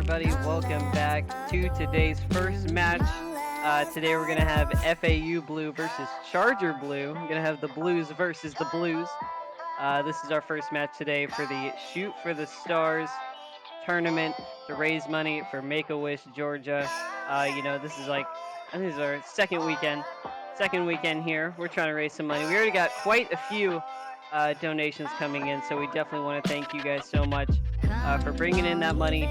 everybody? Welcome back to today's first match. Today we're going to have FAU Blue versus Charger Blue. We're going to have the Blues versus the Blues. This is our first match today for the Shoot for the Stars tournament to raise money for Make-A-Wish, Georgia. This is I think this is our second weekend here. We're trying to raise some money. We already got quite a few donations coming in, so we definitely want to thank you guys so much for bringing in that money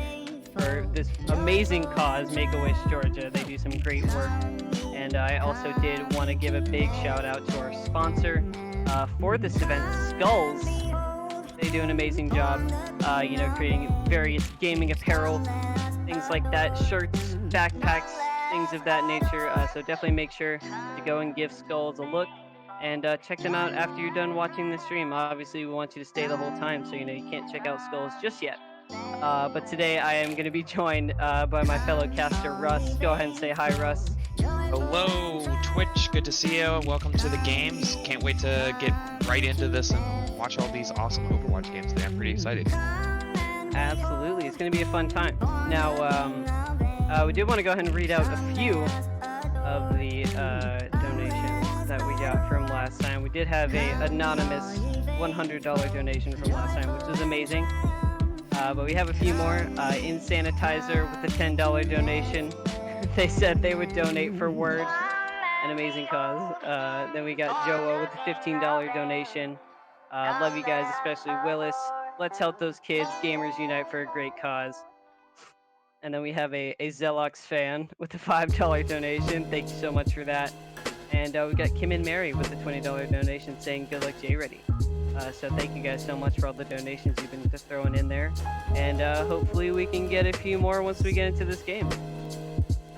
for this amazing cause, Make-A-Wish, Georgia. They do some great work. And I also did want to give a big shout out to our sponsor for this event, Skulls. They do an amazing job, creating various gaming apparel, things like that, shirts, backpacks, things of that nature. So definitely make sure to go and give Skulls a look and check them out after you're done watching the stream. Obviously, we want you to stay the whole time, so you can't check out Skulls just yet. But today I am going to be joined by my fellow caster, Russ. Go ahead and say hi, Russ. Hello, Twitch. Good to see you. Welcome to the games. Can't wait to get right into this and watch all these awesome Overwatch games today. I'm pretty excited. Absolutely. It's going to be a fun time. Now, we did want to go ahead and read out a few of the donations that we got from last time. We did have a anonymous $100 donation from last time, which was amazing. But we have a few more. In Sanitizer with a $10 donation. They said they would donate for Word, an amazing cause. Then we got Joa with a $15 donation. Love you guys, especially Willis. Let's help those kids. Gamers unite for a great cause. And then we have a Zelox fan with a $5 donation. Thank you so much for that. And we got Kim and Mary with a $20 donation saying good luck, Jay Ready. So thank you guys so much for all the donations you've been throwing in there. And hopefully we can get a few more once we get into this game.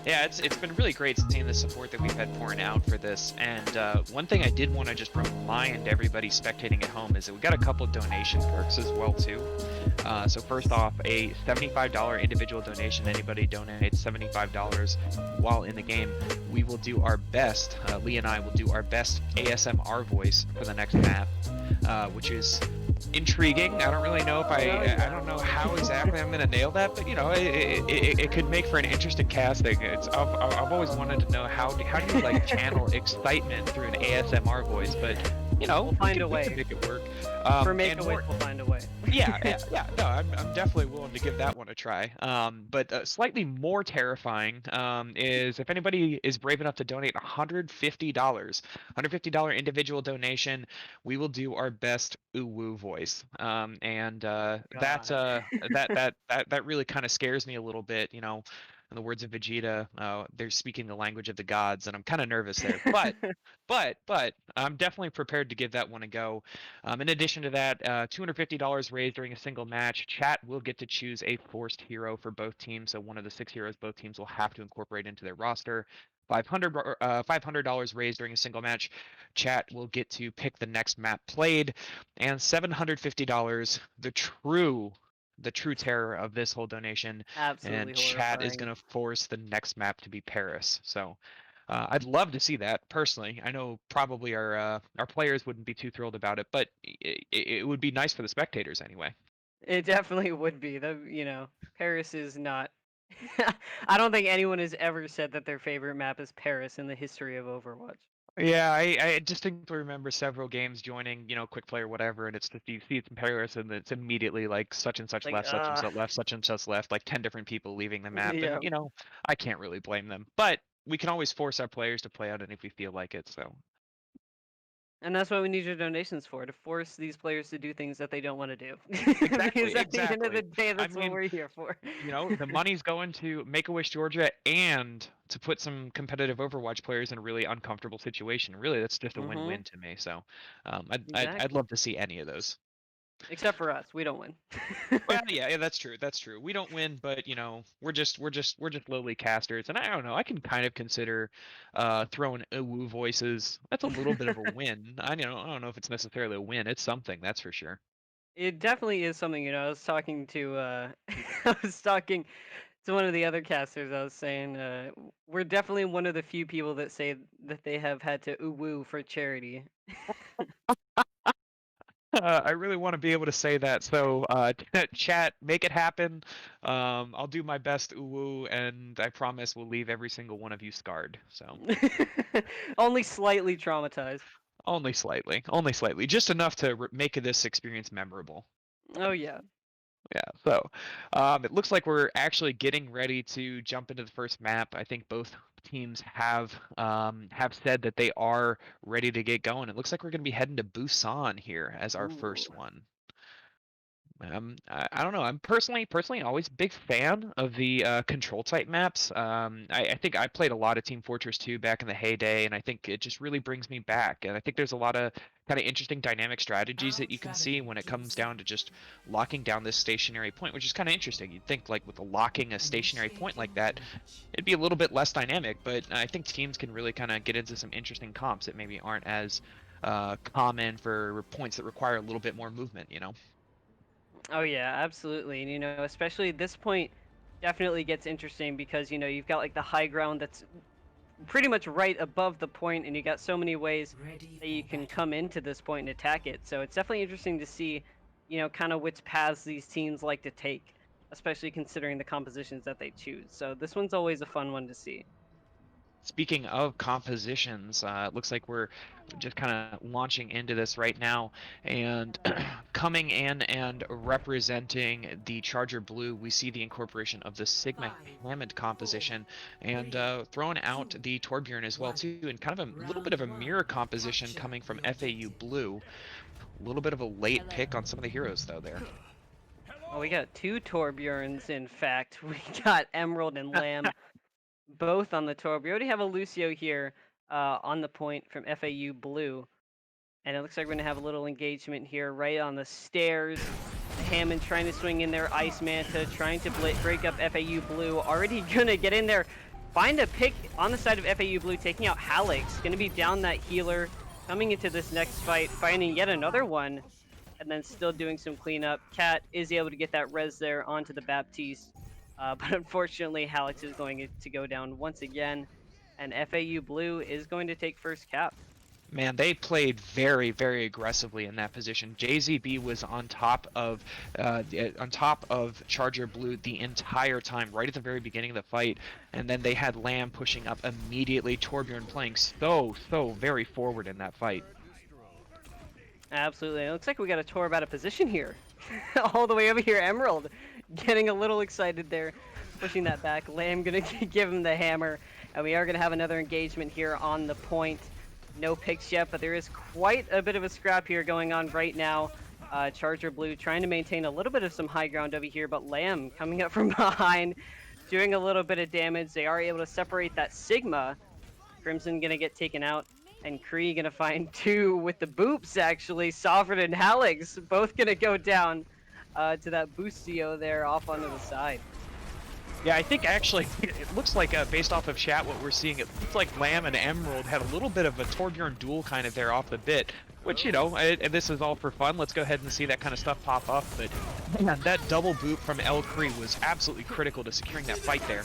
Yeah, it's been really great seeing the support that we've had pouring out for this. And one thing I did want to just remind everybody spectating at home is that we got a couple donation perks as well too. So first off, a $75 individual donation. Anybody donates $75 while in the game, we will do our best. Lee and I will do our best ASMR voice for the next map, which is intriguing. I don't really know if I don't know how exactly I'm gonna nail that, but it could make for an interesting casting. I've always wanted to know how do you like channel excitement through an ASMR voice, but we'll find a way. We can make it work. For Make-A-Wish, we'll find a way. yeah. No, I'm definitely willing to give that one a try. But slightly more terrifying is if anybody is brave enough to donate $150 individual donation, we will do our best uwu voice. That really kind of scares me a little bit. In the words of Vegeta, they're speaking the language of the gods, and I'm kind of nervous there. But I'm definitely prepared to give that one a go. In addition to that, $250 raised during a single match. Chat will get to choose a forced hero for both teams, so one of the 6 heroes both teams will have to incorporate into their roster. $500 raised during a single match. Chat will get to pick the next map played, and $750, the true terror of this whole donation. Absolutely and chat is going to force the next map to be Paris. So I'd love to see that personally. I know probably our players wouldn't be too thrilled about it, but it would be nice for the spectators anyway. It definitely would be. Paris is not. I don't think anyone has ever said that their favorite map is Paris in the history of Overwatch. Yeah, I distinctly remember several games joining, quick play or whatever, and it's just you see it's in Paris, and it's immediately like such and such Like, left, such and such left, such and such left, like 10 different people leaving the map, Yeah. and I can't really blame them. But we can always force our players to play out, and if we feel like it, so. And that's what we need your donations for, to force these players to do things that they don't want to do. Exactly, Because at the end of the day, that's I mean, what we're here for. The money's going to Make-A-Wish Georgia and to put some competitive Overwatch players in a really uncomfortable situation. Really, that's just a win-win to me. So, I'd love to see any of those. Except for us, we don't win. Well, yeah, that's true. That's true. We don't win, but we're just lowly casters, and I don't know. I can kind of consider throwing woo voices. That's a little bit of a win. I don't know if it's necessarily a win. It's something, that's for sure. It definitely is something. I was talking to I was talking to one of the other casters. I was saying we're definitely one of the few people that say that they have had to woo for charity. I really want to be able to say that. So, chat, make it happen. I'll do my best, uwu, and I promise we'll leave every single one of you scarred. So, Only slightly traumatized. only slightly, just enough to make this experience memorable. Oh yeah. Yeah, so it looks like we're actually getting ready to jump into the first map. I think both teams have said that they are ready to get going. It looks like we're going to be heading to Busan here as our Ooh. first one. I don't know. I'm personally always a big fan of the control type maps. I think I played a lot of Team Fortress 2 back in the heyday, and I think it just really brings me back. And I think there's a lot of kind of interesting dynamic strategies that you can see when it comes down to just locking down this stationary point, which is kind of interesting. You'd think like with locking a stationary point like that, it'd be a little bit less dynamic, but I think teams can really kind of get into some interesting comps that maybe aren't as common for points that require a little bit more movement, you know? Oh yeah, absolutely. And especially this point definitely gets interesting because you've got like the high ground that's pretty much right above the point, and you got so many ways that you can come into this point and attack it. So it's definitely interesting to see, kind of which paths these teams like to take, especially considering the compositions that they choose. So this one's always a fun one to see. Speaking of compositions, it looks like we're just kind of launching into this right now. And coming in and representing the Charger Blue, we see the incorporation of the Sigma Hammond composition and throwing out the Torbjorn as well too, and kind of a little bit of a mirror composition coming from FAU Blue. A little bit of a late pick on some of the heroes though there. Oh, we got two Torbjorns, in fact. We got Emerald and Lamb both on the Torb. We already have a Lucio here on the point from FAU Blue. And it looks like we're going to have a little engagement here right on the stairs. Hammond trying to swing in there. Ice Manta trying to break up FAU Blue. Already going to get in there. Find a pick on the side of FAU Blue, taking out Halix. Going to be down that healer. Coming into this next fight, finding yet another one. And then still doing some cleanup. Cat is able to get that res there onto the Baptiste. But unfortunately, Halix is going to go down once again. And FAU Blue is going to take first cap. Man, they played very, very aggressively in that position. JZB was on top of Charger Blue the entire time, right at the very beginning of the fight, and then they had Lamb pushing up immediately. Torbjorn playing so very forward in that fight. Absolutely. It looks like we got a Torb out of position here. All the way over here, Emerald getting a little excited there, pushing that back. Lamb gonna give him the hammer, and we are gonna have another engagement here on the point. No picks yet, but there is quite a bit of a scrap here going on right now. Charger Blue trying to maintain a little bit of some high ground over here, but Lamb coming up from behind, doing a little bit of damage. They are able to separate that Sigma. Crimson gonna get taken out, and Kree gonna find two with the boops, actually. Sovereign and Halix both gonna go down to that Boostio there off onto the side. Yeah, I think actually it looks like based off of chat what we're seeing, it looks like Lamb and Emerald had a little bit of a Torbjorn duel kind of there off the bit, which, and this is all for fun. Let's go ahead and see that kind of stuff pop up, but man, that double boot from El Kree was absolutely critical to securing that fight there.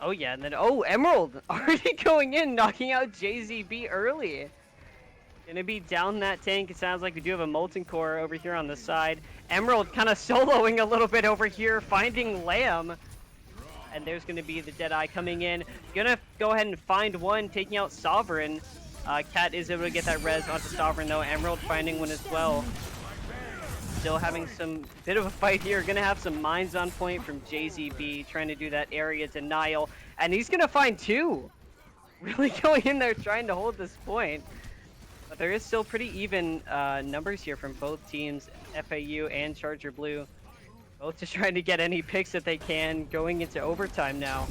Oh yeah, and then Emerald already going in, knocking out JZB early. Gonna be down that tank. It sounds like we do have a Molten Core over here on the side. Emerald kind of soloing a little bit over here, finding Lamb. And there's gonna be the Deadeye coming in. Gonna go ahead and find one, taking out Sovereign. Cat is able to get that res onto Sovereign though. Emerald finding one as well. Still having some bit of a fight here. Gonna have some mines on point from JZB, trying to do that area denial. And he's gonna find two. Really going in there trying to hold this point. But there is still pretty even numbers here from both teams, FAU and Charger Blue. Both just trying to get any picks that they can going into overtime now.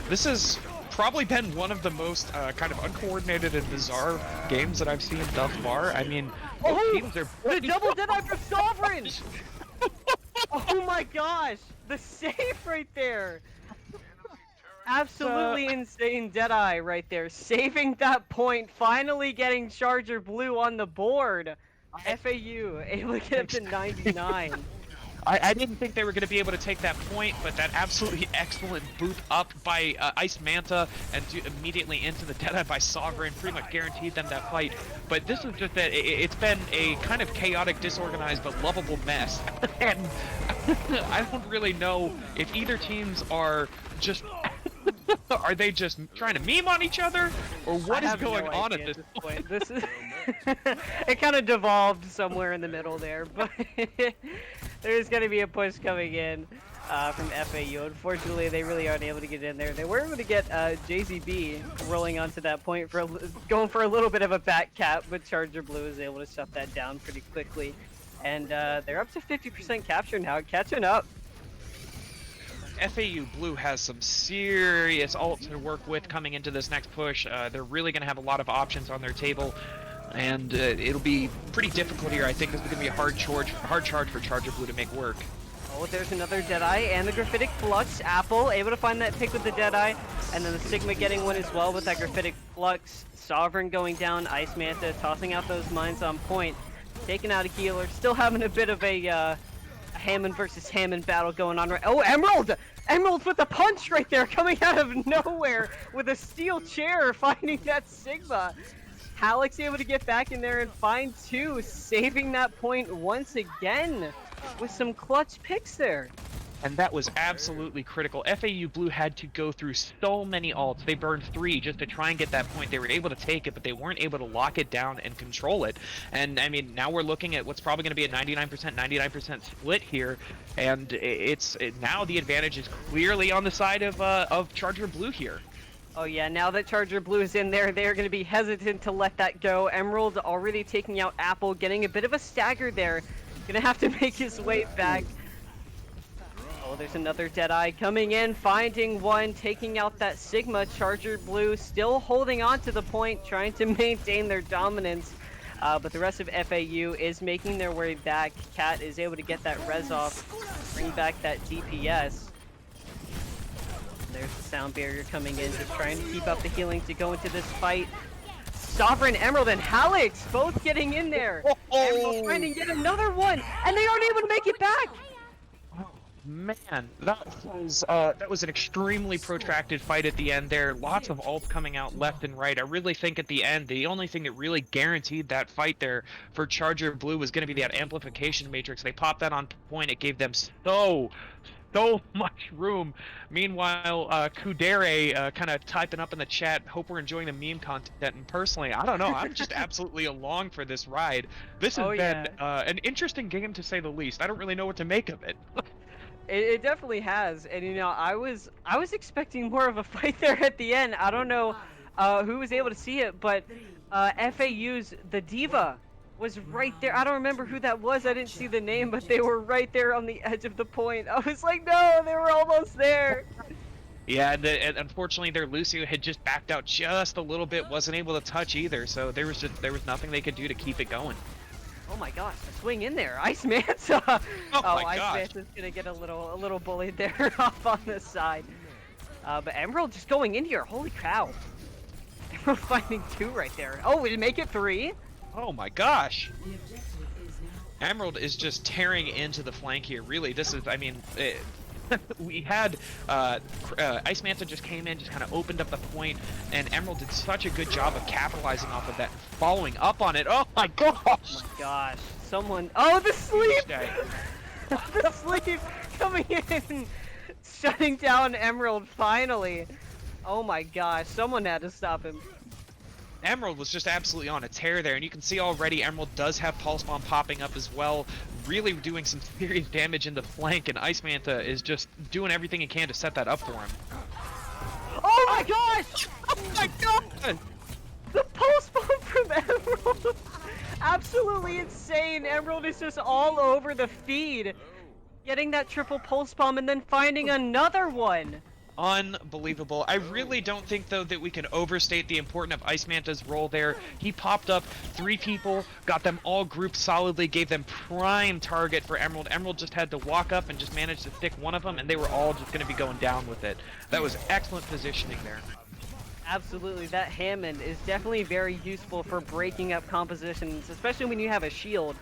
This has probably been one of the most kind of uncoordinated and bizarre games that I've seen thus far. I mean, both teams are... The double Deadeye from Sovereign! Oh my gosh! The save right there! Absolutely insane Deadeye right there, saving that point, finally getting Charger Blue on the board. FAU able to get up to 99. I didn't think they were going to be able to take that point, but that absolutely excellent boot up by Ice Manta and immediately into the Deadeye by Sovereign pretty much guaranteed them that fight. But this is just that it's been a kind of chaotic, disorganized, but lovable mess. And I don't really know if either teams are just... Are they just trying to meme on each other, or what is going on at this point? This is it kind of devolved somewhere in the middle there, but there's going to be a push coming in from FAU. Unfortunately, they really aren't able to get in there. They were able to get JZB rolling onto that point for going for a little bit of a back cap, but Charger Blue is able to shut that down pretty quickly, and they're up to 50% capture now, catching up. FAU Blue has some serious ult to work with coming into this next push. They're really going to have a lot of options on their table, and it'll be pretty difficult here. I think this is going to be a hard charge for Charger Blue to make work. Oh, there's another Deadeye and the Graphitic Flux. Apple able to find that pick with the Deadeye, and then the Sigma getting one as well with that Graphitic Flux. Sovereign going down, Ice Manta tossing out those mines on point, taking out a healer, still having a bit of a Hammond versus Hammond battle going on right. Oh, Emerald! Emerald with a punch right there, coming out of nowhere with a steel chair, finding that Sigma. Halleck's able to get back in there and find two, saving that point once again with some clutch picks there. And that was absolutely critical. FAU Blue had to go through so many ults. They burned 3 just to try and get that point. They were able to take it, but they weren't able to lock it down and control it. And I mean, now we're looking at what's probably going to be a 99% split here. And now the advantage is clearly on the side of Charger Blue here. Oh yeah, now that Charger Blue is in there, they're going to be hesitant to let that go. Emerald already taking out Apple, getting a bit of a stagger there. Gonna have to make his way back. Oh, there's another Deadeye coming in, finding one, taking out that Sigma. Charger Blue still holding on to the point, trying to maintain their dominance. But the rest of FAU is making their way back. Cat is able to get that res off, bring back that DPS. There's the sound barrier coming in, just trying to keep up the healing to go into this fight. Sovereign, Emerald, and Hallex both getting in there. Emerald finding yet another one, and they aren't able to make it back. Man, that was an extremely protracted fight at the end there. Lots of ults coming out left and right. I really think at the end, the only thing that really guaranteed that fight there for Charger Blue was going to be that amplification matrix. They popped that on point. It gave them so much room. Meanwhile, Kudere kind of typing up in the chat, hope we're enjoying the meme content. And personally, I don't know, I'm just absolutely along for this ride. This has been an interesting game to say the least. I don't really know what to make of it. It definitely has, and you know, I was expecting more of a fight there at the end. I don't know who was able to see it, but FAU's the Diva was right there. I don't remember who that was. I didn't see the name, but they were right there on the edge of the point. I was like, no, they were almost there. Yeah, and unfortunately, their Lucio had just backed out just a little bit, wasn't able to touch either. So there was nothing they could do to keep it going. Oh my gosh, the swing in there, Ice Manta. Ice Manta's gonna get a little bullied there off on the side. But Emerald just going in here, holy cow. Emerald finding 2 right there. Oh, did it make it 3? Oh my gosh. Emerald is just tearing into the flank here. Really, this is, I mean, we had Ice Manta just came in, just kind of opened up the point, and Emerald did such a good job of capitalizing off of that and following up on it. Oh my gosh! Oh my gosh, someone... Oh, the sleep! The sleep coming in, shutting down Emerald finally. Oh my gosh, someone had to stop him. Emerald was just absolutely on a tear there, and you can see already Emerald does have Pulse Bomb popping up as well, really doing some serious damage in the flank, and Ice Manta is just doing everything he can to set that up for him. Oh my gosh! Oh my god! The Pulse Bomb from Emerald! Absolutely insane! Emerald is just all over the feed, getting that triple Pulse Bomb and then finding another one! Unbelievable. I really don't think, though, that we can overstate the importance of Ice Manta's role there. He popped up 3 people, got them all grouped solidly, gave them prime target for Emerald. Emerald just had to walk up and just managed to stick one of them, and they were all just going to be going down with it. That was excellent positioning there. Absolutely, that Hammond is definitely very useful for breaking up compositions, especially when you have a shield.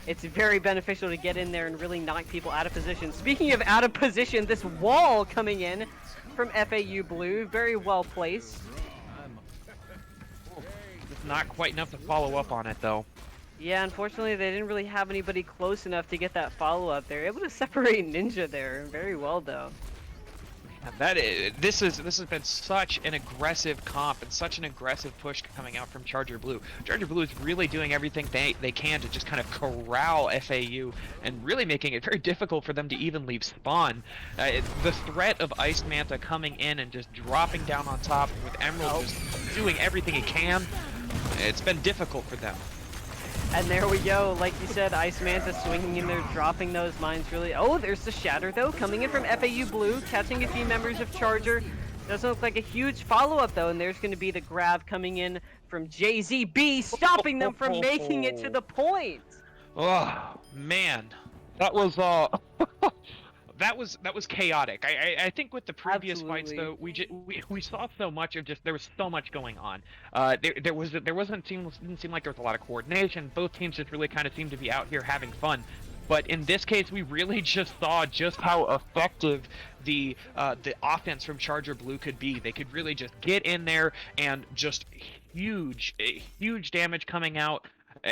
It's very beneficial to get in there and really knock people out of position. Speaking of out of position, this wall coming in from FAU Blue, very well placed. Ooh, just not quite enough to follow up on it though. Yeah, unfortunately, they didn't really have anybody close enough to get that follow-up. They're able to separate Ninja there very well, though. And this has been such an aggressive comp and such an aggressive push coming out from Charger Blue. Charger Blue is really doing everything they can to just kind of corral FAU and really making it very difficult for them to even leave spawn. The threat of Ice Manta coming in and just dropping down on top with Emerald Oh, just doing everything he can, it's been difficult for them. and there we go. Like you said, Ice Manta swinging in there, dropping those mines really. Oh, there's the Shatter, though, coming in from FAU Blue, catching a few members of Charger. Doesn't look like a huge follow-up, though, and there's going to be the grab coming in from JZB, stopping them from making it to the point. Oh man, that was that was chaotic. I think with the previous fights Absolutely. though, we saw so much of just there was so much going on. There wasn't didn't seem like there was a lot of coordination. Both teams just really kind of seemed to be out here having fun. But in this case, we really just saw just how effective the offense from Charger Blue could be. They could really just get in there and just huge damage coming out.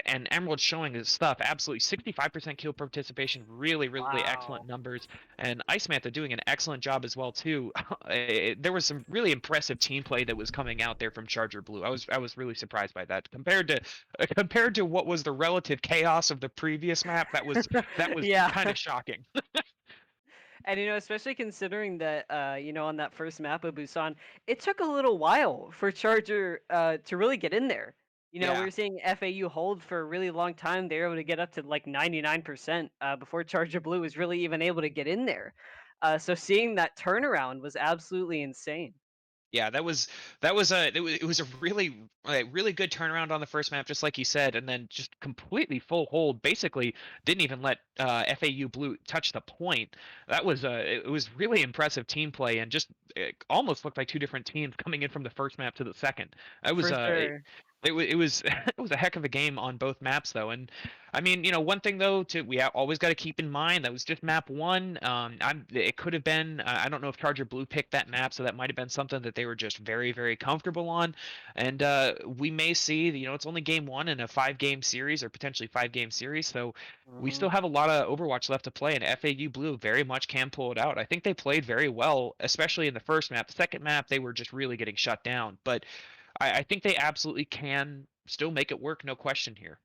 And Emerald showing his stuff absolutely 65% kill participation, really excellent Wow. numbers, and Ice Manta doing an excellent job as well too. There was some really impressive team play that was coming out there from Charger Blue. I was really surprised by that compared to what was the relative chaos of the previous map. That was Yeah. kind of shocking. And especially considering that on that first map of Busan, it took a little while for Charger to really get in there. We Yeah. were seeing FAU hold for a really long time. They were able to get up to like 99% before Charger Blue was really even able to get in there. So seeing that turnaround was absolutely insane. Yeah, it was a really good turnaround on the first map, just like you said, and then just completely full hold. Basically, didn't even let FAU Blue touch the point. It was really impressive team play, and just it almost looked like two different teams coming in from the first map to the second. It was For sure. it was it was a heck of a game on both maps though, and I mean, one thing though, always got to keep in mind that was just map one. It could have been. I don't know if Charger Blue picked that map, so that might have been something that they were just very comfortable on. And we may see. It's only game one in a 5-game series or potentially 5-game series, so we Mhm. still have a lot of Overwatch left to play. And FAU Blue very much can pull it out. I think they played very well, especially in the first map. The second map, they were just really getting shut down. But I think they absolutely can still make it work. No question here.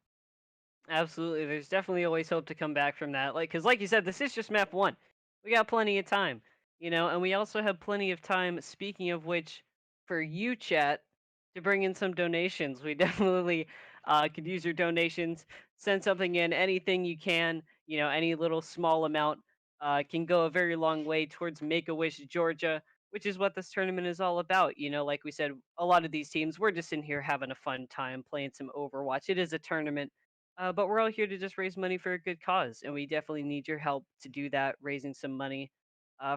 Absolutely. There's definitely always hope to come back from that. Cause like you said, this is just map one. We got plenty of time, and we also have plenty of time, speaking of which, for you, chat, to bring in some donations. We definitely could use your donations. Send something in, anything you can, any little small amount can go a very long way towards Make a Wish Georgia, which is what this tournament is all about. Like we said, a lot of these teams, we're just in here having a fun time playing some Overwatch. It is a tournament, but we're all here to just raise money for a good cause, and we definitely need your help to do that, raising some money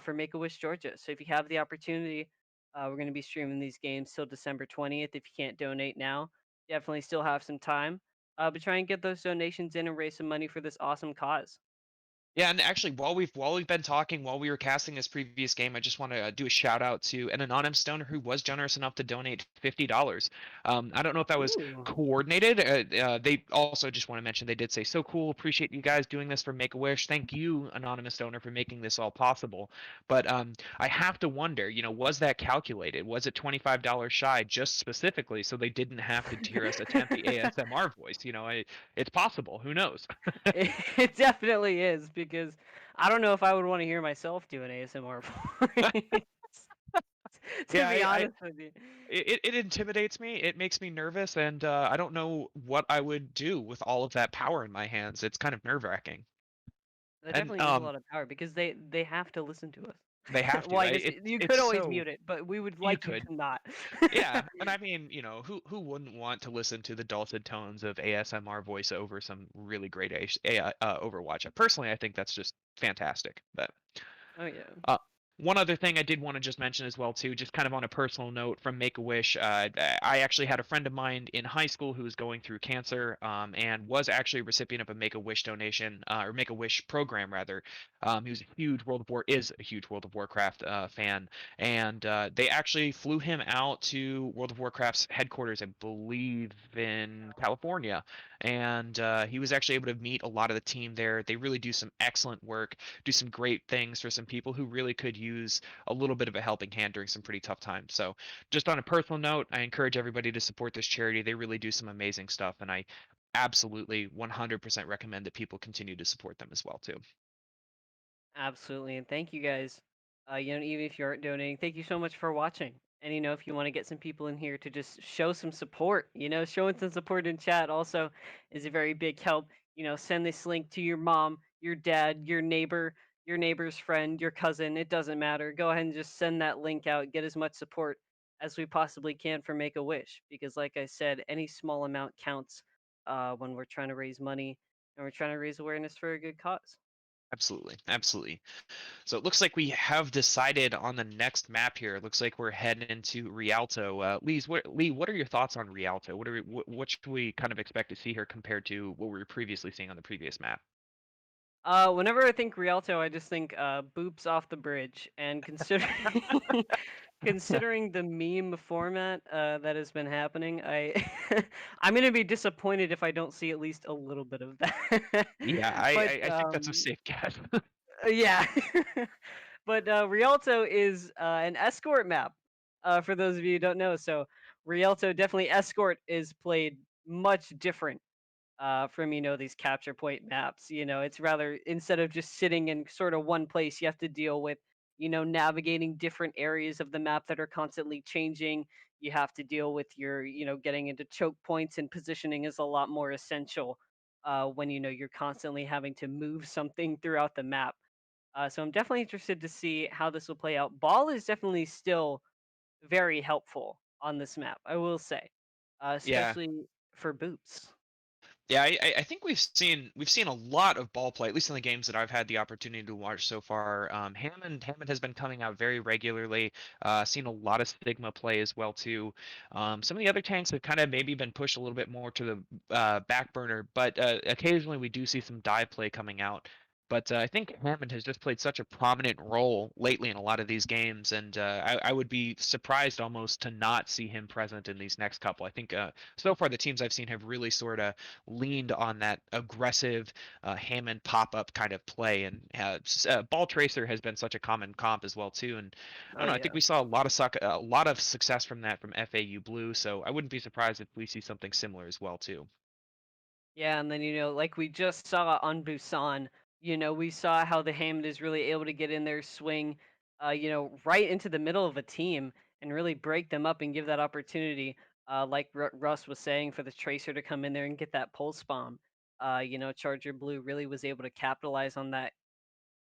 for Make a Wish Georgia. So if you have the opportunity, we're going to be streaming these games till December 20th. If you can't donate now, definitely still have some time. But try and get those donations in and raise some money for this awesome cause. Yeah, and actually, while we've been talking, while we were casting this previous game, I just want to do a shout out to an anonymous donor who was generous enough to donate $50. I don't know if that was Ooh. coordinated. They also just want to mention they did say, "So cool, appreciate you guys doing this for Make a Wish. Thank you, anonymous donor, for making this all possible." But I have to wonder, was that calculated? Was it $25 shy just specifically so they didn't have to hear us attempt the ASMR voice? It's possible. Who knows? It definitely is because I don't know if I would want to hear myself do an ASMR voice, to Yeah, be honest with you. it intimidates me. It makes me nervous, and I don't know what I would do with all of that power in my hands. It's kind of nerve-wracking. That And definitely is a lot of power because they have to listen to us. they have Well, to. I guess you It's could always so mute it, but we would you like you could. to not. Yeah, and I mean, who wouldn't want to listen to the dulcet tones of ASMR voice over some really great Overwatch? Personally, I think that's just fantastic. But Oh yeah. uh, One other thing I did want to just mention as well too, just kind of on a personal note from Make a Wish. I actually had a friend of mine in high school who was going through cancer, and was actually a recipient of a Make a Wish donation, or Make a Wish program rather. He was a huge is a huge World of Warcraft fan, and they actually flew him out to World of Warcraft's headquarters, I believe in California, and he was actually able to meet a lot of the team there. They really do some excellent work, do some great things for some people who really could use a little bit of a helping hand during some pretty tough times. So, just on a personal note, I encourage everybody to support this charity. They really do some amazing stuff, and I absolutely 100% recommend that people continue to support them as well too. Absolutely, and thank you guys. Even if you aren't donating, thank you so much for watching. And if you want to get some people in here to just show some support, showing some support in chat also is a very big help. Send this link to your mom, your dad, your neighbor's friend, your cousin. It doesn't matter. Go ahead and just send that link out. Get as much support as we possibly can for Make a Wish, because, like I said, any small amount counts when we're trying to raise money and we're trying to raise awareness for a good cause. Absolutely, absolutely. So it looks like we have decided on the next map here. It looks like we're heading into Rialto. Lee, what are your thoughts on Rialto? What should we kind of expect to see here compared to what we were previously seeing on the previous map? Whenever I think Rialto, I just think boops off the bridge. And considering considering the meme format that has been happening, I'm gonna be disappointed if I don't see at least a little bit of that. Yeah, but I think that's a safe guess. yeah, but Rialto is an escort map. For those of you who don't know, so Rialto definitely escort is played much different from these capture point maps. It's rather, instead of just sitting in sort of one place, you have to deal with navigating different areas of the map that are constantly changing. You have to deal with your getting into choke points, and positioning is a lot more essential when you're constantly having to move something throughout the map. So I'm definitely interested to see how this will play out. Ball is definitely still very helpful on this map, I will say, Yeah. especially for boots. Yeah, I think we've seen a lot of ball play, at least in the games that I've had the opportunity to watch so far. Hammond has been coming out very regularly. Seen a lot of Sigma play as well too. Some of the other tanks have kind of maybe been pushed a little bit more to the back burner, but occasionally we do see some dive play coming out. But I think Hammond has just played such a prominent role lately in a lot of these games, and I would be surprised almost to not see him present in these next couple. I think so far the teams I've seen have really sort of leaned on that aggressive Hammond pop-up kind of play, and Ball Tracer has been such a common comp as well too. And I Oh don't know, I think yeah. we saw a lot of success from that from FAU Blue, so I wouldn't be surprised if we see something similar as well too. Yeah, and then like we just saw on Busan, we saw how the Hammond is really able to get in there, swing, right into the middle of a team and really break them up and give that opportunity, like Russ was saying, for the Tracer to come in there and get that pulse bomb. Charger Blue really was able to capitalize on that,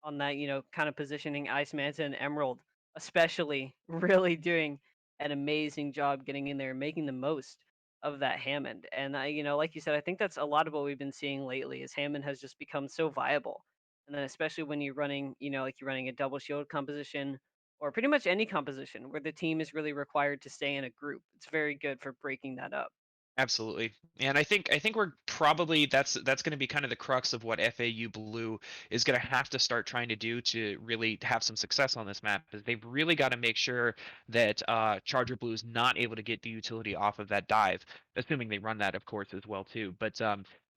kind of positioning Ice Manta and Emerald, especially, really doing an amazing job getting in there and making the most of that Hammond. And like you said, I think that's a lot of what we've been seeing lately is Hammond has just become so viable. And then especially when you're running, like you're running a double shield composition or pretty much any composition where the team is really required to stay in a group. It's very good for breaking that up. Absolutely. And I think we're probably that's going to be kind of the crux of what FAU Blue is going to have to start trying to do to really have some success on this map is they've really got to make sure that Charger Blue is not able to get the utility off of that dive, assuming they run that of course as well too. But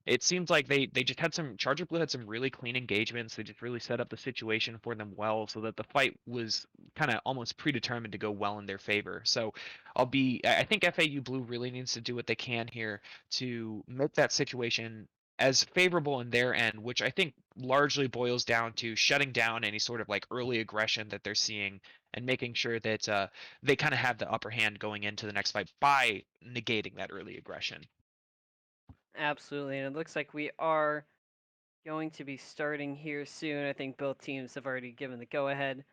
it seems like they just had some Charger Blue had some really clean engagements. They just really set up the situation for them well so that the fight was kind of almost predetermined to go well in their favor. So I think FAU Blue really needs to do what they can here to make that situation as favorable in their end, which I think largely boils down to shutting down any sort of like early aggression that they're seeing and making sure that they kind of have the upper hand going into the next fight by negating that early aggression. Absolutely. And it looks like we are going to be starting here soon. I think both teams have already given the go ahead.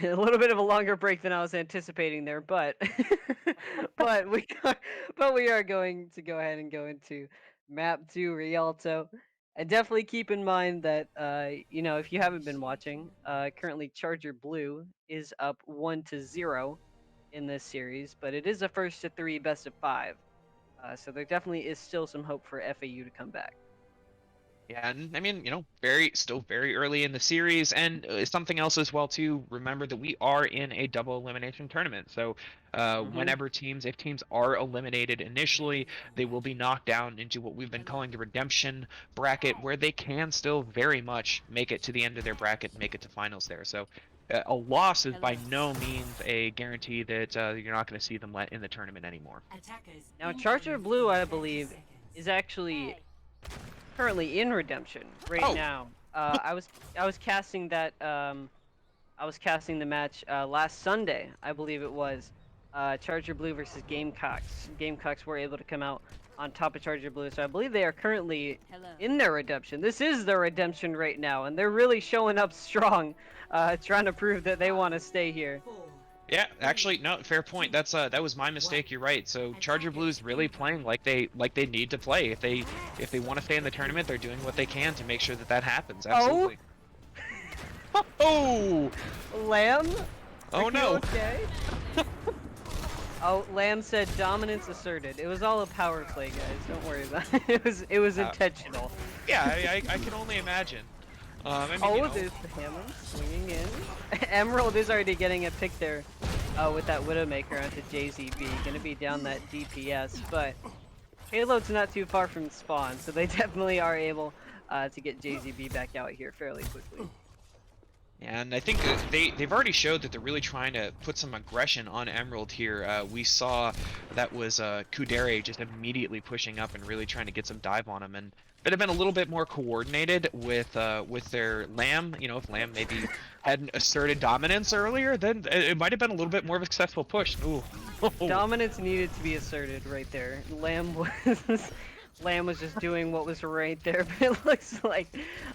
A little bit of a longer break than I was anticipating there, but but we are going to go ahead and go into map 2 Rialto. And definitely keep in mind that if you haven't been watching, currently Charger Blue is up 1-0 in this series, but it is a first to three, best of five. So there definitely is still some hope for FAU to come back. Yeah, and I mean, still very early in the series, and something else as well too. Remember that we are in a double elimination tournament, so Hmm. if teams are eliminated initially, they will be knocked down into what we've been calling the redemption bracket, where they can still very much make it to the end of their bracket and make it to finals there. So. A loss is by no means a guarantee that you're not going to see them let in the tournament anymore. Now Charger Blue, I believe, is actually currently in redemption right Oh, now. I was casting the match last Sunday, I believe it was. Charger Blue versus Gamecocks. Gamecocks were able to come out on top of Charger Blue, so I believe they are currently in their redemption. This is their redemption right now, and they're really showing up strong, trying to prove that they want to stay here. yeah, actually, no, fair point. That was my mistake. You're right. So Charger Blue's really playing like they need to play. If they want to stay in the tournament, they're doing what they can to make sure that that happens. Oh, Absolutely. Oh, Lamb, are oh you no. okay? Oh, Lamb said dominance asserted. It was all a power play, guys. Don't worry about it. It was Uh, intentional. yeah, I can only imagine. I mean, Oh, there's the Hammond swinging in. Emerald is already getting a pick there with that Widowmaker onto JZB. Gonna be down that DPS, but payload's not too far from spawn, so they definitely are able to get JZB back out here fairly quickly. And I think they've already showed that they're really trying to put some aggression on Emerald here. We saw that was Kudere just immediately pushing up and really trying to get some dive on him, and if it had been a little bit more coordinated with their Lamb, if Lamb maybe hadn't asserted dominance earlier, then it might have been a little bit more of a successful push. Ooh. Dominance needed to be asserted right there. Lamb was just doing what was right there, but it looks like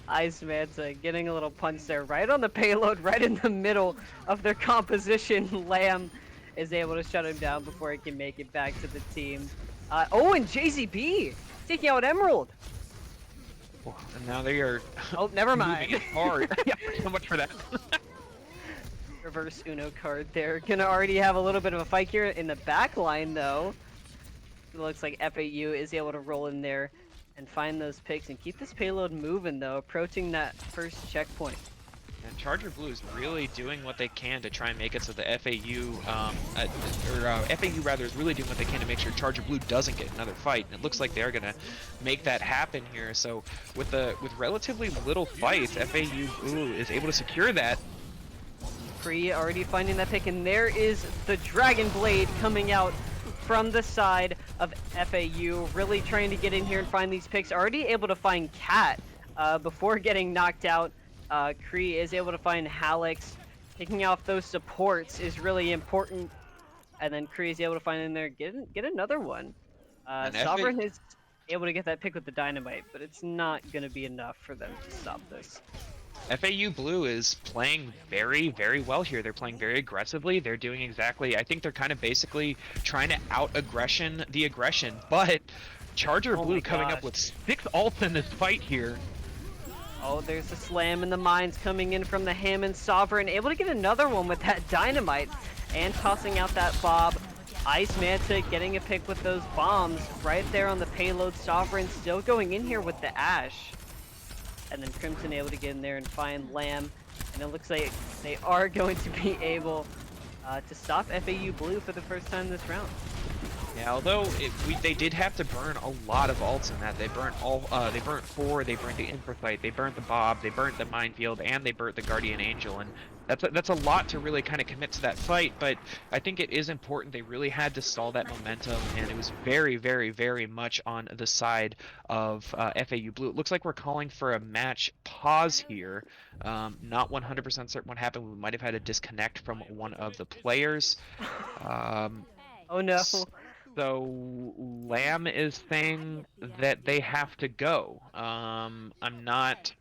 Ice Manta getting a little punch there right on the payload, right in the middle of their composition. Lamb is able to shut him down before he can make it back to the team. Oh, and JZB taking out Emerald. And now they are Oh, never moving mind. it hard. Yeah, so much for that. Reverse Uno card there. Gonna already have a little bit of a fight here in the back line, though. It looks like FAU is able to roll in there and find those picks and keep this payload moving, though, approaching that first checkpoint. And Charger Blue is really doing what they can to try and make it so the FAU rather is really doing what they can to make sure Charger Blue doesn't get another fight. And it looks like they're gonna make that happen here. So with relatively little fights, FAU Blue is able to secure that. Kree already finding that pick, and there is the Dragon Blade coming out from the side of FAU, really trying to get in here and find these picks. Already able to find Cat before getting knocked out. Kree is able to find Halix. Taking off those supports is really important. And then Kree is able to find in there, get another one. And Sovereign is able to get that pick with the dynamite, but it's not going to be enough for them to stop this. FAU Blue is playing very, very well here. They're playing very aggressively. They're doing exactly, I think they're kind of basically trying to out-aggression the aggression, but Charger Blue coming up with 6 ults in this fight here. Oh, there's the slam and the mines coming in from the Hammond Sovereign, able to get another one with that dynamite and tossing out that Bob. Ice Manta getting a pick with those bombs right there on the payload. Sovereign still going in here with the Ash. And then Crimson able to get in there and find Lamb. And it looks like they are going to be able to stop FAU Blue for the first time this round. Yeah, although they did have to burn a lot of ults in that. They burnt they burnt 4, they burnt the Infrasight, they burnt the Bob, they burnt the Minefield, and they burnt the Guardian Angel, and that's a lot to really kind of commit to that fight, but I think it is important. They really had to stall that momentum, and it was very, very, very much on the side of FAU Blue. It looks like we're calling for a match pause here. Not 100% certain what happened. We might have had a disconnect from one of the players. Oh no. So Lamb is saying that they have to go. I'm not.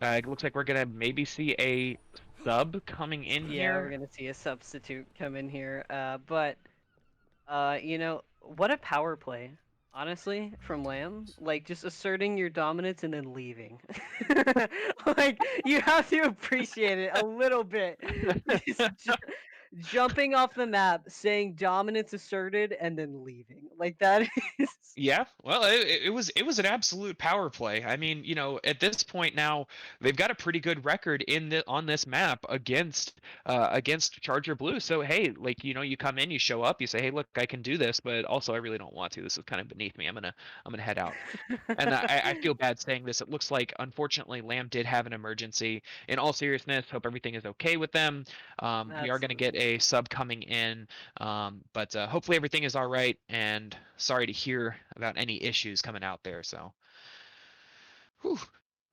It looks like we're gonna maybe see a sub coming in Yeah, we're here. gonna see a substitute come in here. But what a power play Honestly, from Lamb, like just asserting your dominance and then leaving. Like you have to appreciate it a little bit. Just jumping off the map, saying dominance asserted, and then leaving. Like that is. Yeah, well, it was an absolute power play. I mean, at this point now, they've got a pretty good record on this map against Charger Blue. So hey, like you come in, you show up, you say, hey, look, I can do this, but also I really don't want to. This is kind of beneath me. I'm gonna head out. And I feel bad saying this. It looks like, unfortunately, Lamb did have an emergency. In all seriousness, hope everything is okay with them. We are going to get Absolutely. a sub coming in, but hopefully everything is all right. And sorry to hear about any issues coming out there. So, whew.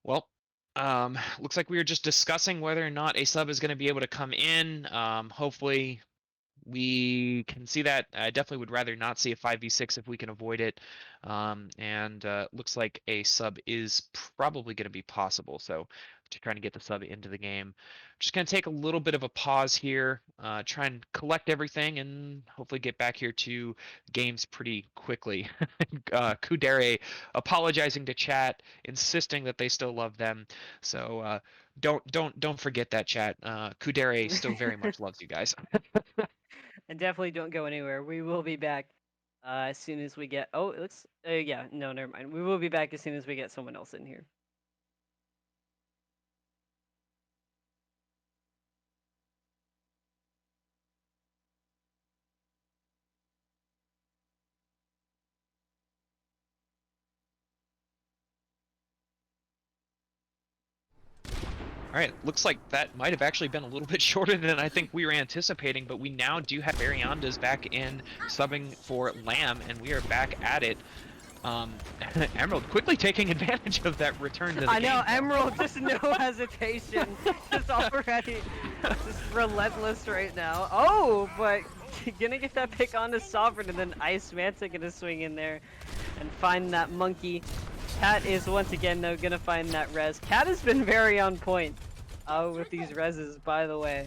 Well, looks like we were just discussing whether or not a sub is going to be able to come in. Hopefully we can see that. I definitely would rather not see a 5v6 if we can avoid it. And looks like a sub is probably going to be possible. So just trying to get the sub into the game. Just going to take a little bit of a pause here, try and collect everything, and hopefully get back here to games pretty quickly. Kudere apologizing to chat, insisting that they still love them. So don't forget that, chat. Kudere still very much loves you guys. And definitely don't go anywhere. We will be back as soon as we get. Oh, it looks. Yeah, no, never mind. We will be back as soon as we get someone else in here. All right, looks like that might have actually been a little bit shorter than I think we were anticipating, but we now do have Arianda's back in subbing for Lamb, and we are back at it. Emerald quickly taking advantage of that return to the game. I know, Emerald, just no hesitation. Just already just relentless right now. Oh, but gonna get that pick onto Sovereign, and then Ice Manta gonna swing in there and find that monkey. Cat is once again though gonna find that res. Cat has been very on point with these reses, by the way.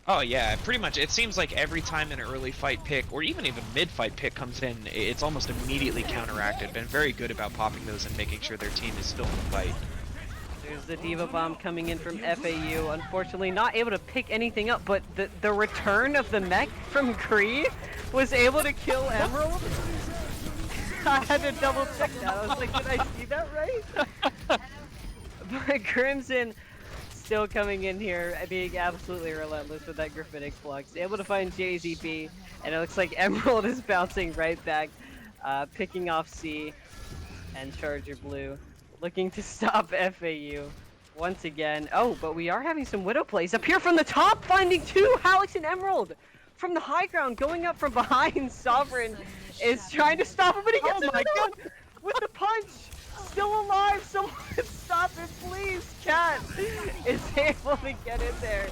Oh yeah, pretty much. It seems like every time an early fight pick, or even mid-fight pick comes in, it's almost immediately counteracted. Been very good about popping those and making sure their team is still in the fight. There's the Diva Bomb coming in from FAU. Unfortunately, not able to pick anything up, but the return of the mech from Kree was able to kill Emerald. I had to double check that. I was like, did I see that right? But Crimson still coming in here, being absolutely relentless with that graphitic flux. Able to find JZP, and it looks like Emerald is bouncing right back, picking off C and Charger Blue, looking to stop FAU once again. Oh, but we are having some Widow plays up here from the top, finding two, Hallex and Emerald. From the high ground, going up from behind, Sovereign is trying to stop him, but he gets him with the punch. Still alive, someone stop it, please. Cat is able to get in there.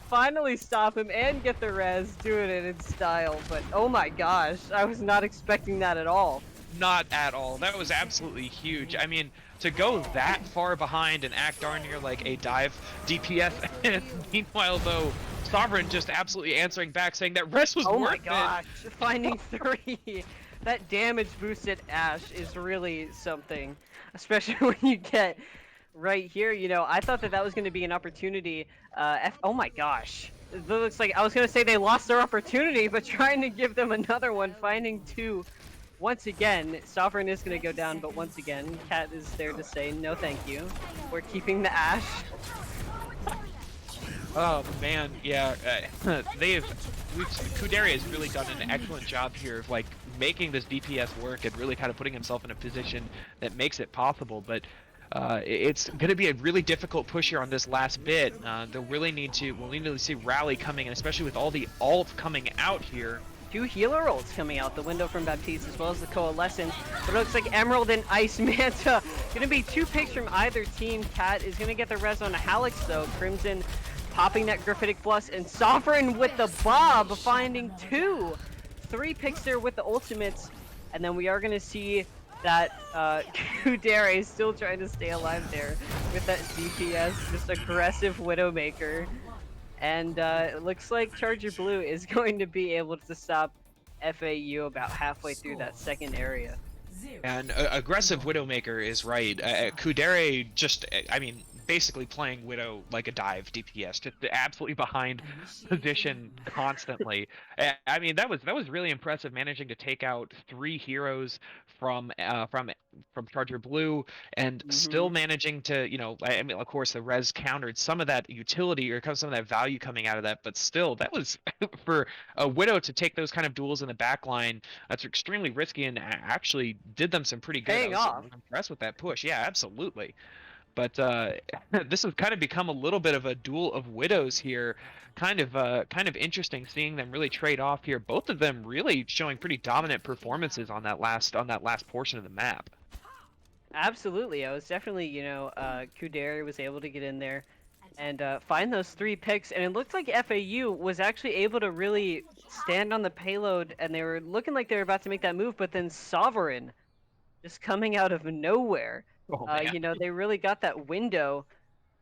Finally stop him and get the res, doing it in style, but oh my gosh, I was not expecting that at all. Not at all. That was absolutely huge. I mean, to go that far behind and act darn near like a dive DPS, and meanwhile though, Sovereign just absolutely answering back saying that rest was worth it. Oh my gosh, finding 3. That damage boosted Ashe is really something, especially when you get right here. You know, I thought that was going to be an opportunity. Oh my gosh. It looks like I was going to say they lost their opportunity, but trying to give them another one, finding 2. Once again, Sovereign is going to go down, but once again, Cat is there to say no thank you. We're keeping the Ashe. Oh man, yeah, Kudere has really done an excellent job here of like making this DPS work and really kind of putting himself in a position that makes it possible. But it's going to be a really difficult push here on this last bit. We'll need to see Rally coming in, especially with all the ult coming out here. 2 healer ults coming out the window from Baptiste, as well as the Coalescence. But it looks like Emerald and Ice Manta. Gonna be 2 picks from either team. Cat is gonna get the res on Hallex though. Crimson popping that graphitic plus, and Sovereign with the Bob finding 2. 3 picks there with the ultimates, and then we are gonna see that Kudere is still trying to stay alive there with that DPS, just aggressive Widowmaker. And it looks like Charger Blue is going to be able to stop FAU about halfway through that second area. And aggressive Widowmaker is right. Kudere just, I mean, basically playing Widow like a dive DPS, just absolutely behind position constantly. I mean, that was really impressive, managing to take out 3 heroes from Charger Blue, and still Hmm. managing to, I mean, of course, the res countered some of that utility or some of that value coming out of that, but still, that was for a Widow to take those kind of duels in the back line. That's extremely risky, and actually did them some pretty good. I Paying was off. impressed with that push. Yeah, absolutely. But this has kind of become a little bit of a duel of widows here. Kind of interesting seeing them really trade off here. Both of them really showing pretty dominant performances on that last portion of the map. Absolutely. I was definitely, Kudere was able to get in there and find those 3 picks, and it looked like FAU was actually able to really stand on the payload, and they were looking like they were about to make that move, but then Sovereign just coming out of nowhere. Oh man. They really got that window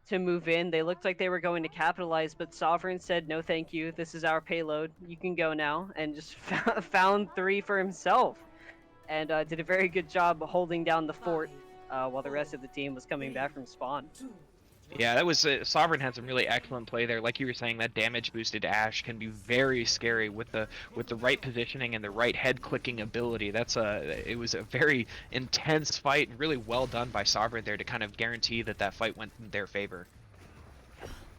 to move in. They looked like they were going to capitalize, but Sovereign said, "No, thank you. This is our payload. You can go now," and just found 3 for himself, and did a very good job holding down the fort while the rest of the team was coming back from spawn. Yeah, that was Sovereign had some really excellent play there. Like you were saying, that damage boosted Ash can be very scary with the right positioning and the right head clicking ability. It was a very intense fight and really well done by Sovereign there to kind of guarantee that fight went in their favor.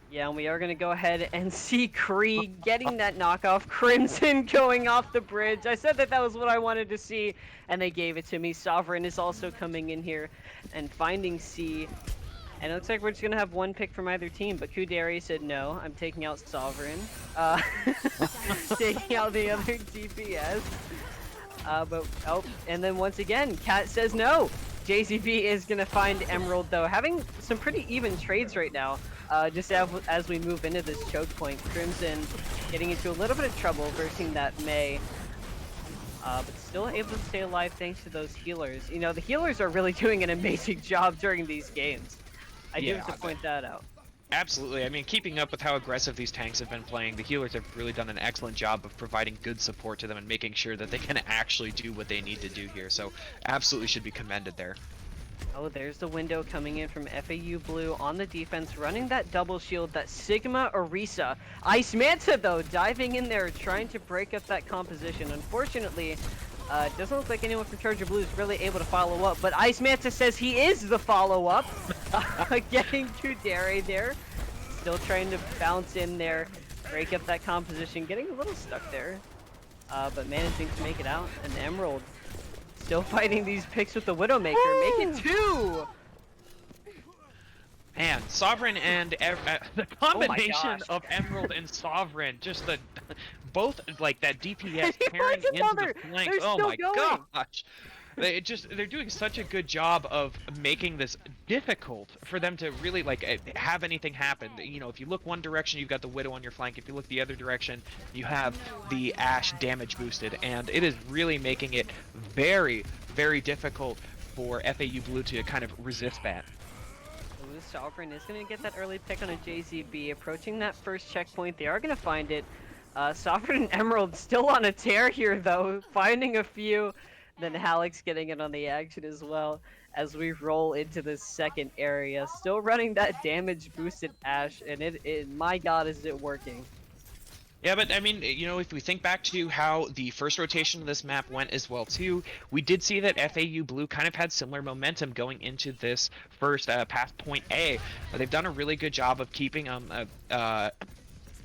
Yeah, and we are going to go ahead and see Kree getting that knockoff. Crimson going off the bridge. I said that was what I wanted to see, and they gave it to me. Sovereign is also coming in here and finding C. And it looks like we're just going to have 1 pick from either team, but Kudere said, no, I'm taking out Sovereign. Taking out the other DPS. And then once again, Cat says no. JZB is going to find Emerald, though. Having some pretty even trades right now, just as we move into this choke point. Crimson getting into a little bit of trouble versus that Mei. But still able to stay alive thanks to those healers. You know, the healers are really doing an amazing job during these games. I do have to point that out. Absolutely. I mean, keeping up with how aggressive these tanks have been playing, the healers have really done an excellent job of providing good support to them and making sure that they can actually do what they need to do here. So, absolutely should be commended there. Oh, there's the window coming in from FAU Blue on the defense, running that double shield, that Sigma Orisa. Ice Manta, though, diving in there, trying to break up that composition. Unfortunately, it doesn't look like anyone from Charger Blue is really able to follow up, but Ice Manta says he is the follow-up. Getting Kudere there. Still trying to bounce in there, break up that composition, getting a little stuck there. But managing to make it out. And Emerald still fighting these picks with the Widowmaker. Make it 2! Man, Sovereign and the combination gosh. of Emerald and Sovereign, just both like that DPS tearing Like into another. the flanks. They're Oh still my going. gosh. They're doing such a good job of making this difficult for them to really have anything happen. You know, if you look one direction, you've got the Widow on your flank. If you look the other direction, you have the Ashe damage boosted, and it is really making it very, very difficult for FAU Blue to kind of resist that. Blue Sovereign is going to get that early pick on a JZB, approaching that first checkpoint. They are going to find it. Sovereign and Emerald still on a tear here, though, finding a few. Then Halleck's getting in on the action as well as we roll into the second area. Still running that damage boosted Ashe, and it my god, is it working. Yeah, but I mean, you know, if we think back to how the first rotation of this map went as well too, we did see that FAU Blue kind of had similar momentum going into this first past point A. They've done a really good job of keeping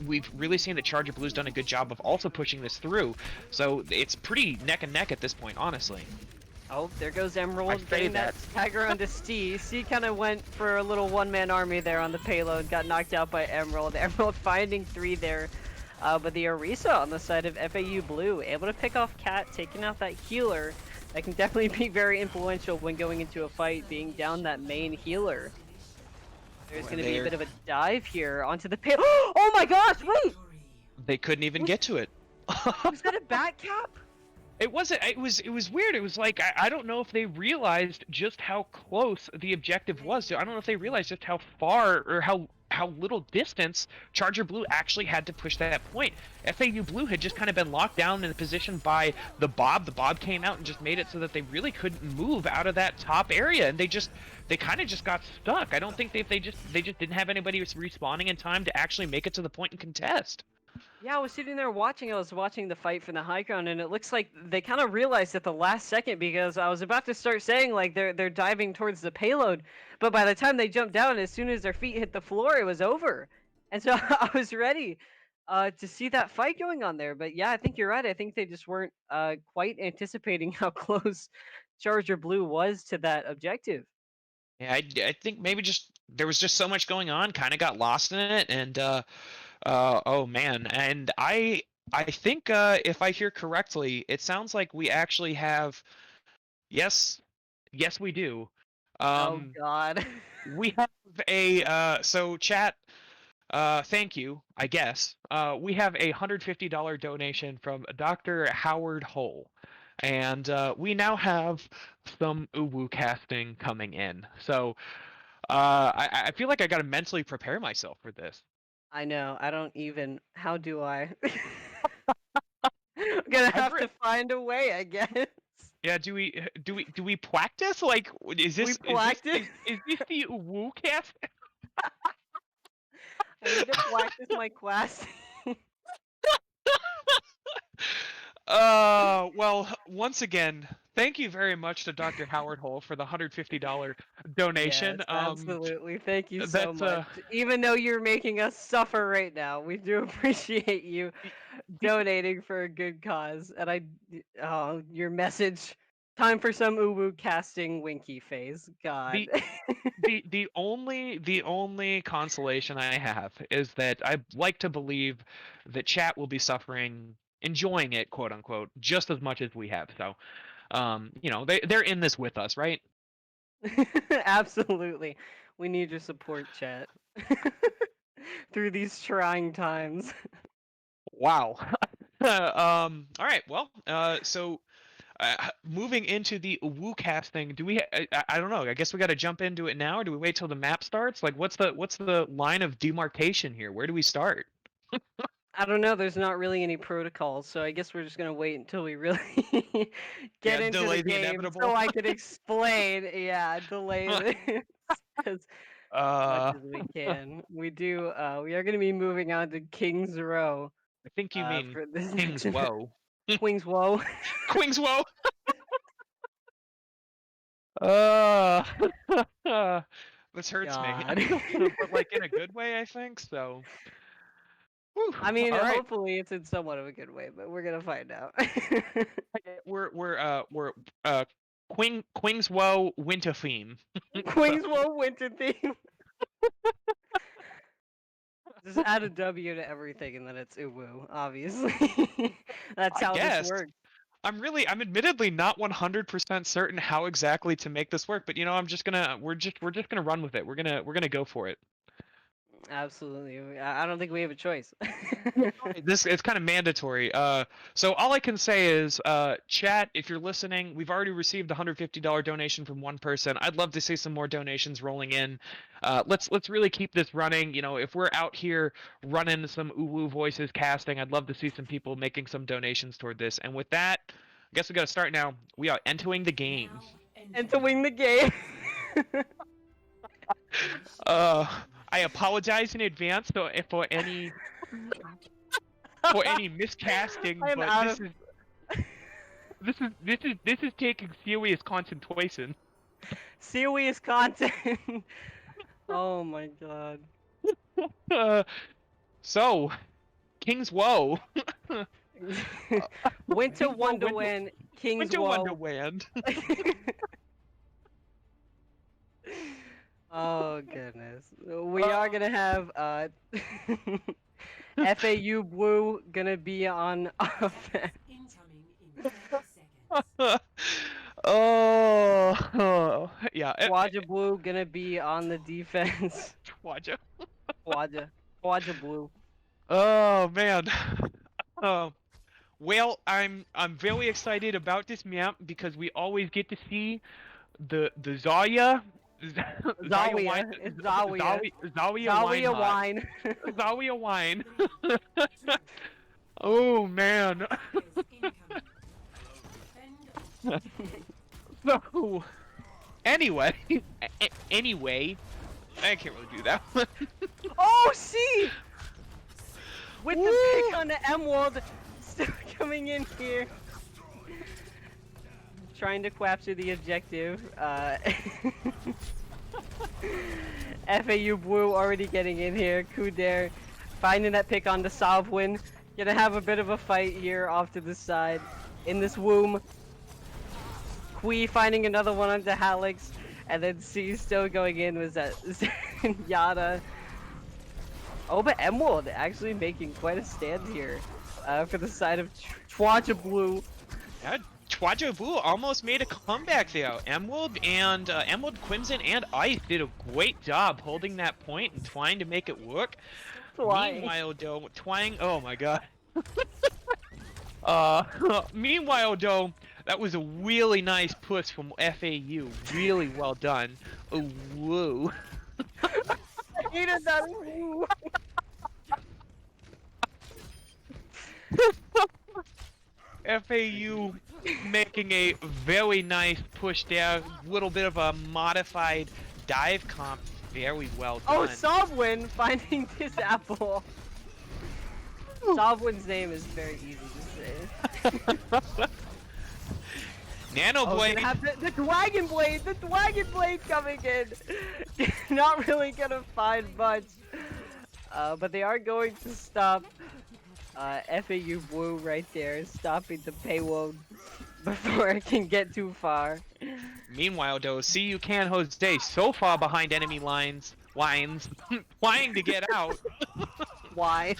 we've really seen that Charger Blue's done a good job of also pushing this through, so it's pretty neck and neck at this point, honestly. Oh, there goes Emerald getting that stagger onto C. C kind of went for a little one-man army there on the payload, got knocked out by Emerald. Emerald finding 3 there. But the Orisa on the side of FAU Blue, able to pick off Cat, taking out that healer. That can definitely be very influential when going into a fight, being down that main healer. There's going to be a bit of a dive here onto the payload. Oh my gosh, wait! They couldn't even get to it. Was that a bat cap? It wasn't. It was weird. It was like I don't know if they realized just how close the objective was. I don't know if they realized just how far or how how little distance Charger Blue actually had to push that point. FAU Blue had just kind of been locked down in the position by the Bob. The Bob came out and just made it so that they really couldn't move out of that top area, and they kind of just got stuck. I don't think they just didn't have anybody respawning in time to actually make it to the point and contest. Yeah, I was sitting there watching. I was watching the fight from the high ground, and it looks like they kind of realized at the last second because I was about to start saying like they're diving towards the payload, but by the time they jumped down, as soon as their feet hit the floor, it was over. And so I was ready to see that fight going on there. But yeah, I think you're right. I think they just weren't quite anticipating how close Charger Blue was to that objective. Yeah, I think maybe just there was just so much going on, kind of got lost in it, and oh man, and I think if I hear correctly, it sounds like we actually have yes, yes we do. Oh Um, God. we have a so chat. Thank you, I guess. We have a $150 donation from Dr. Howard Hole. And we now have some uwu casting coming in. So I feel like I got to mentally prepare myself for this. I know. I don't even. How do I? I'm gonna I've have to find a way, I guess. Yeah, do we practice? Like, is We this is this practice. is this the uwu cast? I need to practice my quest. Well, once again, thank you very much to Dr. Howard Hole for the $150 Yes, donation. absolutely. Thank you so That's much. Even though you're making us suffer right now, we do appreciate you the, donating for a good cause. And oh, your message. Time for some uwu casting winky phase. God. the the only consolation I have is that I like to believe that chat will be suffering, enjoying it, quote unquote, just as much as we have. So, they're in this with us, right? Absolutely. We need your support, chat. Through these trying times. Wow. All right. Well, so moving into the Woo casting, do we? I don't know. I guess we got to jump into it now, or do we wait till the map starts? Like, what's the line of demarcation here? Where do we start? I don't know, there's not really any protocols, so I guess we're just gonna wait until we really get Yeah, into the delay the game so inevitable. I can explain, yeah, delay this as much I as we can. We are gonna be moving on to King's Row think you mean for this King's next Woe. Queen's Woe. Queen's Woe. Uh, this hurts me. God. But like in a good way, I think so. Whew. I mean, All right. hopefully it's in somewhat of a good way, but we're gonna find out. We're Queen's Woe Winter theme. So, Queen's Woe winter theme. Just add a W to everything and then it's uwu, obviously. That's I how this guess works. I'm admittedly not 100% certain how exactly to make this work, but we're just gonna run with it. We're gonna go for it. Absolutely. I don't think we have a choice. This it's kind of mandatory. So all I can say is, chat, if you're listening, we've already received a $150 donation from one person. I'd love to see some more donations rolling in. Let's really keep this running. If we're out here running some uwu voices casting, I'd love to see some people making some donations toward this. And with that, I guess we got to start now. We are entering the game. And to win the game. I apologize in advance for any miscasting, I am but out of this is taking serious concentration. serious content. Oh my god. So, King's Woe. Winter Wonderland, King's Winter Woe. Wonderland. Oh goodness. We are gonna have FAU Blue gonna be on offense. Oh, yeah. Quadra Blue gonna be on the defense. Waja. Quadra Blue. Oh man. Oh. Well, I'm very excited about this map because we always get to see the Zarya Zawiya. It's Zawiya. Zawiya Zawiya wine. wine. Zawiya wine. Oh man. So anyway, anyway, I can't really do that. Oh, see! With the Woo! pick on the Emerald, still coming in here. Trying to capture the objective. FAU Blue already getting in here. Kuder finding that pick on the Sovwin. Gonna have a bit of a fight here off to the side. In this womb. Kui finding another one onto Halix. And then C still going in was that Yada. Oh, but Emerald actually making quite a stand here for the side of Chwaja Blue. Yeah, Chwaja Blue almost made a comeback there. Emerald and Emerald, Crimson, and Ice did a great job holding that point and trying to make it work. Twine. Meanwhile, though, Twine, oh my god. Meanwhile, though, that was a really nice push from FAU. Really well done. Oh, whoa. He did that. Woo. FAU making a very nice push there. Little bit of a modified dive comp. Very well done. Oh, Sovwin finding this apple. Sovwin's name is very easy to say. Nano Oh, Blade. gonna have the Dragon Blade! The Dragon Blade coming in! Not really gonna find much. But they are going to stop FAU Blue right there, stopping the payload before it can get too far. Meanwhile, though, CU Can Jose so far behind enemy lines, trying to get out. Why?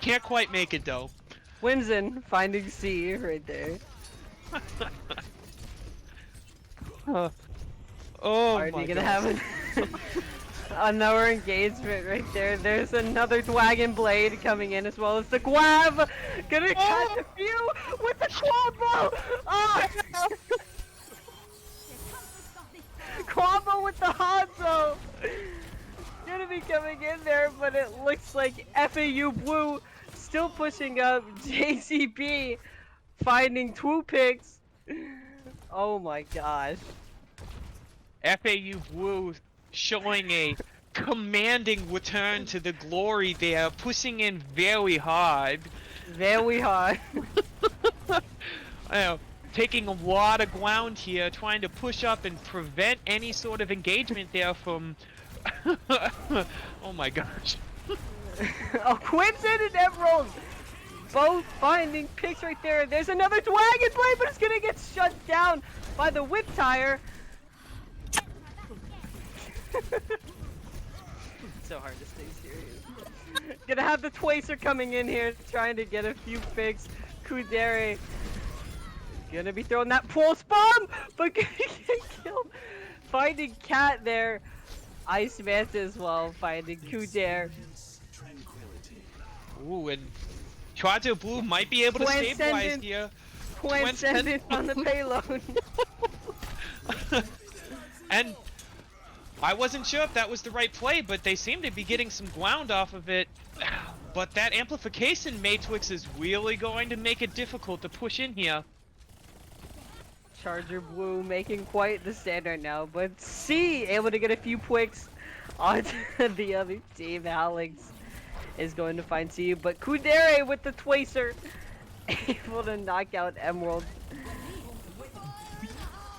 Can't quite make it, though. Whimsin finding C right there. Oh Are my you gonna God. have another engagement right there? There's another Dragon Blade coming in as well as the Guav! Gonna catch a few with the combo! Oh! Combo with the Hanzo! Gonna be coming in there, but it looks like FAU Blue still pushing up. JCB finding 2 picks. Oh my gosh. FAU Blue showing a commanding return to the glory there, pushing in very hard. Very hard. Taking a lot of ground here, trying to push up and prevent any sort of engagement there from... Oh my gosh. Oh, Quinton and Emerald both finding picks right there. There's another Dragon Blade, but it's gonna get shut down by the Whip Tire. So hard to stay serious. Gonna have the Twacer coming in here, trying to get a few picks. Kudere gonna be throwing that pulse bomb, but gonna get killed. Finding Cat there. Ice Manta as well, finding Kudere. Ooh, and Chwaja Blue might be able to stabilize here. Transcendent on the payload. And I wasn't sure if that was the right play, but they seem to be getting some ground off of it. But that amplification matrix is really going to make it difficult to push in here. Charger Blue making quite the stand right now, but C able to get a few picks onto the other team. Alex is going to find C, but Kudere with the Twacer able to knock out Emerald.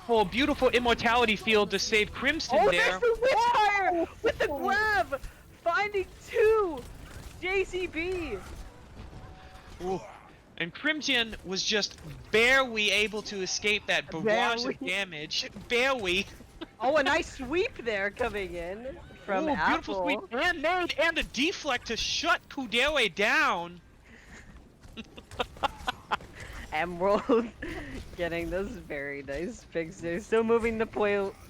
Oh, beautiful immortality field to save Crimson Oh, there. there's the Witchfire with the grab, finding 2 JCB. Ooh. And Crimson was just barely able to escape that barrage of damage. Barely. Oh, a nice sweep there coming in from Ooh, Apple. beautiful sweep and a deflect to shut Kudere down. Emerald getting those very nice picks there. Still moving the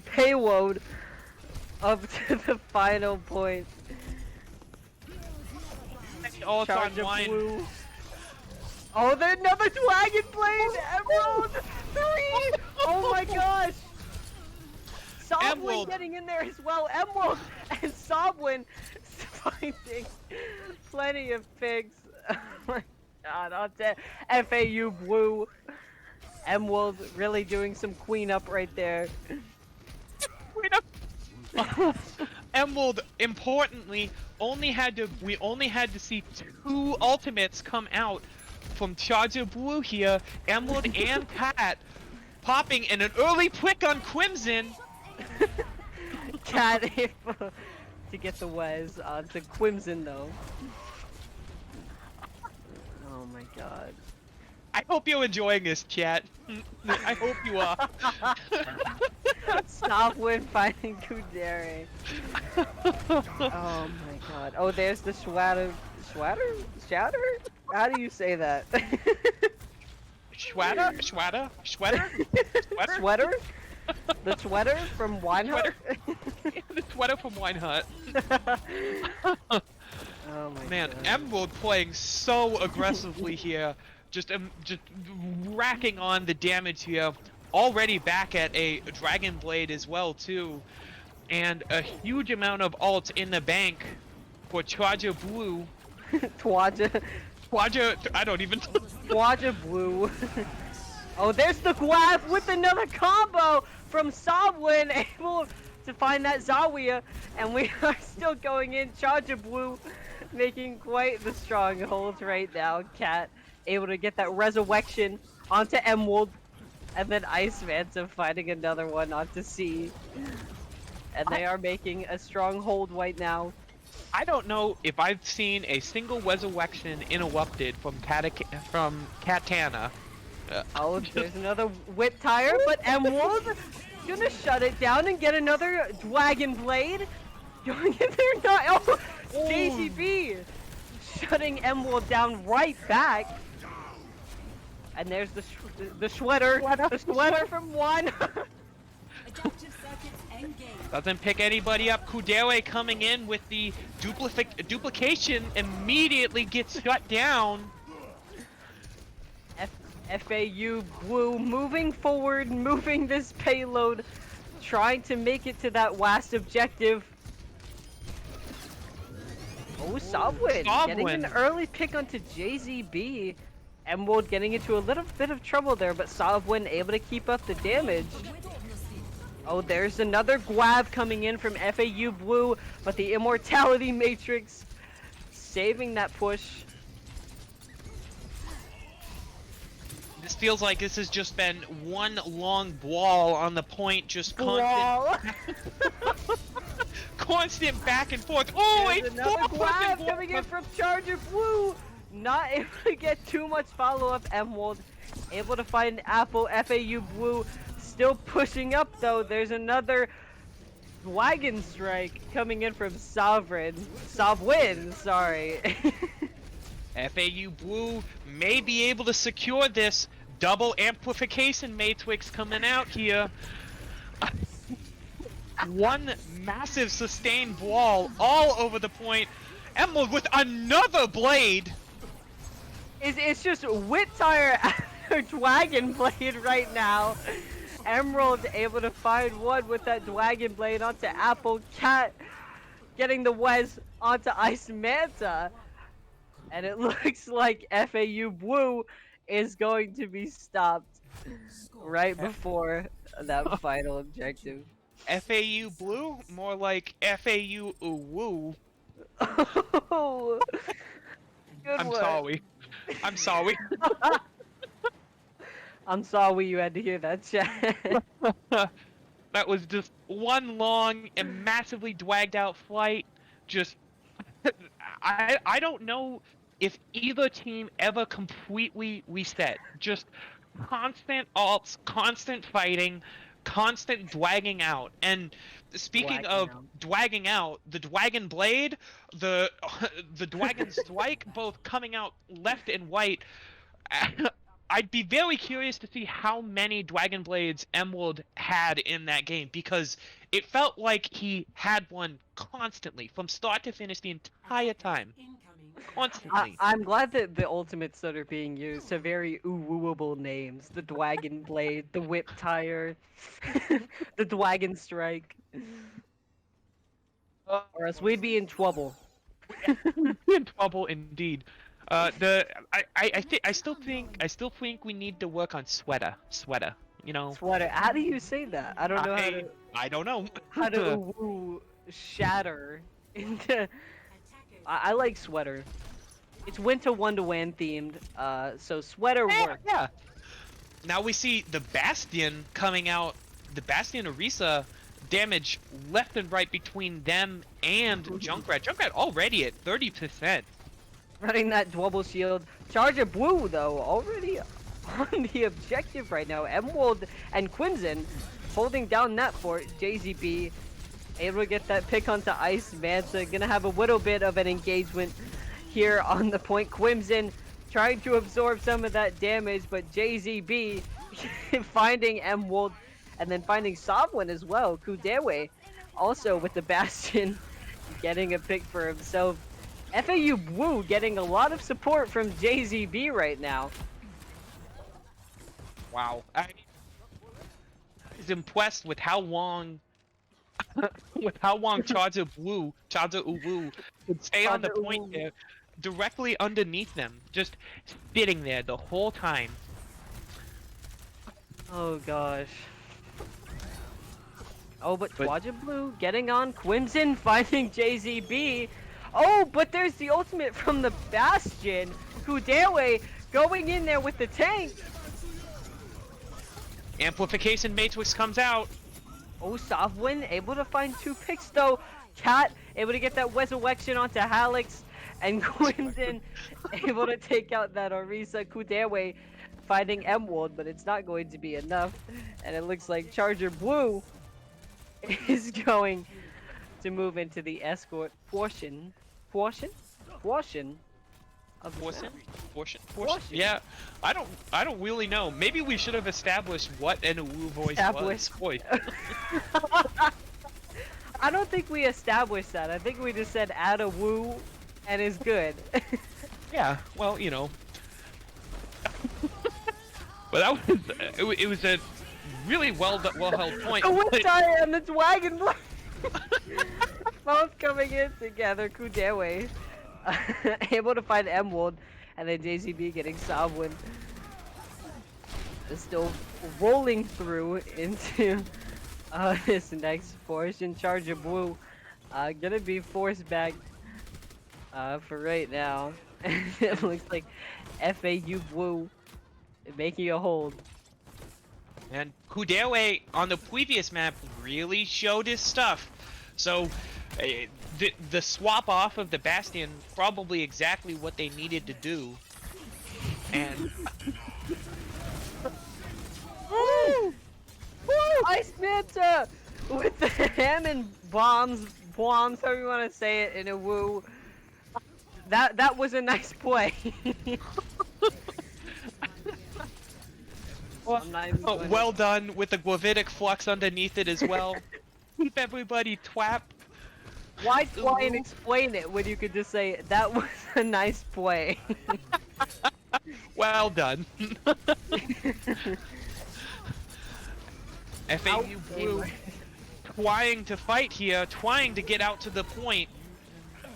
payload up to the final point. Oh, it's on Charge of line. Blue. Oh, there's another Dragon Blade! Emerald! 3! Oh my gosh! Sobwin Emerald. getting in there as well. Emerald and Sobwin finding plenty of pigs. Oh my god, on to FAU Blue. Emerald really doing some queen up right there. Wait up. Emerald, importantly, we only had to see 2 ultimates come out from Charger Blue here. Emerald and Cat popping in an early pick on Crimson. Cat able to get the Wes onto Crimson though. Oh my god. I hope you're enjoying this, chat. I hope you are. Sobwin finding Kudere. Oh my god. Oh, there's the Schwatter. Shouter? How do you say that? Sweater? Sweater? The sweater from Wine Hut? The sweater from Wine Hut. Oh my Man, god. Emerald playing so aggressively here. Just racking on the damage here. Already back at a Dragon Blade as well, too. And a huge amount of ult in the bank for Charger Blue. Twaja. I don't even... Twaja Blue. Oh, there's the Guav with another combo from Sobwin, able to find that Zawiya, and we are still going in. Charger Blue making quite the stronghold right now. Cat able to get that resurrection onto Emerald, and then Ice Manta finding another one onto C. And they are making a stronghold right now. I don't know if I've seen a single resurrection interrupted from Katana. Oh, there's another whip tire, but Emerald gonna shut it down and get another Dragon Blade. Going in there, not oh, JCB shutting Emerald down right back. And there's the sweater from one. Doesn't pick anybody up. Kudere coming in with the duplication immediately gets shut down. FAU Blue moving forward, moving this payload, trying to make it to that last objective. Oh, Sobwin getting an early pick onto JZB. Emerald getting into a little bit of trouble there, but Sobwin able to keep up the damage. Oh, there's another Guav coming in from FAU Blue, but the Immortality Matrix saving that push. This feels like this has just been one long brawl on the point, just constant back and forth. Oh, there's another Guav coming in from Charger Blue. Not able to get too much follow-up. Emerald able to find Apple. FAU Blue still pushing up though. There's another Wagon Strike coming in from Sobwin, sorry. FAU Blue may be able to secure this. Double amplification matrix coming out here. One massive sustained brawl all over the point. Emerald with another blade. It's just whip tire after Dragon Blade right now. Emerald able to find one with that Dragon Blade onto Apple. Cat getting the Wes onto Ice Manta. And it looks like FAU Blue is going to be stopped right before that final objective. FAU Blue? More like FAU Woo. Oh, good I'm one. sorry. I'm sorry. I'm sorry you had to hear that, chat. That was just one long and massively dragged out fight. Just I don't know if either team ever completely reset. Just constant ults, constant fighting, constant dragging out. And speaking of dragging out, the Dragon Blade, the Dragon Strike, both coming out left and right. I'd be very curious to see how many Dragon Blades Emerald had in that game, because it felt like he had one constantly from start to finish the entire time. Constantly. I'm glad that the ultimates that are being used are very wooable names. The Dwagon Blade, the Whip Tire, the Dwagon Strike. Or else we'd be in trouble. We'd be in trouble indeed. I still think we need to work on sweater. You know, Sweater. How do you say that? I don't know I don't know. how to woo shatter into. I like sweater. It's winter wonderland themed, so sweater works. Yeah. Now we see the Bastion coming out. The Bastion Orisa damage left and right between them and Junkrat. Junkrat already at 30%. Running that double shield. Charger Blue though already on the objective right now. Emerald and Quinzen holding down that fort. JZB able to get that pick onto Ice Manta. Gonna have a little bit of an engagement here on the point. Quinzen trying to absorb some of that damage, but JZB finding Emerald and then finding Sovereign as well. Kudewe also with the Bastion getting a pick for himself. FAU Blue getting a lot of support from JZB right now. Wow. I was impressed with how long Charger Uwu could stay on the point there, directly underneath them, just sitting there the whole time. Oh gosh. Oh, but Charger Blue getting on Quinzen, finding JZB. Oh, but there's the ultimate from the Bastion. Kudewe going in there with the tank. Amplification Matrix comes out. Oh, Sovwin able to find 2 picks though. Cat able to get that resurrection onto Halix. And Quinzen able to take out that Orisa. Kudewe finding Emerald, but it's not going to be enough. And it looks like Charger Blue is going to move into the escort portion of the Portion? Portion. Yeah, I don't really know. Maybe we should have established what an Uwu voice was. Boy. I don't think we established that. I think we just said add a woo and is good. Yeah, well, you know. But that was it was a really well held point. The Whiptire and the Dragon Blade both coming in together. Kudewe able to find Emerald, and then JCB getting Sovereign. Is still rolling through into this next portion. Charger Blue gonna be forced back for right now. It looks like FAU Blue making a hold. And Kudewe on the previous map really showed his stuff. So the swap off of the Bastion, probably exactly what they needed to do. And Woo! Ice Manta with the Hammond bombs, however you want to say it in a woo. That was a nice play. well done with the Gravitic Flux underneath it as well. Keep everybody twap. Why try and explain it when you could just say that was a nice play? Well done. FAU Blue trying to fight here, trying to get out to the point.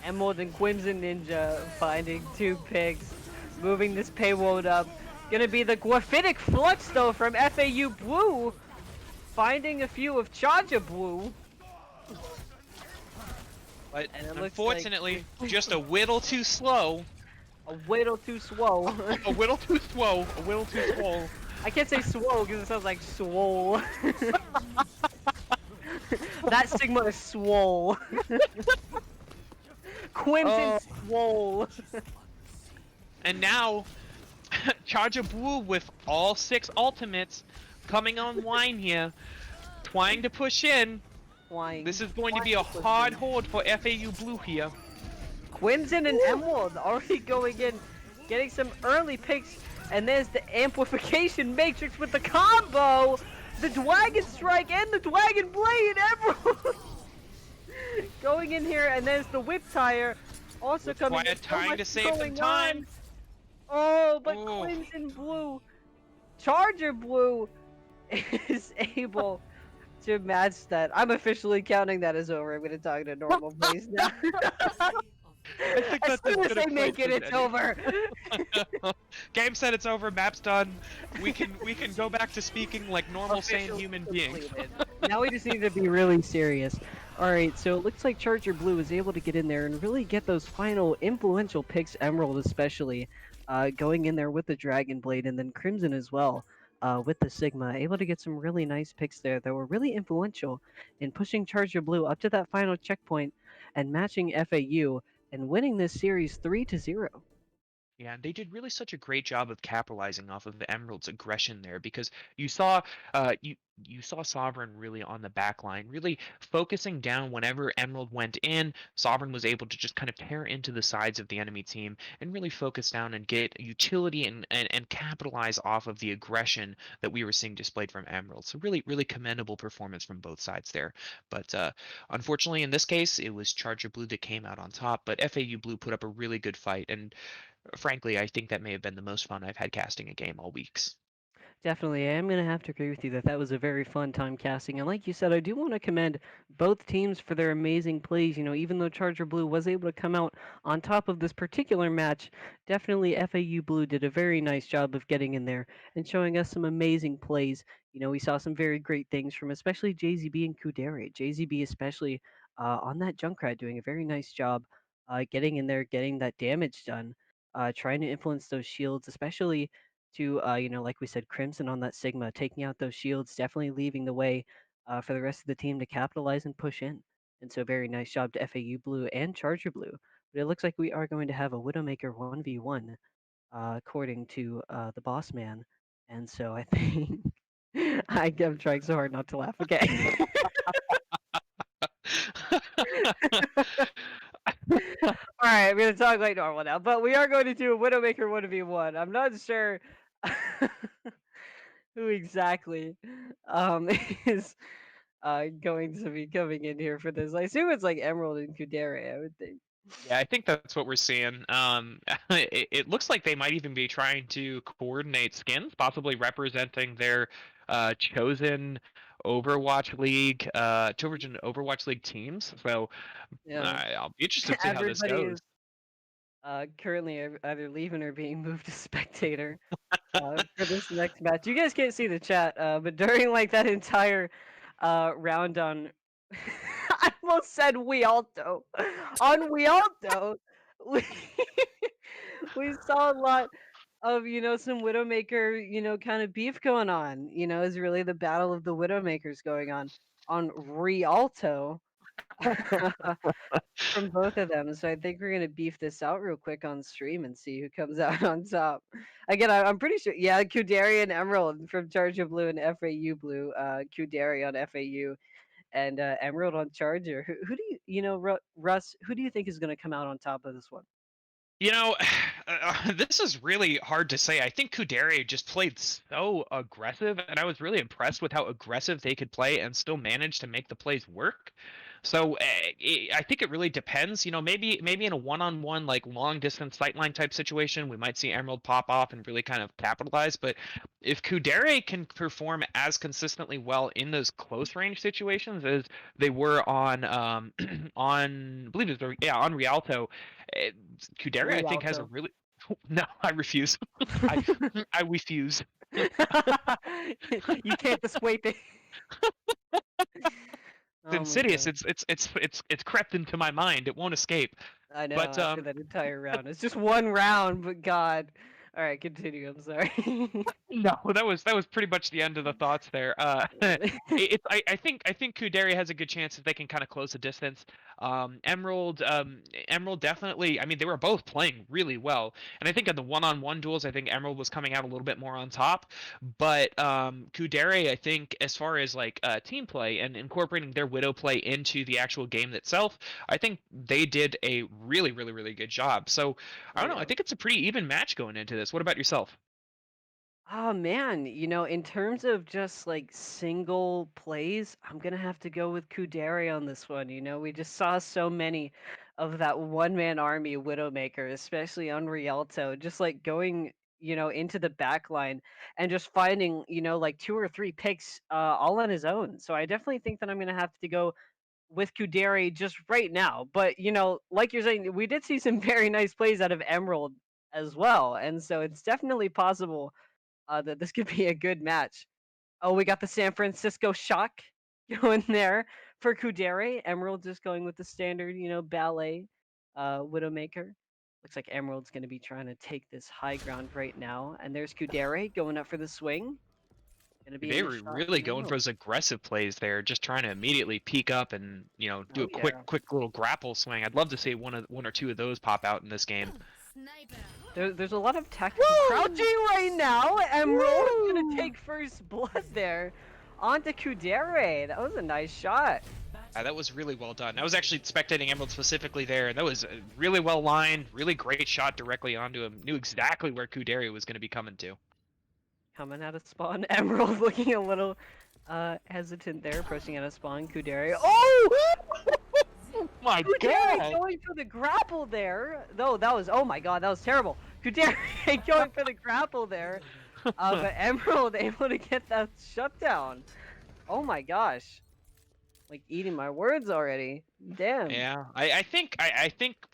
Emerald and Quinzen Ninja finding 2 picks, moving this payload up. Gonna be the Graphitic Flux though from FAU Blue, finding a few of Charger Blue. But unfortunately, like... just a whittle too slow. A whittle too slow. A whittle too slow. A whittle too slow. I can't say swole because it sounds like swole. That Sigma is swole. Quinton swole. And now, Charger Blue with all 6 ultimates coming online here, trying to push in. This is going to be a hard hold for FAU Blue here. Quinton and Emerald already going in, getting some early picks, and there's the Amplification Matrix with the combo! The Dragon Strike and the Dragon Blade! Emerald! Going in here, and there's the Whip Tire also with coming in. quiet So trying much to save them going on. time. Oh, but Oh, Crimson Blue, Charger Blue is able to match that. I'm officially counting that as over. I'm going to talk in a normal voice now. I think As that's as soon as good a they place make it, as it's any. over. Game said it's over. Map's done. We can go back to speaking like normal, sane Officially human beings. completed. Now we just need to be really serious. All right, so it looks like Charger Blue is able to get in there and really get those final influential picks, Emerald especially, going in there with the Dragon Blade, and then Crimson as well with the Sigma, able to get some really nice picks there that were really influential in pushing Charger Blue up to that final checkpoint and matching FAU and winning this series 3-0. Yeah, and they did really such a great job of capitalizing off of Emerald's aggression there because you saw you saw Sovereign really on the back line, really focusing down whenever Emerald went in. Sovereign was able to just kind of tear into the sides of the enemy team and really focus down and get utility and capitalize off of the aggression that we were seeing displayed from Emerald. So really, really commendable performance from both sides there. But unfortunately, in this case, it was Charger Blue that came out on top, but FAU Blue put up a really good fight and frankly, I think that may have been the most fun I've had casting a game all weeks. Definitely, I am going to have to agree with you that that was a very fun time casting. And like you said, I do want to commend both teams for their amazing plays. You know, even though Charger Blue was able to come out on top of this particular match, definitely FAU Blue did a very nice job of getting in there and showing us some amazing plays. You know, we saw some very great things from especially JZB and Kudere. JZB especially on that Junkrat doing a very nice job getting in there, getting that damage done, trying to influence those shields, especially to like we said, Crimson on that Sigma, taking out those shields, definitely leaving the way for the rest of the team to capitalize and push in. And so, very nice job to FAU Blue and Charger Blue. But it looks like we are going to have a Widowmaker 1v1, according to the boss man. And so, I think I'm trying so hard not to laugh. Okay. All right, I'm going to talk like normal now. But we are going to do a Widowmaker 1v1. I'm not sure who exactly is going to be coming in here for this. I assume it's like Emerald and Kudere, I would think. Yeah, I think that's what we're seeing. It looks like they might even be trying to coordinate skins, possibly representing their chosen Overwatch League teams. So Yeah. I'll be interested to see how this Everybody goes. is currently either leaving or being moved to spectator for this next match. You guys can't see the chat, but during like that entire round on I almost said Rialto. On Rialto, we we saw a lot of, some Widowmaker, kind of beef going on. Is really the battle of the Widowmakers going on Rialto from both of them. So I think we're gonna beef this out real quick on stream and see who comes out on top. Again, I'm pretty sure. Yeah, Kudari and Emerald from Charger Blue and FAU Blue. Kudari on FAU and Emerald on Charger. Who do Russ? Who do you think is gonna come out on top of this one? You know, this is really hard to say. I think Kudere just played so aggressive, and I was really impressed with how aggressive they could play and still manage to make the plays work. So I think it really depends. You know, maybe in a one-on-one like long distance sightline type situation, we might see Emerald pop off and really kind of capitalize. But if Kudere can perform as consistently well in those close range situations as they were on on I believe it was, yeah, on Rialto, eh, Kudere I think has a Rialto. really no, I refuse. I I refuse. You can't dissuade me. It's Oh my insidious. god. It's crept into my mind. It won't escape. I know But after that entire round. It's just one round, but God. All right, continue. I'm sorry. no, that was pretty much the end of the thoughts there. I think Kudere has a good chance if they can kind of close the distance. Emerald definitely. I mean, they were both playing really well, and I think in the one-on-one duels, I think Emerald was coming out a little bit more on top. But Kudere, I think, as far as like team play and incorporating their Widow play into the actual game itself, I think they did a really, really, really good job. So I Oh don't know. I yeah. think it's a pretty even match going into this. What about yourself? Oh man, in terms of just like single plays, I'm gonna have to go with Kudere on this one. We just saw so many of that one-man army Widowmaker, especially on Rialto, just like going, into the back line and just finding, like two or three picks all on his own. So I definitely think that I'm gonna have to go with Kudere just right now. But like you're saying, we did see some very nice plays out of Emerald as well, and so it's definitely possible that this could be a good match. Oh, we got the San Francisco Shock going there for Kudere. Emerald just going with the standard, ballet Widowmaker. Looks like Emerald's going to be trying to take this high ground right now. And there's Kudere going up for the swing. Going to be a They missed were shot really from going for Emerald. those aggressive plays there, just trying to immediately peek up and do Oh, a quick yeah. quick little grapple swing. I'd love to see one or two of those pop out in this game. There's a lot of tactical crouching right now. Emerald going to take first blood there onto Kudere. That was a nice shot. That was really well done. I was actually spectating Emerald specifically there, and that was really well lined, really great shot directly onto him. Knew exactly where Kudere was going to be coming to. Coming out of spawn. Emerald looking a little hesitant there, approaching out of spawn. Kudere. Oh! My Kudere God! going for the grapple there. Though that was, oh my god, that was terrible. Kudere going for the grapple there. But Emerald able to get that shutdown. Oh my gosh. Like eating my words already. Damn. Yeah, I think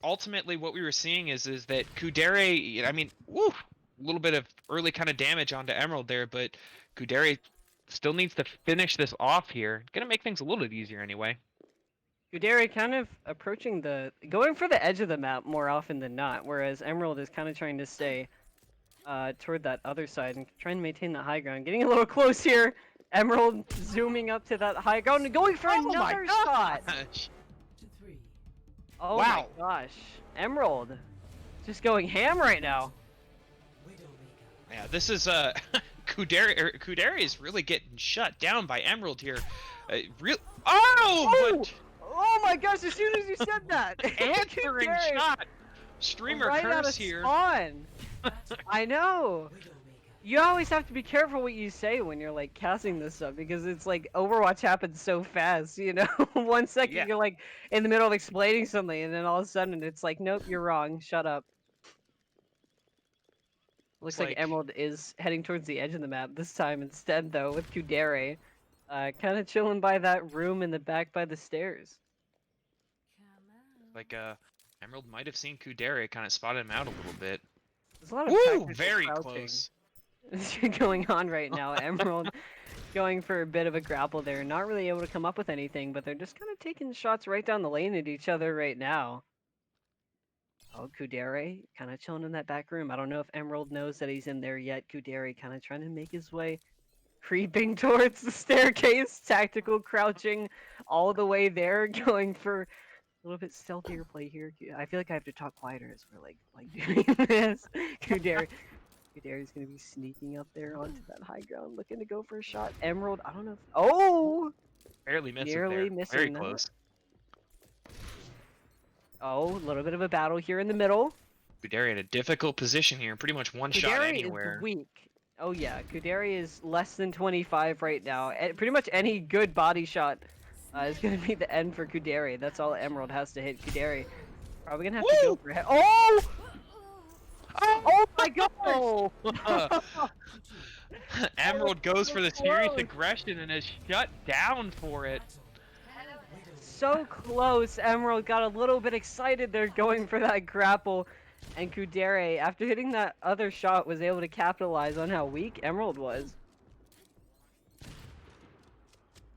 ultimately what we were seeing is that Kudere, I mean, woo, a little bit of early kind of damage onto Emerald there, but Kudere still needs to finish this off here. Gonna make things a little bit easier anyway. Kudere kind of going for the edge of the map more often than not, whereas Emerald is kind of trying to stay toward that other side and trying to maintain the high ground. Getting a little close here. Emerald zooming up to that high ground and going for another shot. Gosh. Oh Wow. my gosh. Emerald just going ham right now. Yeah, this is Kudere is really getting shut down by Emerald here. Real. Oh! Oh my gosh, as soon as you said that. Answering Kudere shot. Streamer right out curse of here. spawn. I know. You always have to be careful what you say when you're like casting this stuff because it's like Overwatch happens so fast, 1 second Yeah. you're like in the middle of explaining something and then all of a sudden it's like, nope, you're wrong. Shut up. Looks like Emerald is heading towards the edge of the map this time instead though with Kudere. Kind of chilling by that room in the back by the stairs. Like Emerald might have seen Kudere, kind of spotted him out a little bit. There's a lot of Woo! tactical Very crouching close. going on right now. Emerald going for a bit of a grapple there, not really able to come up with anything, but they're just kind of taking shots right down the lane at each other right now. Oh, Kudere kind of chilling in that back room. I don't know if Emerald knows that he's in there yet. Kudere kind of trying to make his way, creeping towards the staircase, tactical crouching all the way there, going for a little bit stealthier play here. I feel like I have to talk quieter as we're like doing this. Kudere's gonna be sneaking up there onto that high ground, looking to go for a shot. Emerald, I don't know if... Oh! Barely missing Nearly there. missing Very that. close. Oh, a little bit of a battle here in the middle. Kudere in a difficult position here, pretty much one shot Kudere anywhere. is weak. Oh yeah, Kudere is less than 25 right now. Pretty much any good body shot is gonna be the end for Kudere. That's all Emerald has to hit. Kudere probably gonna have to go for a head. Oh! Oh my god! Oh! Emerald goes So for the serious close. aggression and is shut down for it. So close. Emerald got a little bit excited there going for that grapple. And Kudere, after hitting that other shot, was able to capitalize on how weak Emerald was.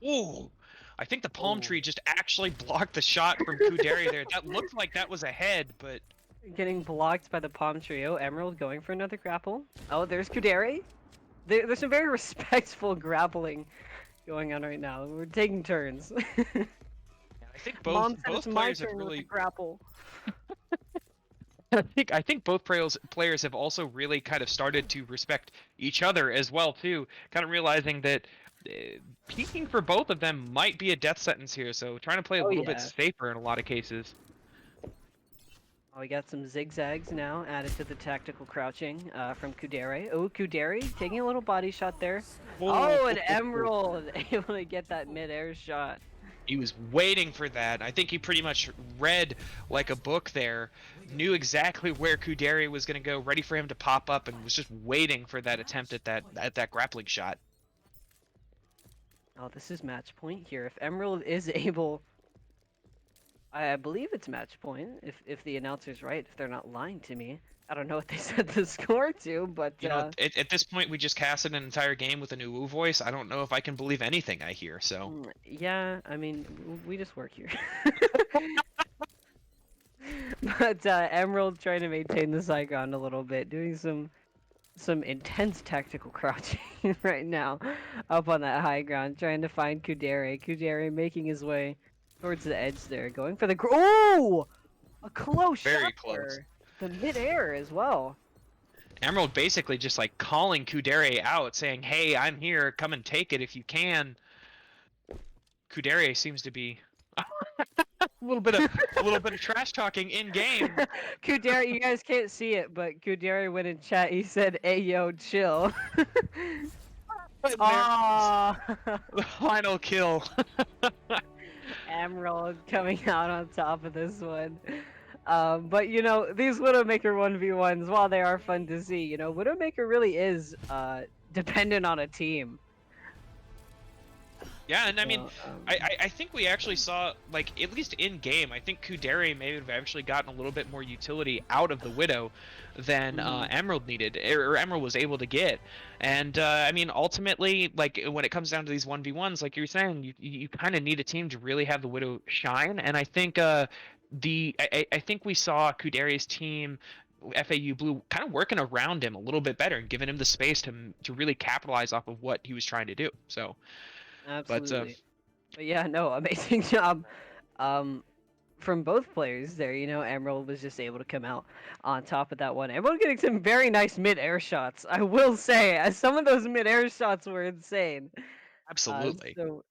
Ooh! I think the palm Ooh. tree just actually blocked the shot from Kudere there. That looked like that was a head, but... Getting blocked by the palm trio. Emerald going for another grapple. Oh, there's Kudere. There's some very respectful grappling going on right now. We're taking turns. I think Mom both said it's my players have turn with the really... grapple. I think both players have also really kind of started to respect each other as well too. Kind of realizing that peeking for both of them might be a death sentence here, so trying to play a little bit safer in a lot of cases. Oh, we got some zigzags now added to the tactical crouching from Kudere. Oh, Kudere taking a little body shot there. Oh, Oh, an Emerald able to get that mid-air shot. he was waiting for that. I think he pretty much read like a book there, knew exactly where Kudere was going to go, ready for him to pop up, and was just waiting for that attempt at that grappling shot. Oh, this is match point here. If Emerald is able, I believe it's match point. If the announcer's right, if they're not lying to me, I don't know what they set the score to, but You know, at this point, we just casted an entire game with a new voice. I don't know if I can believe anything I hear. So yeah, I mean, we just work here. But Emerald trying to maintain the high ground a little bit, doing some intense tactical crouching right now, up on that high ground, trying to find Kudere. Kudere making his way towards the edge there, going for the oh, a close very shot close. there, the midair as well. Emerald basically just like calling Kudere out, saying, "Hey, I'm here. Come and take it if you can." Kudere seems to be a little bit of trash talking in game. Kudere, you guys can't see it, but Kudere went in chat. He said, "Hey yo, chill." And there, Ah, the final kill. Emerald coming out on top of this one. But you know, these Widowmaker 1v1s, while they are fun to see, you know, Widowmaker really is dependent on a team. Yeah, and I mean, So, I think we actually saw, like, at least in game, I think Kudere may have actually gotten a little bit more utility out of the Widow than mhm. Emerald needed, or Emerald was able to get. And I mean, ultimately, like when it comes down to these 1v1s, like you were saying, you kind of need a team to really have the Widow shine. And I think I think we saw Kudere's team. FAU Blue kind of working around him a little bit better and giving him the space to really capitalize off of what he was trying to do. So, but Absolutely. But yeah, no, amazing job. Um, from both players there. You know, Emerald was just able to come out on top of that one. Emerald getting some very nice mid-air shots, I will say. As some of those mid-air shots were insane. absolutely. So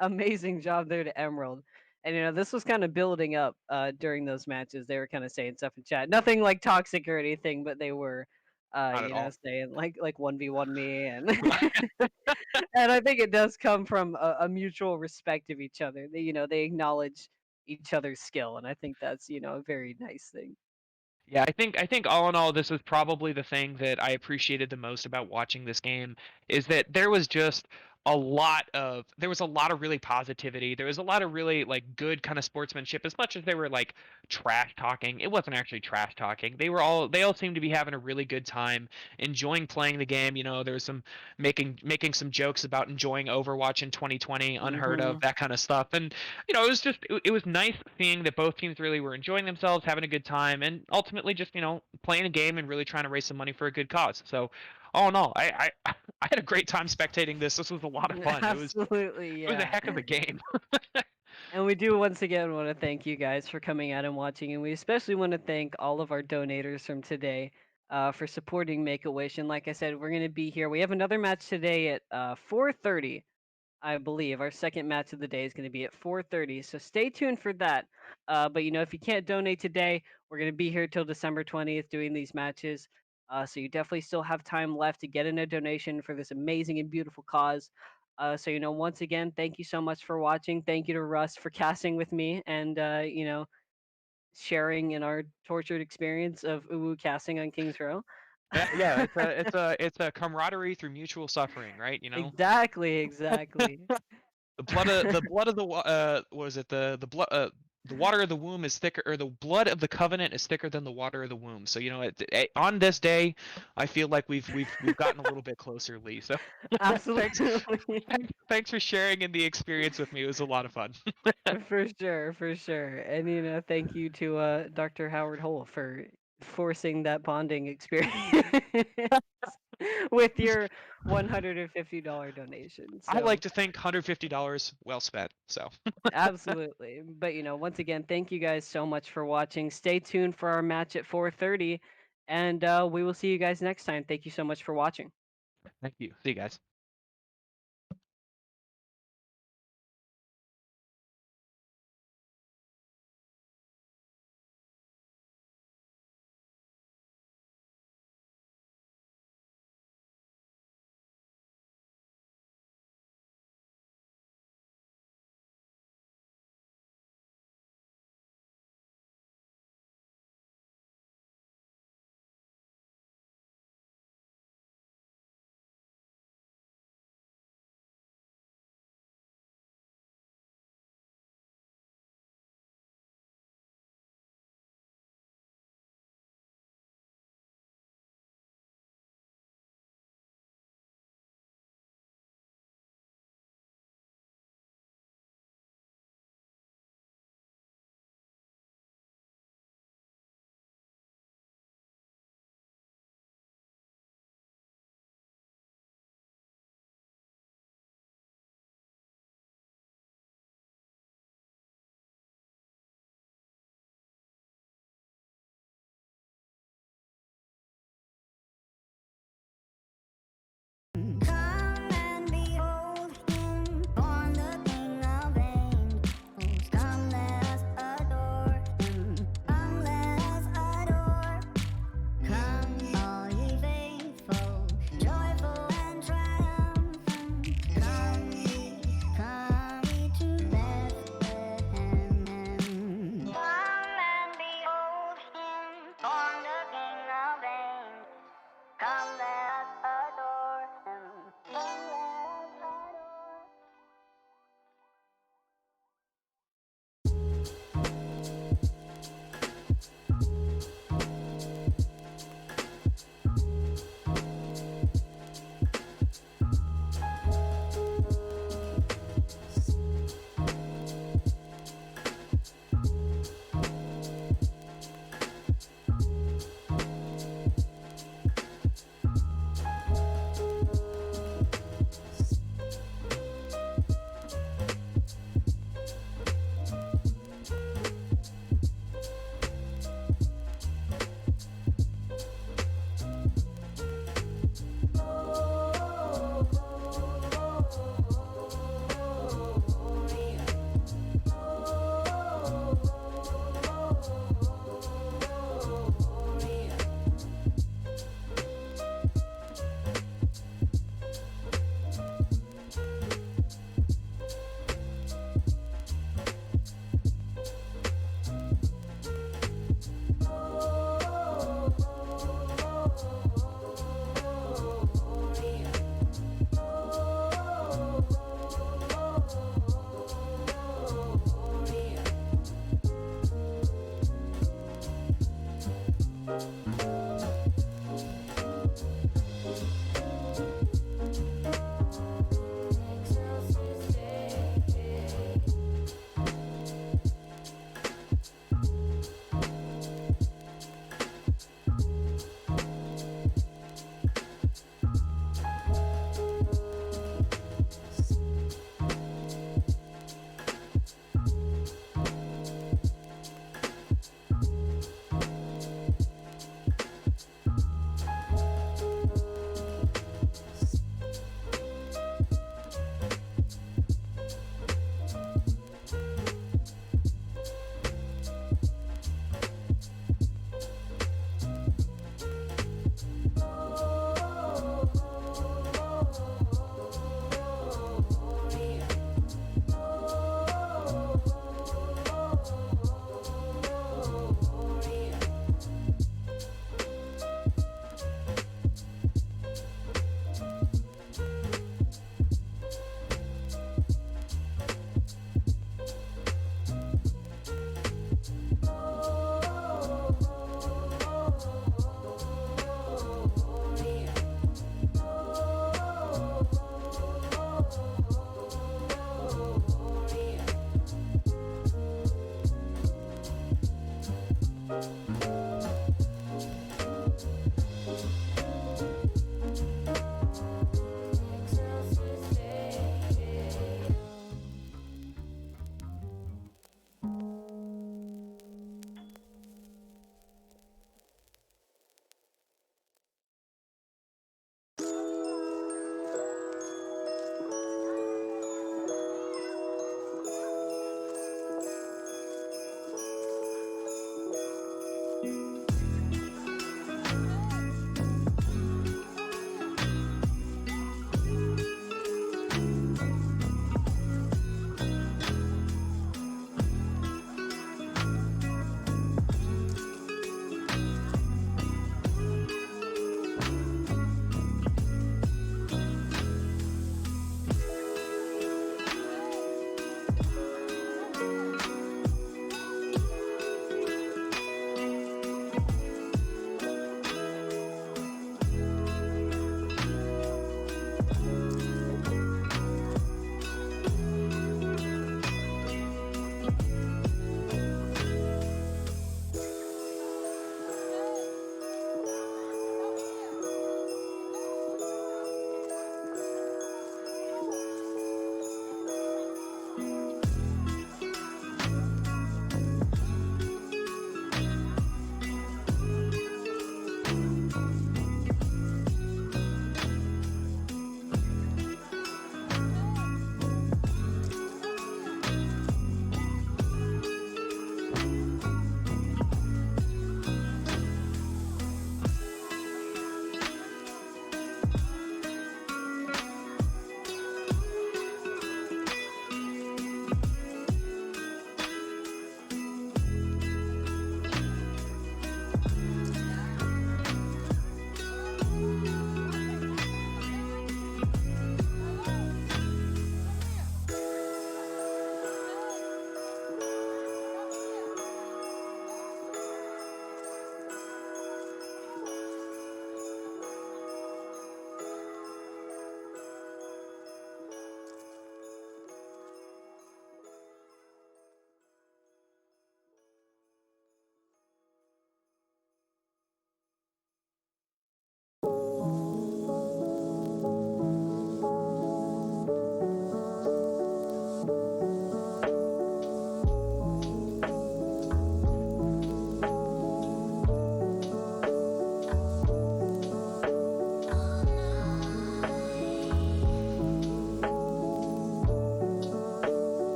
amazing job there to Emerald. And you know, this was kind of building up during those matches. They were kind of saying stuff in chat. Nothing like toxic or anything, but they were Not at you know, all. saying like 1v1 me and and I think it does come from a mutual respect of each other. They, you know, they acknowledge each other's skill, and I think that's, you know, a very nice thing. Yeah, I think all in all, this was probably the thing that I appreciated the most about watching this game is that there was a lot of really positivity. There was a lot of really like good kind of sportsmanship. As much as they were like trash talking, it wasn't actually trash talking. They all seemed to be having a really good time, enjoying playing the game. You know, there was some making some jokes about enjoying Overwatch in 2020, unheard of, Hmm. that kind of stuff. And it was just it was nice seeing that both teams really were enjoying themselves, having a good time, and ultimately just playing a game and really trying to raise some money for a good cause. So, all in all, I had a great time spectating this. This was a lot of fun. Absolutely, It was a yeah. heck of a game. And we do once again want to thank you guys for coming out and watching, and we especially want to thank all of our donators from today for supporting Make a Wish. And like I said, we're going to be here. We have another match today at 4:30. I believe our second match of the day is going to be at 4:30, so stay tuned for that. But you know, if you can't donate today, we're going to be here till December 20th doing these matches. So you definitely still have time left to get in a donation for this amazing and beautiful cause. So you know, once again, thank you so much for watching. Thank you to Russ for casting with me and you know, sharing in our tortured experience of uwu casting on Kings Row. Yeah, it's a camaraderie through mutual suffering, right? Exactly, exactly. What is it? The water of the womb is thicker, or the blood of the covenant is thicker than the water of the womb. So on this day, I feel like we've gotten a little bit closer, Lee. So thanks, Absolutely. thanks for sharing in the experience with me. It was a lot of fun. For sure, for sure. And you know, thank you to Dr. Howard Hole for forcing that bonding experience with your $150 donation. I like So, to think $150 well spent. So absolutely. But you know, once again, thank you guys so much for watching. Stay tuned for our match at 4:30 and we will see you guys next time. Thank you so much for watching. thank you. See you guys.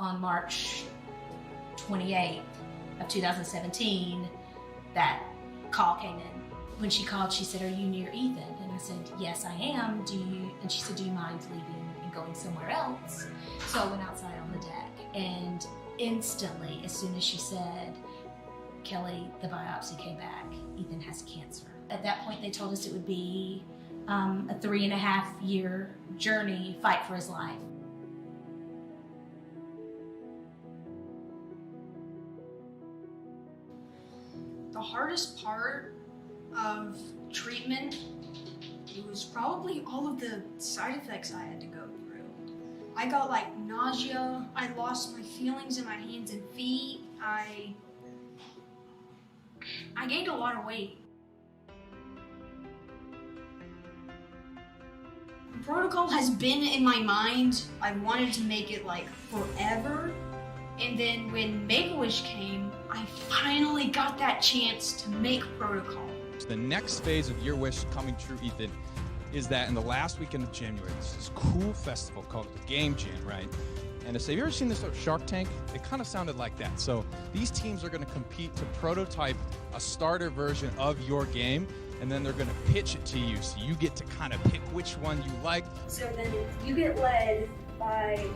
On March 28th of 2017, that call came in. When she called, she said, "Are you near Ethan?" And I said, "Yes, I am. Do you?" And she said, "Do you mind leaving and going somewhere else?" So I went outside on the deck, and instantly, as soon as she said, "Kelly, the biopsy came back. Ethan has cancer." At that point, they told us it would be a 3.5-year journey, fight for his life. The hardest part of treatment, it was probably all of the side effects I had to go through. I got like nausea, I lost my feelings in my hands and feet, I gained a lot of weight. The protocol has been in my mind. I wanted to make it like forever. And then when Make-A-Wish came, I finally got that chance to make protocol. The next phase of your wish coming true, Ethan, is that in the last weekend of January, there's this cool festival called the Game Jam, right? And have you ever seen this Shark Tank? It kind of sounded like that. So these teams are going to compete to prototype a starter version of your game, and then they're going to pitch it to you, so you get to kind of pick which one you like. So then if you get led by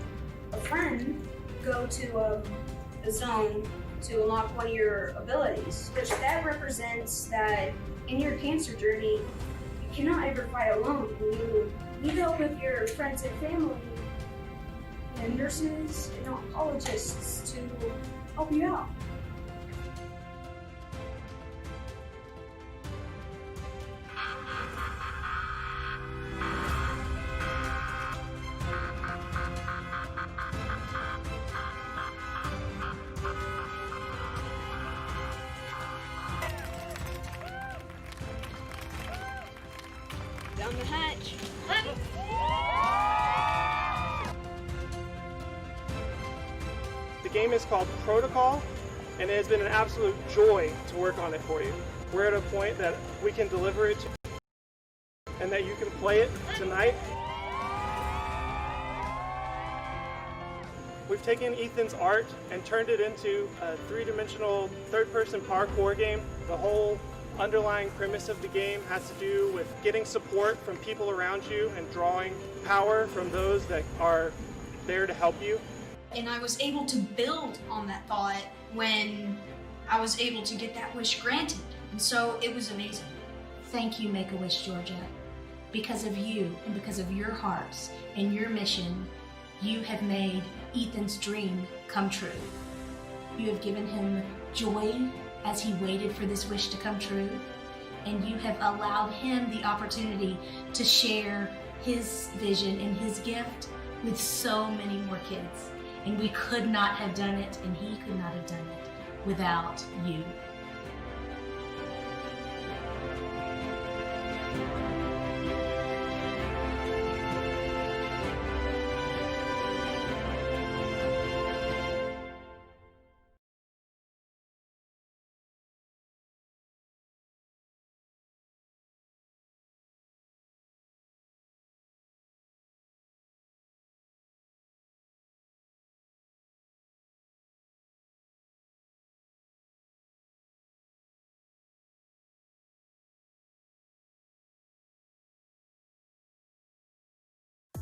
a friend, go to a zone to unlock one of your abilities, which that represents that in your cancer journey, you cannot ever fight alone. You need help with your friends and family, and nurses and oncologists to help you out. Down the hatch. game is called Protocol, and it has been an absolute joy to work on it for you. We're at a point that we can deliver it to you and that you can play it tonight. We've taken Ethan's art and turned it into a three-dimensional third-person parkour game. The whole underlying premise of the game has to do with getting support from people around you and drawing power from those that are there to help you. And I was able to build on that thought when I was able to get that wish granted. And so it was amazing. Thank you, Make-A-Wish Georgia. Because of you and because of your hearts and your mission, you have made Ethan's dream come true. You have given him joy as he waited for this wish to come true, and you have allowed him the opportunity to share his vision and his gift with so many more kids. And we could not have done it, and he could not have done it without you.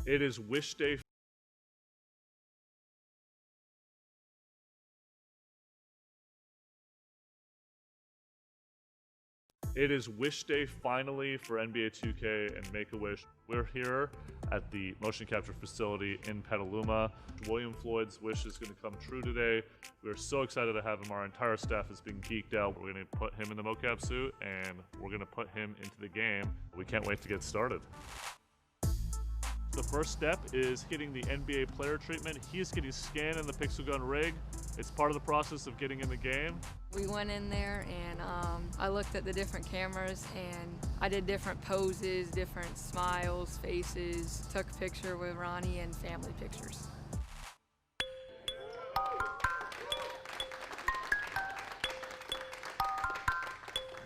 It is Wish Day. It is Wish Day finally for NBA 2K and Make-A-Wish. We're here at the motion capture facility in Petaluma. William Floyd's wish is going to come true today. We're so excited to have him. Our entire staff is being geeked out. We're going to put him in the mocap suit and we're going to put him into the game. We can't wait to get started. The first step is getting the NBA player treatment. He is getting scanned in the Pixel Gun rig. It's part of the process of getting in the game. We went in there and I looked at the different cameras and I did different poses, different smiles, faces, took a picture with Ronnie and family pictures.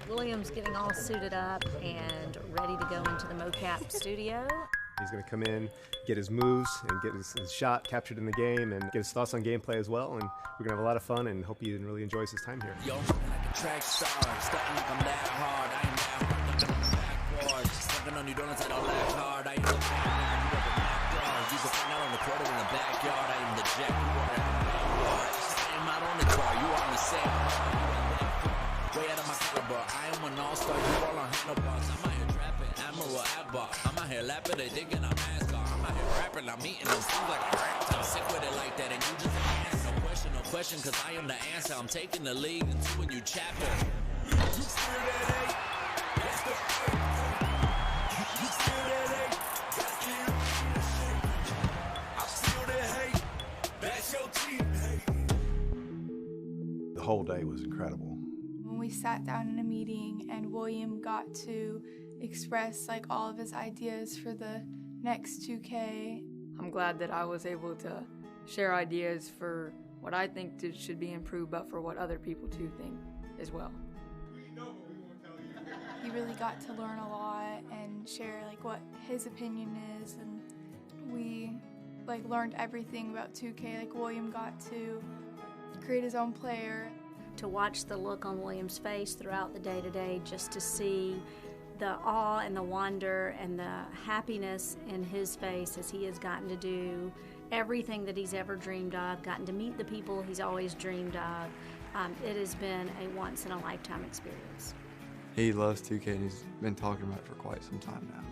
William's getting all suited up and ready to go into the mocap studio. He's going to come in, get his moves, and get his shot captured in the game, and get his thoughts on gameplay as well. And we're going to have a lot of fun, and hope he really enjoys his time here. Yo, like a track star, stepping like I'm that hard. I am that hard, looking backwards. Stepping on you donuts, I don't laugh hard. I am the man, you ever knocked guard. You can find out on the court or in the backyard. I am the jack, you are at I am out on the car, you are on the same. Way out of my caliber, I am an all-star, you all on handlebars. I'm out here trapping, Admiral Abba. I'm out here lapping, they thinking I'm NASCAR. I'm out here rapping, I'm eating them things like a rap. I'm sick with it like that, and you just answer. No question, cause I am the answer. I'm taking the lead into a new chapter. You feel that hate? That's the fate. You feel that hate? Gotta keep I feel that hate. That's your team hate. The whole day was incredible. When we sat down in a meeting and William got to express like all of his ideas for the next 2K. I'm glad that I was able to share ideas for what I think should be improved, but for what other people too think as well. He really got to learn a lot and share like what his opinion is, and we like learned everything about 2K. Like William got to create his own player. To watch the look on William's face throughout the day-to-day, just to see the awe and the wonder and the happiness in his face as he has gotten to do everything that he's ever dreamed of, gotten to meet the people he's always dreamed of. It has been a once-in-a-lifetime experience. He loves 2K and he's been talking about it for quite some time now.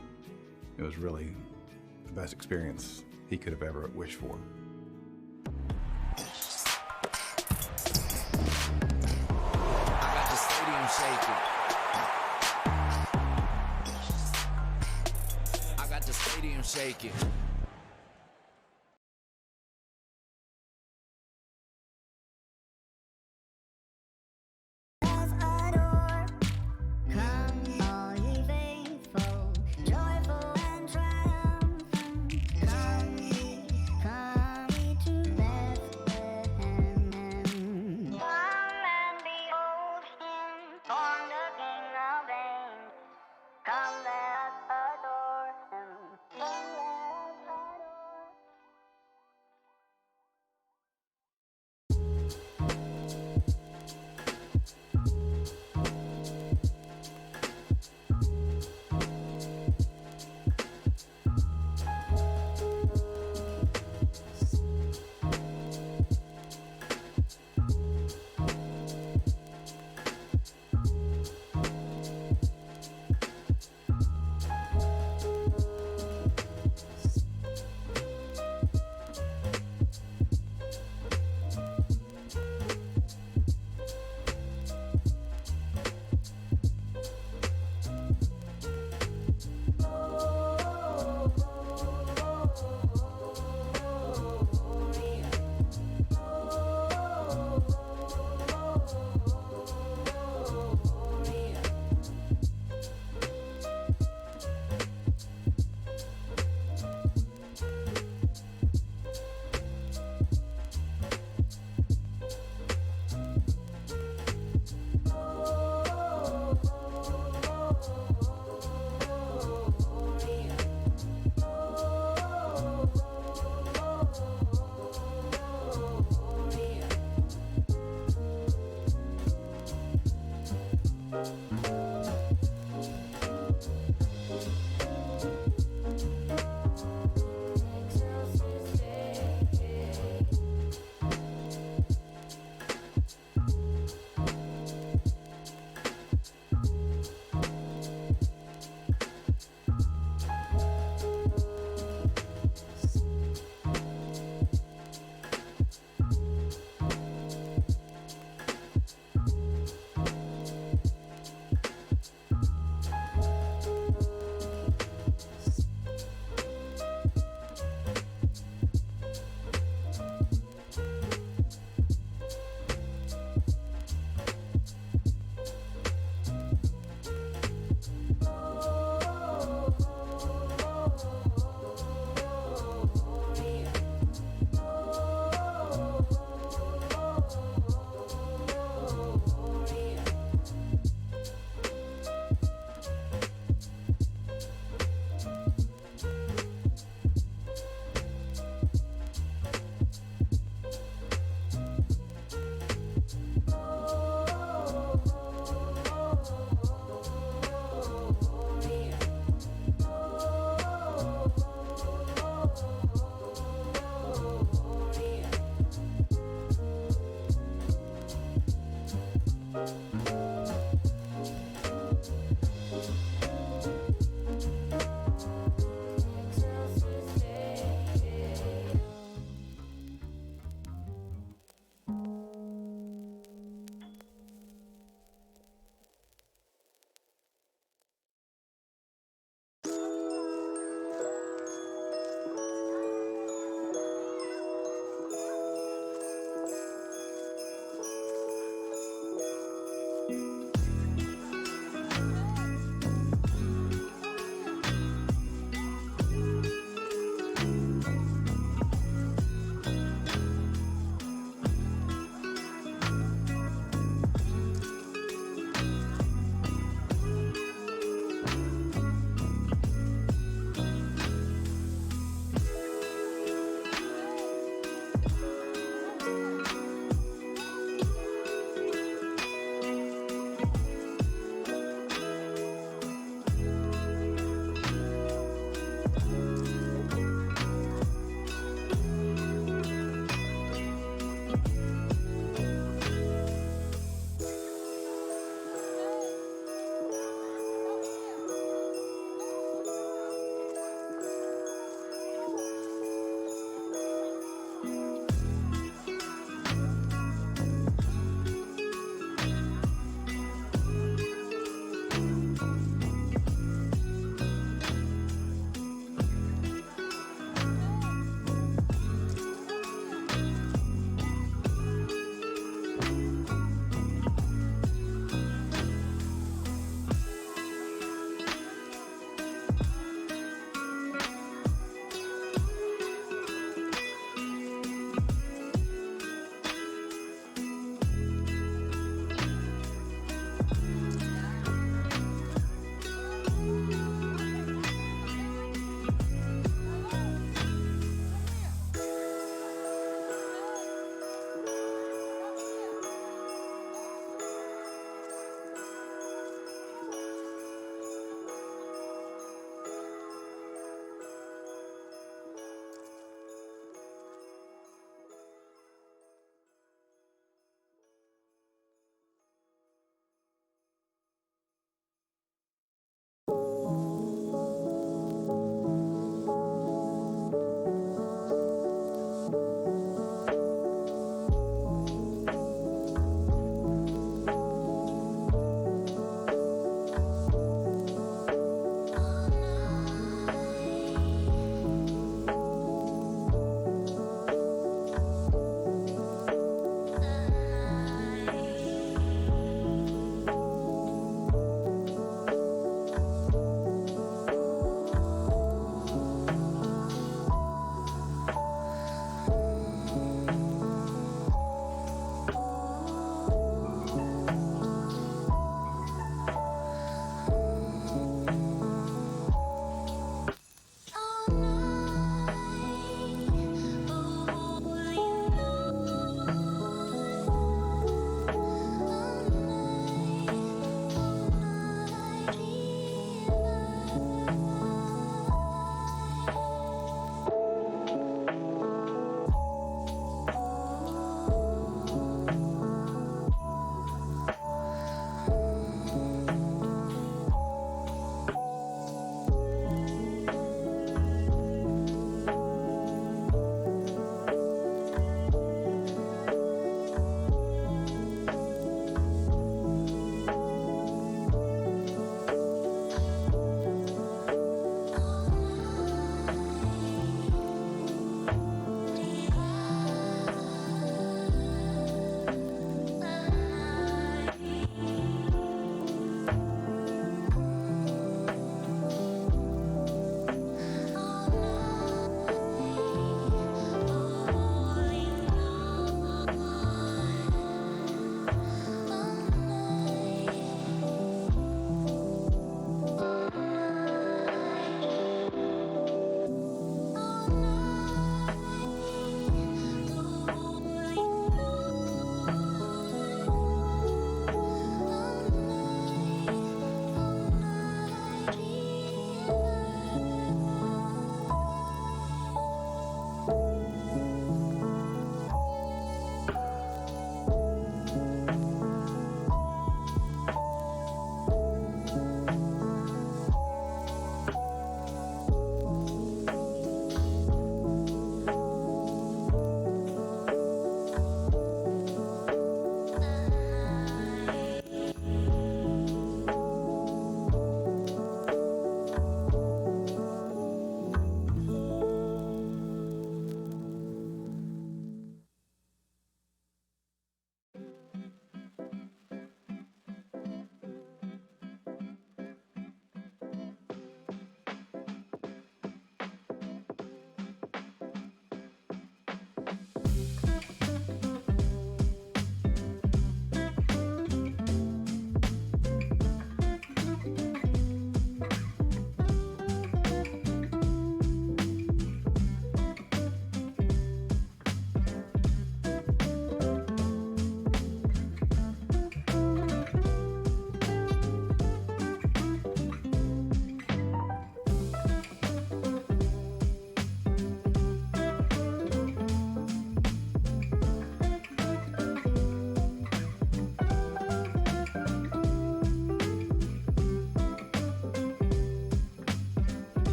It was really the best experience he could have ever wished for. I got the stadium shaking.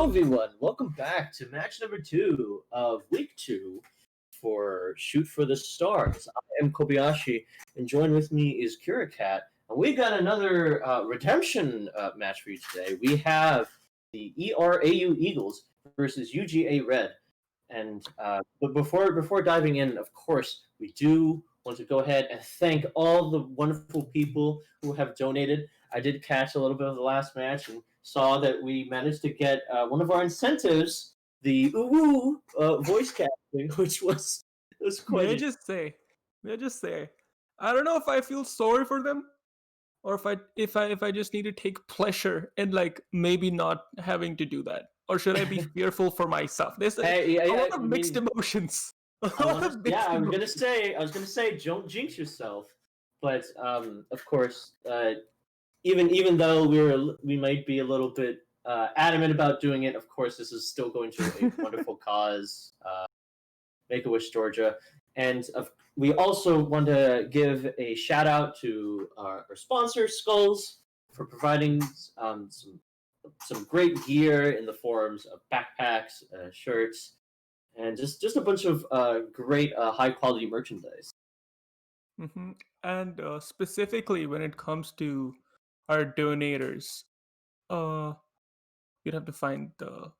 everyone, welcome back to match number 2 of week 2 for Shoot for the Stars. I am Kobayashi, and joined with me is Kirakat, and we got another redemption match for you today. We have the ERAU Eagles versus UGA Red. And but before diving in, of course, we do want to go ahead and thank all the wonderful people who have donated. I did catch a little bit of the last match and saw that we managed to get one of our incentives, the voice casting, which was quite. May I just say, I don't know if I feel sorry for them, or if I just need to take pleasure in like maybe not having to do that, or should I be fearful for myself? There's a lot of mixed emotions. I was gonna say, don't jinx yourself, but of course, even though we might be a little bit adamant about doing it, of course, this is still going to a wonderful cause, Make-A-Wish Georgia, and we also want to give a shout out to our sponsor, Skulls, for providing some great gear in the forms of backpacks, shirts, and just a bunch of great high quality merchandise. Mm-hmm. And specifically when it comes to our donators, you'd have to find the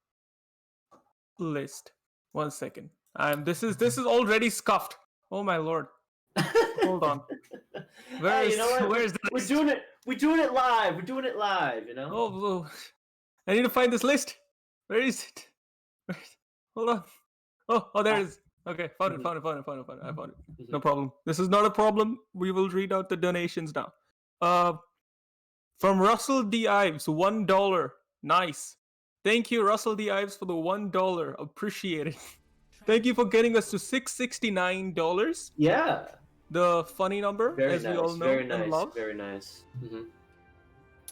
list. 1 second. This is already scuffed. Oh my lord. Hold on. You know what? Where's the list? We're doing it live. We're doing it live. You know. Oh, I need to find this list. Where is it? Hold on. Oh, there it is. Okay, found it. I found it. No problem. This is not a problem. We will read out the donations now. From Russell D. Ives, $1. Nice. Thank you, Russell D. Ives, for the $1. Appreciate it. Thank you for getting us to $669. Yeah. The funny number, Very as nice, we all know very and nice, love. Very nice. Mm-hmm.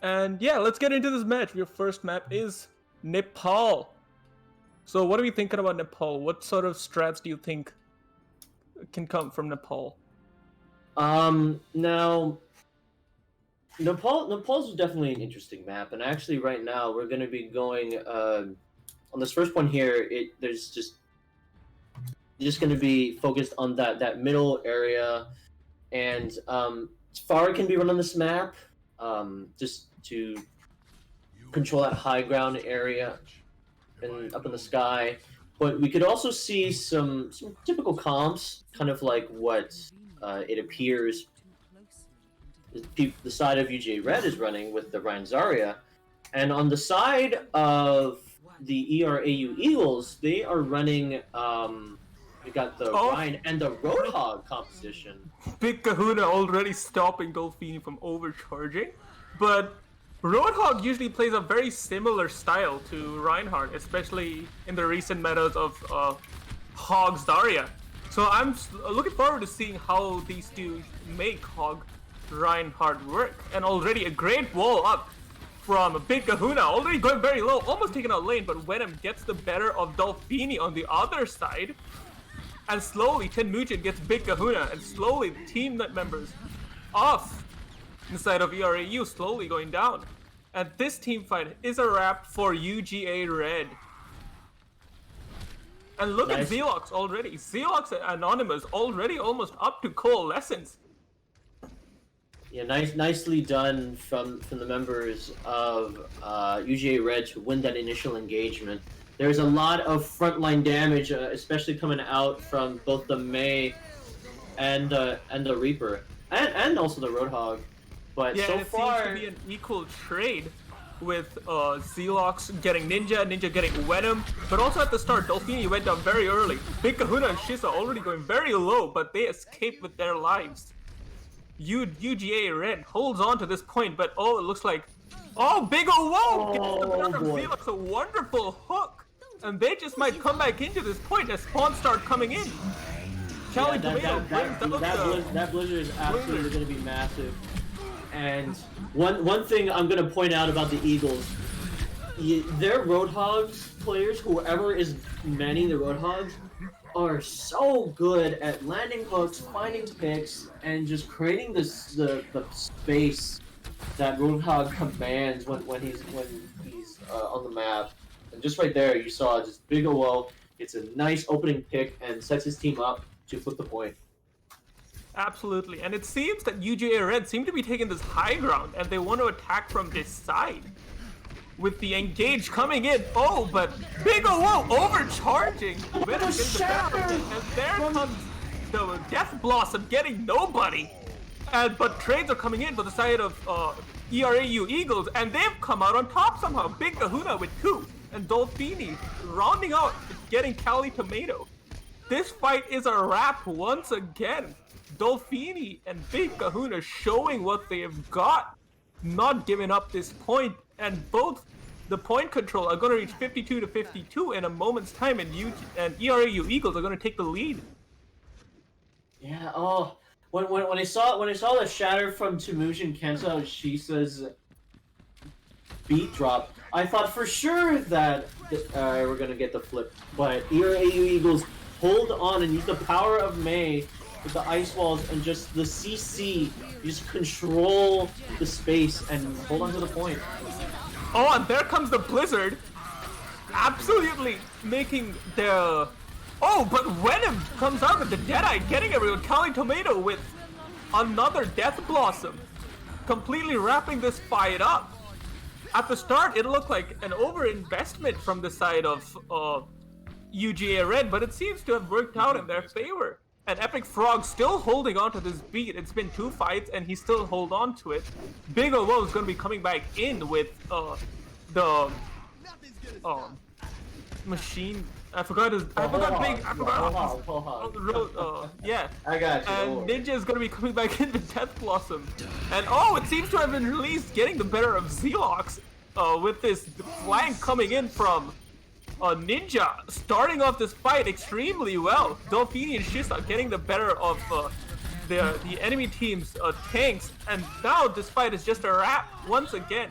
And yeah, let's get into this match. Your first map is Nepal. So what are we thinking about Nepal? What sort of strats do you think can come from Nepal? Now, Nepal's definitely an interesting map, and actually right now we're going to be going on this first one here. There's just going to be focused on that middle area, and Far can be run on this map, just to control that high ground area and up in the sky. But we could also see some typical comps, kind of like what it appears the side of UGA Red is running with the Ryan Zarya. And on the side of the ERAU Eagles, they are running, we got the Ryan and the Roadhog composition. Big Kahuna already stopping Dolphini from overcharging, but Roadhog usually plays a very similar style to Reinhardt, especially in the recent metas of Hog Zarya. So I'm looking forward to seeing how these two make Hog Reinhardt work. And already a great wall up from Big Kahuna, already going very low, almost taking out lane, but Venom gets the better of Dolphini on the other side. And slowly, Tenmuchin gets Big Kahuna, and slowly the team members off inside of ERAU slowly going down. And this team fight is a wrap for UGA Red. And look at Zelox already. Zelox and Anonymous already almost up to coalescence. Yeah, nicely done from the members of UGA Red to win that initial engagement. There's a lot of frontline damage, especially coming out from both the Mei and the Reaper, and also the Roadhog. But yeah, so it far, seems to be an equal trade with Zelox getting Ninja getting Venom, but also at the start, Dolphini went down very early. Big Kahuna and Shisa already going very low, but they escaped with their lives. UGA Red holds on to this point, but it looks like, Big O gets the better from Zelox, a wonderful hook, and they just might come back into this point as spawns start coming in. Cali Tomato brings that Blizzard is absolutely going to be massive. And one thing I'm going to point out about the Eagles, their Roadhogs players, whoever is manning the Roadhogs, are so good at landing hooks, finding picks, and just creating the space that Roadhog commands when he's on the map. And just right there, you saw just Big O. It's a nice opening pick and sets his team up to flip the point. Absolutely, and it seems that UGA Red seem to be taking this high ground, and they want to attack from this side. With the engage coming in, oh, but Big O overcharging. With the battle, and there comes the Death Blossom getting nobody. But trades are coming in for the side of ERAU Eagles, and they've come out on top somehow. Big Kahuna with 2, and Dolphini rounding out, getting Cali Tomato. This fight is a wrap once again. Dolphini and Big Kahuna showing what they've got, not giving up this point, and both the point control are going to reach 52 to 52 in a moment's time, and ERAU Eagles are going to take the lead. Yeah. Oh, when I saw the shatter from Temujin Kenta Shisa's beat drop, I thought for sure that we're gonna get the flip, but ERAU Eagles hold on and use the power of May with the ice walls and just the CC, just control the space and hold on to the point. Oh, and there comes the Blizzard, absolutely making the... Oh, but Venom comes out with the Deadeye, getting everyone. Cali Tomato with another Death Blossom, completely wrapping this fight up. At the start, it looked like an overinvestment from the side of UGA Red, but it seems to have worked out in their favor. And Epic Frog still holding on to this beat. It's been 2 fights, and he still hold on to it. Big O is going to be coming back in with the machine. I forgot. Yeah. I got you. And Ninja is going to be coming back in with Death Blossom. And oh, it seems to have been released, getting the better of Zelox with this flank coming in from Ninja, starting off this fight extremely well. Dolphini and Shisa getting the better of the enemy team's tanks, and now this fight is just a wrap once again.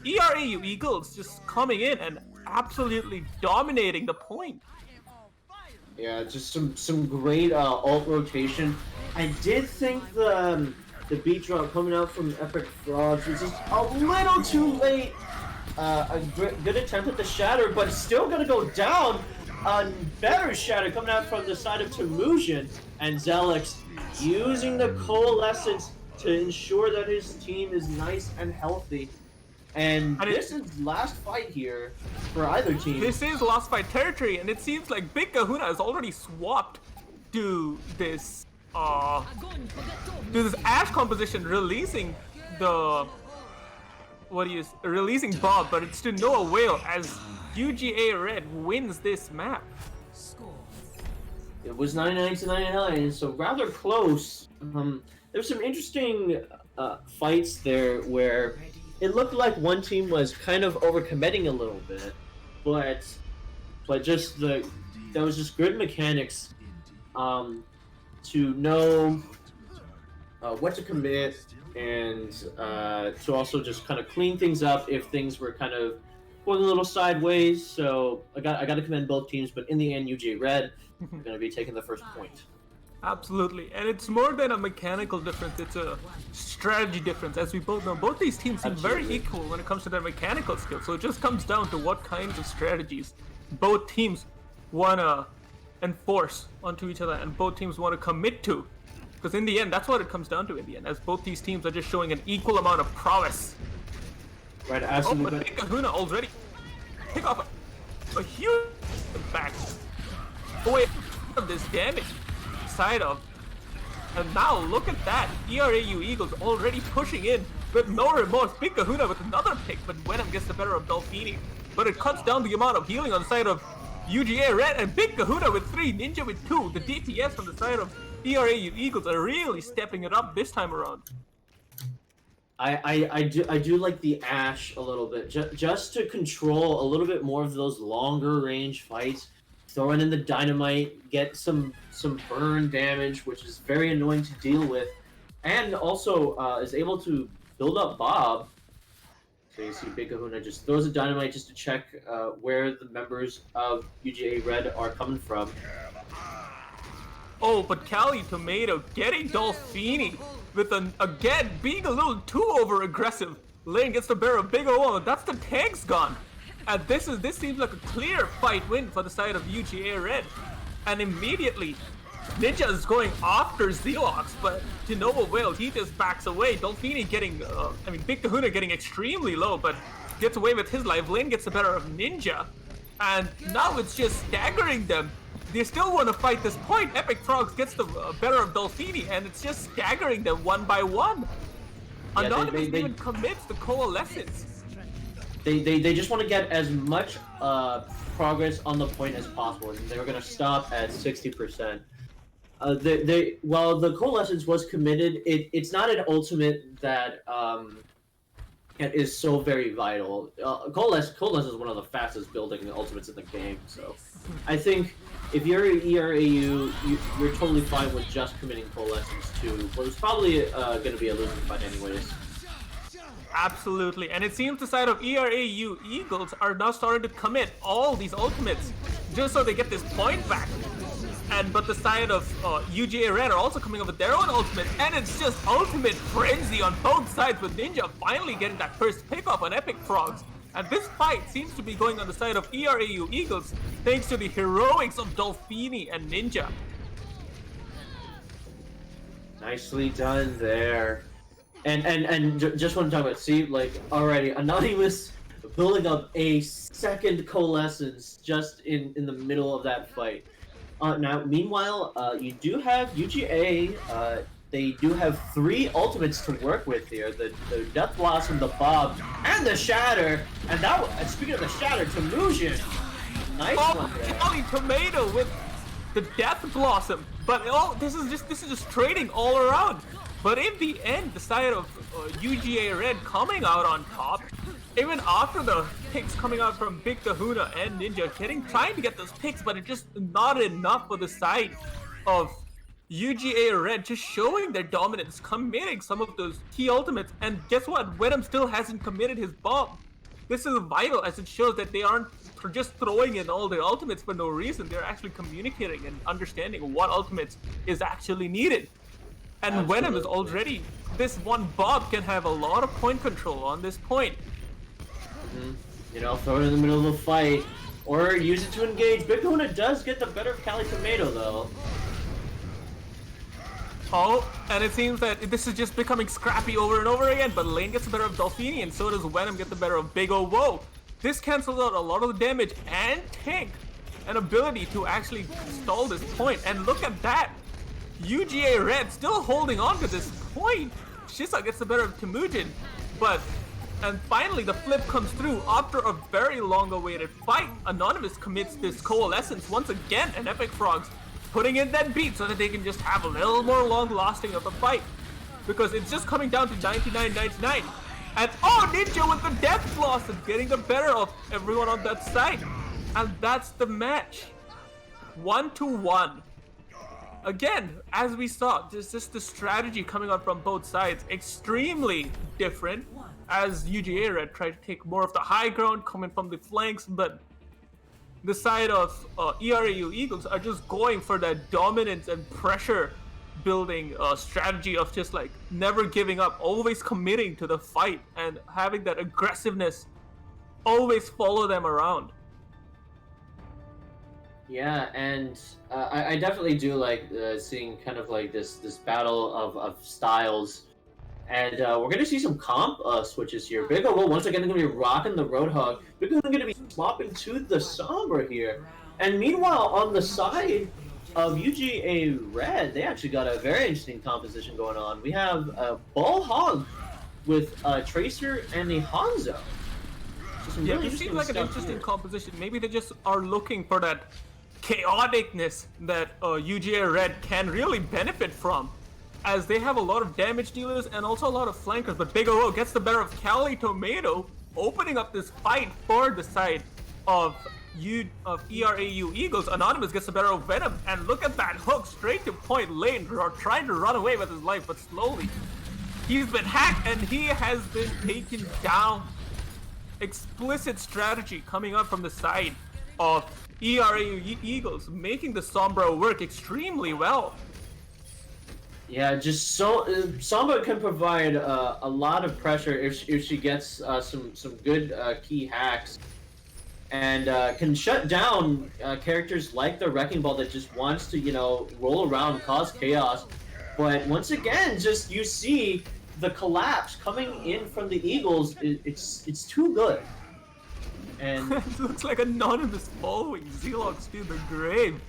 ERAU Eagles just coming in and absolutely dominating the point. Yeah, just some great alt rotation. I did think the beat drop coming out from Epic Frogs was just a little too late. A good attempt at the shatter, but still gonna go down. A better shatter coming out from the side of Temujin, and Zelix using the coalescence to ensure that his team is nice and healthy. And this is last fight here for either team. This is last fight territory, and it seems like Big Kahuna has already swapped to this Ash composition, releasing the releasing Bob, but it's to no avail as UGA Red wins this map. It was 99 to 99, so rather close. There's some interesting fights there where it looked like one team was kind of overcommitting a little bit, but just that was just good mechanics to know what to commit and to also just kind of clean things up if things were kind of going a little sideways. So I got to commend both teams, but in the end, UGA Red are going to be taking the first point. Absolutely, and it's more than a mechanical difference, it's a strategy difference. As we both know, both these teams seem very equal when it comes to their mechanical skills, so it just comes down to what kinds of strategies both teams want to enforce onto each other and both teams want to commit to. Because in the end, that's what it comes down to in the end, as both these teams are just showing an equal amount of prowess. Right, absolutely. Oh, but Big Kahuna already pick off a huge back away from this damage side of. And now look at that, ERAU Eagles already pushing in with no remorse. Big Kahuna with another pick, but Venom gets the better of Dolphini. But it cuts down the amount of healing on the side of UGA Red, and Big Kahuna with 3, Ninja with 2. The DPS from the side of ERAU Eagles are really stepping it up this time around. I do like the Ash a little bit, just to control a little bit more of those longer range fights. Throwing in the dynamite, get some burn damage, which is very annoying to deal with, and also is able to build up Bob. So you see Big Kahuna just throws a dynamite just to check where the members of UGA Red are coming from. Oh, but Cali Tomato getting Dolphini with again being a little too over aggressive. Lane gets the bear of Big O. That's the tank's gone. And this seems like a clear fight win for the side of UGA Red. And immediately, Ninja is going after Zealox, but to no avail. He just backs away. Dolphini getting, Big Kahuna getting extremely low, but gets away with his life. Lane gets the better of Ninja. And now it's just staggering them. They still want to fight this point. Epic Frogs gets the better of Dolphini, and it's just staggering them one by one. Yeah, Anonymous even commits the coalescence. They just want to get as much progress on the point as possible, and they were going to stop at 60%. While the coalescence was committed, it's not an ultimate that is so very vital. Coalesce is one of the fastest building ultimates in the game, so I think if you're ERAU, you're totally fine with just committing coalescence to what was probably going to be a losing fight anyways. Absolutely, and it seems the side of ERAU Eagles are now starting to commit all these ultimates just so they get this point back. But the side of UGA Red are also coming up with their own ultimates, and it's just ultimate frenzy on both sides, with Ninja finally getting that first pick off on Epic Frogs. And this fight seems to be going on the side of ERAU Eagles thanks to the heroics of Dolphini and Ninja. Nicely done there. And just want to talk about, see, like, already Anonymous building up a second coalescence just in the middle of that fight. Now, meanwhile, you do have UGA, they do have 3 ultimates to work with here. The Death Blossom, the Bob, and the Shatter. And that, speaking of the Shatter, Tamusian. Nice one there. Kelly Tomato with the Death Blossom. But this is just trading all around. But in the end, the side of UGA Red coming out on top, even after the picks coming out from Big Kahuna and Ninja, trying to get those picks, but it's just not enough for the side of UGA Red, just showing their dominance, committing some of those key ultimates. And guess what? Venom still hasn't committed his bomb. This is vital, as it shows that they aren't just throwing in all their ultimates for no reason. They're actually communicating and understanding what ultimates is actually needed. And Absolutely. Venom is already, this one Bob can have a lot of point control on this point. You know, throw it in the middle of a fight, or use it to engage. Big Kahuna does get the better of Cali Tomato, though. Oh, and it seems that this is just becoming scrappy over and over again, but Lane gets the better of Dolphini, and so does Venom get the better of Big O Whoa. This cancels out a lot of the damage and tank an ability to actually stall this point. And look at that! UGA Red still holding on to this point. Shisa gets the better of Temujin, and finally the flip comes through after a very long awaited fight. Anonymous commits this coalescence once again, and Epic Frogs putting in that beat so that they can just have a little more long lasting of a fight, because it's just coming down to 99-99. And Ninja with the Death Blossom getting the better of everyone on that side, and that's the match. 1-1. Again, as we saw, there's just the strategy coming out from both sides extremely different, as UGA Red tried to take more of the high ground coming from the flanks, but the side of ERAU Eagles are just going for that dominance and pressure building strategy of just like never giving up, always committing to the fight, and having that aggressiveness always follow them around. Yeah, and I definitely do like seeing kind of like this battle of styles. And we're going to see some comp switches here. Big O once again going to be rocking the Roadhog. Big O going to be swapping to the Sombra here. And meanwhile, on the side of UGA Red, they actually got a very interesting composition going on. We have a Ball Hog with Tracer and a Hanzo. So Yeah, it seems like an interesting composition. Maybe they just are looking for that chaoticness that UGA Red can really benefit from, as they have a lot of damage dealers and also a lot of flankers. But Big O gets the better of Cali Tomato, opening up this fight for the side of ERAU Eagles. Anonymous gets the better of Venom, and look at that hook straight to point lane, trying to run away with his life, but slowly. He's been hacked and he has been taken down. Explicit strategy coming up from the side of ERAU Eagles, making the Sombra work extremely well. Yeah, just so Sombra can provide a lot of pressure if she gets some good key hacks. and can shut down characters like the Wrecking Ball that just wants to, roll around, cause chaos. But once again, just you see the collapse coming in from the Eagles. It's too good. And it looks like Anonymous following Zealox to the grave,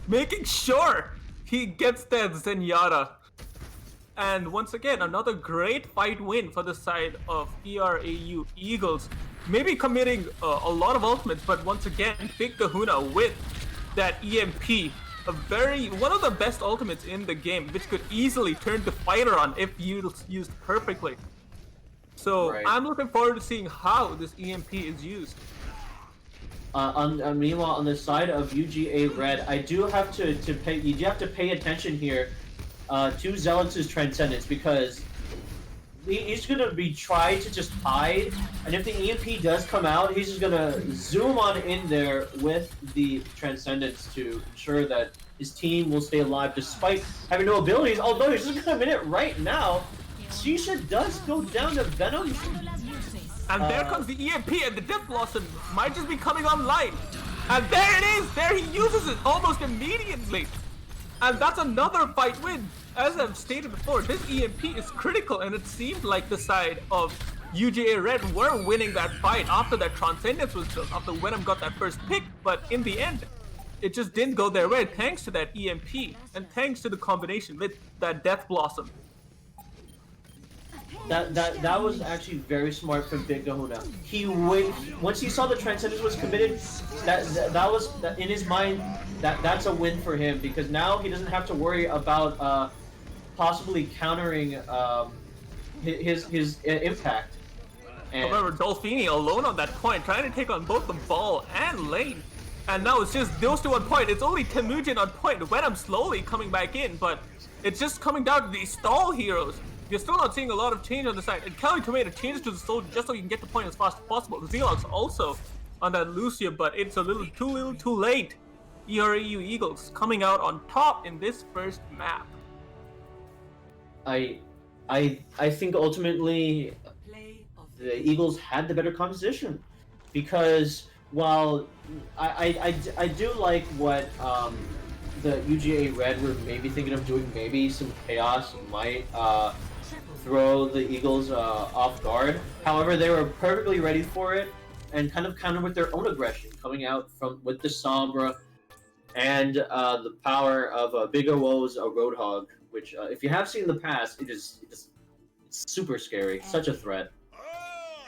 making sure he gets that Zenyatta. And once again, another great fight win for the side of ERAU Eagles. Maybe committing a lot of ultimates, but once again, Big Kahuna with that EMP. One of the best ultimates in the game, which could easily turn the fighter on if used perfectly. So Right. I'm looking forward to seeing how this EMP is used. Meanwhile, on the side of UGA Red, I do have to pay. You do have to pay attention here to Zealots' Transcendence, because he's gonna be trying to just hide, and if the EMP does come out, he's just gonna zoom on in there with the Transcendence to ensure that his team will stay alive despite having no abilities. Although he's just gonna minute right now, Shisha does go down to Venom. And there comes the EMP, and the Death Blossom might just be coming online. And there it is! There he uses it almost immediately. And that's another fight win. As I've stated before, this EMP is critical, and it seemed like the side of UGA Red were winning that fight after that Transcendence was built, after Venom got that first pick. But in the end, it just didn't go their way thanks to that EMP, and thanks to the combination with that Death Blossom. That was actually very smart from Big Kahuna. Once he saw the Transcendence was committed, that was in his mind. That's a win for him, because now he doesn't have to worry about possibly countering his impact. And however, Dolphini alone on that point, trying to take on both the ball and lane. And now it's just those two on point. It's only Temujin on point. Venom slowly coming back in, but it's just coming down to these stall heroes. You're still not seeing a lot of change on the side. And Kelly Tomato changes to the soldier just so you can get the point as fast as possible. Zealox also on that Lucia, but it's a little too late. ERAU Eagles coming out on top in this first map. I think ultimately the Eagles had the better composition, because while I do like what the UGA Red were maybe thinking of doing, maybe some chaos might throw the Eagles off guard. However, they were perfectly ready for it and kind of countered with their own aggression, coming out with the Sombra and the power of Big OO's Roadhog, which if you have seen in the past, it's super scary, such a threat.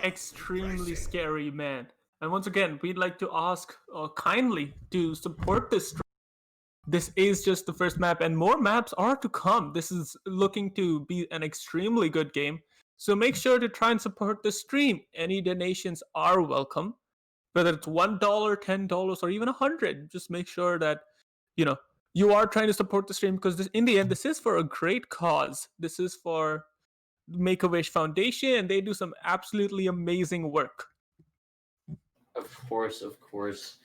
Extremely scary, man. And once again, we'd like to ask kindly to support this stream. This is just the first map, and more maps are to come. This is looking to be an extremely good game. So make sure to try and support the stream. Any donations are welcome. Whether it's $1, $10, or even $100. Just make sure that, you are trying to support the stream, because in the end, this is for a great cause. This is for Make-A-Wish Foundation, and they do some absolutely amazing work. Of course.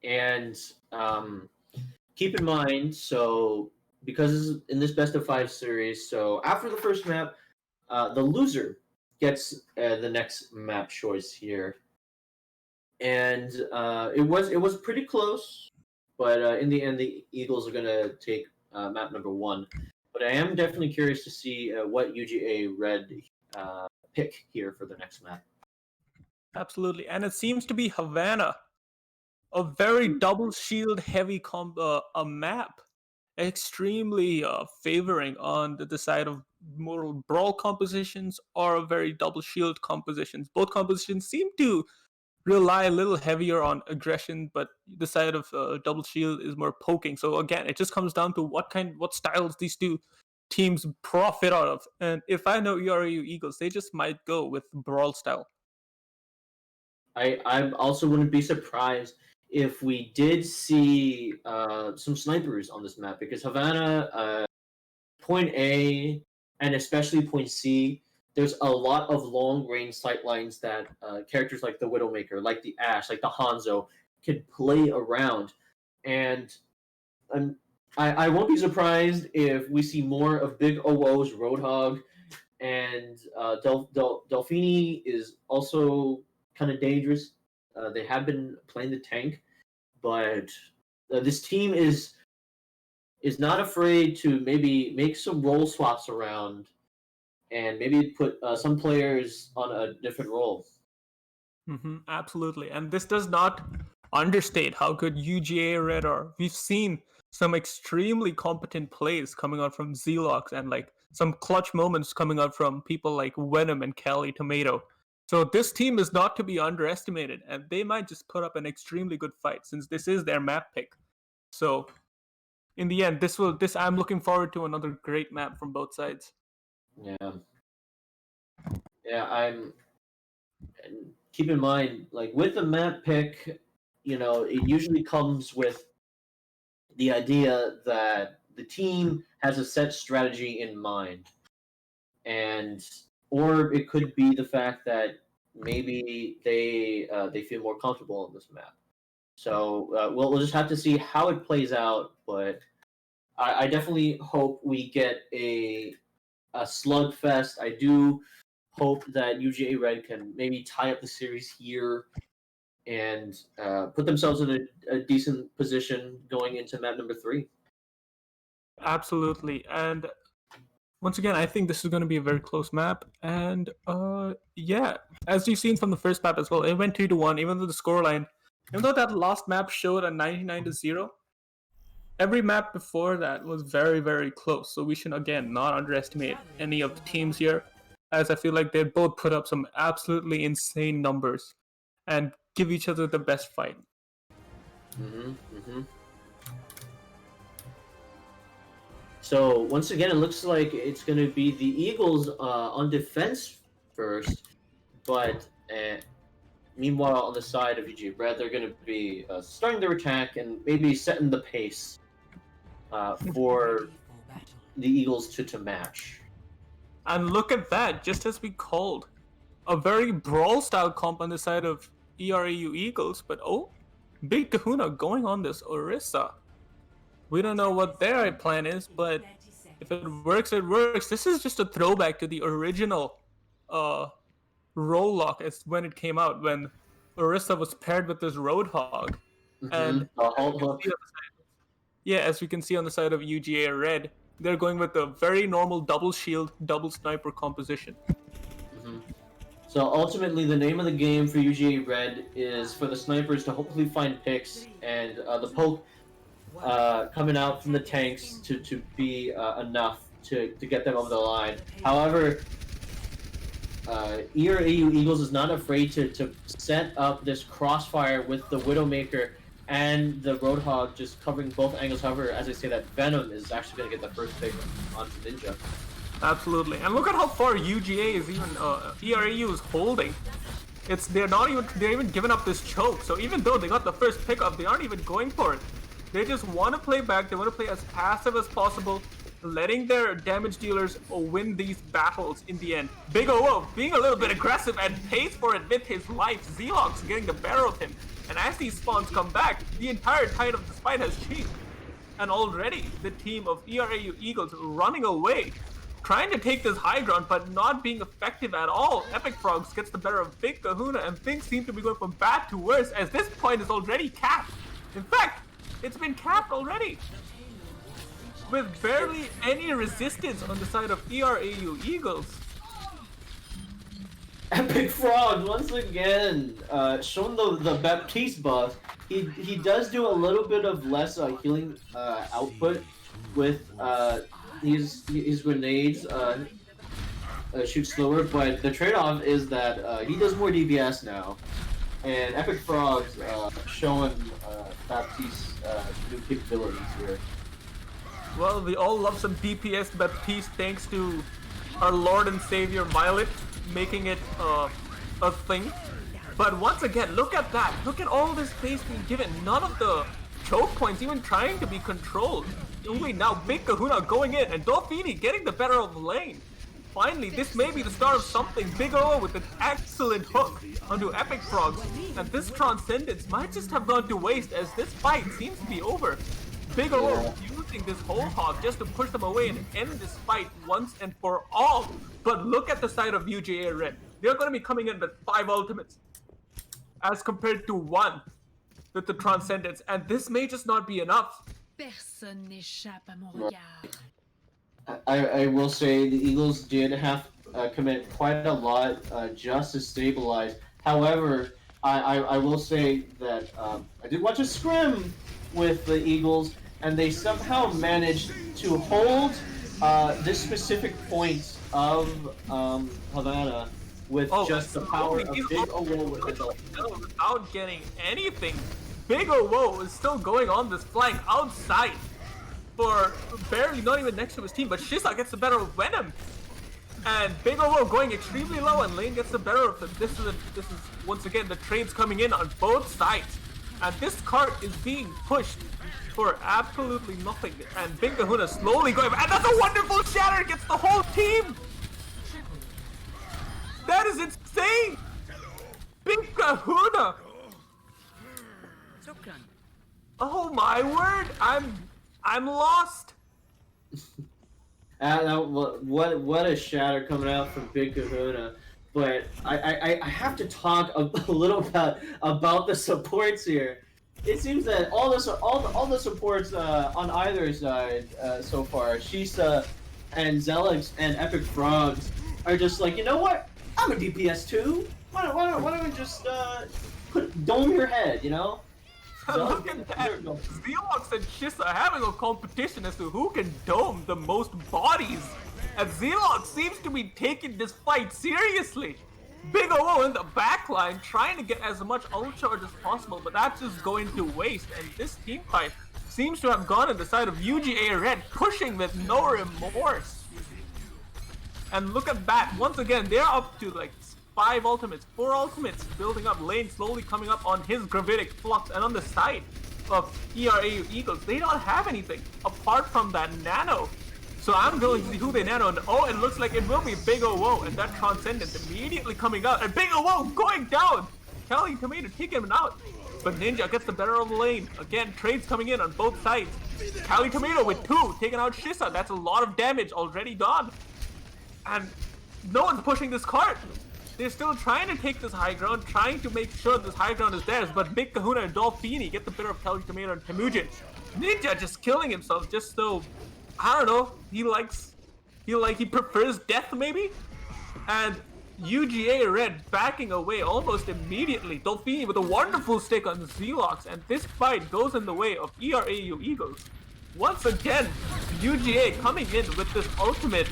And keep in mind, so because in this best of 5 series, so after the first map, the loser gets the next map choice here. And it was pretty close, but in the end, the Eagles are gonna take map number 1. But I am definitely curious to see what UGA Red pick here for the next map. Absolutely, and it seems to be Havana, a very double shield heavy a map, extremely favoring on the side of more brawl compositions or very double shield compositions. Both compositions seem to rely a little heavier on aggression, but the side of double shield is more poking. So again, it just comes down to what styles these two teams profit out of. And if I know ERAU Eagles, they just might go with brawl style. I also wouldn't be surprised if we did see some snipers on this map, because Havana, point A, and especially point C, there's a lot of long-range sight lines that characters like the Widowmaker, like the Ashe, like the Hanzo, could play around. And I won't be surprised if we see more of Big OO's Roadhog, and Delphini is also kind of dangerous They have been playing the tank, but this team is not afraid to maybe make some role swaps around and maybe put some players on a different role. Absolutely. And this does not understate how good UGA Red are. We've seen some extremely competent plays coming out from Zelox and like some clutch moments coming out from people like Venom and Kelly Tomato. So this team is not to be underestimated, and they might just put up an extremely good fight since this is their map pick. So in the end, I'm looking forward to another great map from both sides. And keep in mind, like with the map pick, it usually comes with the idea that the team has a set strategy in mind, or it could be the fact that maybe they feel more comfortable on this map. So we'll just have to see how it plays out. But I definitely hope we get a slugfest. I do hope that UGA Red can maybe tie up the series here and put themselves in a decent position going into map number 3. Absolutely. And once again, I think this is going to be a very close map. And as you've seen from the first map as well, it went 2-1, even though the scoreline, even though that last map showed a 99-0, every map before that was very, very close. So we should, again, not underestimate any of the teams here, as I feel like they both put up some absolutely insane numbers and give each other the best fight. So once again, it looks like it's going to be the Eagles on defense first, but meanwhile on the side of UGA Red, they're going to be starting their attack and maybe setting the pace for the Eagles to match. And look at that, just as we called, a very brawl-style comp on the side of ERAU Eagles, but Big Kahuna going on this Orisa. We don't know what their plan is, but if it works, it works. This is just a throwback to the original Roll-Lock as when it came out, when Orisa was paired with this Roadhog. And as we can see on the side of UGA Red, they're going with a very normal double shield, double sniper composition. So ultimately, the name of the game for UGA Red is for the snipers to hopefully find picks, and the poke coming out from the tanks to be enough to get them over the line. However, ERAU Eagles is not afraid to set up this crossfire with the Widowmaker and the Roadhog just covering both angles. However, as I say, that Venom is actually going to get the first pick onto Ninja. Absolutely, and look at how far UGA is even ERAU is holding. They're even giving up this choke. So even though they got the first pickup, they aren't even going for it. They just want to play back. They want to play as passive as possible, letting their damage dealers win these battles in the end. Big OO being a little bit aggressive and pays for it with his life. Zelox getting the better of him. And as these spawns come back, the entire tide of this fight has changed. And already the team of ERAU Eagles running away, trying to take this high ground, but not being effective at all. Epic Frogs gets the better of Big Kahuna, and things seem to be going from bad to worse, as this point is already capped. In fact, it's been capped already, with barely any resistance on the side of ERAU Eagles. Epic Frog once again shown the Baptiste buff. He does do a little bit of less healing output with his grenades. Shoot slower, but the trade-off is that he does more DPS now, and Epic Frog's showing Baptiste's new capabilities here. Well, we all love some DPS Baptiste thanks to our Lord and Savior Violet making it a thing. But once again, look at that. Look at all this space being given. None of the choke points even trying to be controlled. Only now Big Kahuna going in and Dolphini getting the better of the lane. Finally, this may be the start of something. Big O with an excellent hook onto Epic Frogs. And this Transcendence might just have gone to waste as this fight seems to be over. Big O using this whole hog just to push them away and end this fight once and for all. But look at the side of UGA Red. They're going to be coming in with 5 ultimates. as compared to 1 with the Transcendence, and this may just not be enough. Personne n'échappe à mon regard. I will say the Eagles did have commit quite a lot just to stabilize. However, I will say that I did watch a scrim with the Eagles, and they somehow managed to hold this specific point of Havana with just the power of Big O without getting anything. Big O is still going on this flank outside for barely not even next to his team, but Shisa gets the better of Venom. And Big O going extremely low, and Lane gets the better of him. This is once again the trades coming in on both sides. And this cart is being pushed for absolutely nothing. And Big Kahuna slowly going, and that's a wonderful shatter, gets the whole team! That is insane! Big Kahuna! Oh my word! I'm lost. What a shatter coming out from Big Kahuna. But I have to talk a little about the supports here. It seems that all the supports on either side so far, Shisa and Zelix and Epic Frogs, are just like, you know what? I'm a DPS too. Why don't we just dome your head, you know? Look at that! Zealox and Shisa having a competition as to who can dome the most bodies. And Zealox seems to be taking this fight seriously. Big O in the backline trying to get as much ult charge as possible, but that's just going to waste. And this team fight seems to have gone on the side of UGA Red, pushing with no remorse. And look at that, once again, they're up to like 4 ultimates building up. Lane slowly coming up on his Gravitic Flux, and on the side of ERAU Eagles, they don't have anything apart from that Nano. So I'm going to see who they nano, and it looks like it will be Big O, and that Transcendence immediately coming out, and Big O going down! Cali Tomato taking him out, but Ninja gets the better of the Lane. Again, trades coming in on both sides. Cali Tomato with 2, taking out Shisa. That's a lot of damage already done. And no one's pushing this cart. They're still trying to take this high ground, trying to make sure this high ground is theirs, but Big Kahuna and Dolphini get the better of Cali Tomato and Temujin. Ninja just killing himself just so, I don't know, he prefers death maybe? And UGA Red backing away almost immediately. Dolphini with a wonderful stick on Zealox, and this fight goes in the way of ERAU Eagles. Once again, UGA coming in with this ultimate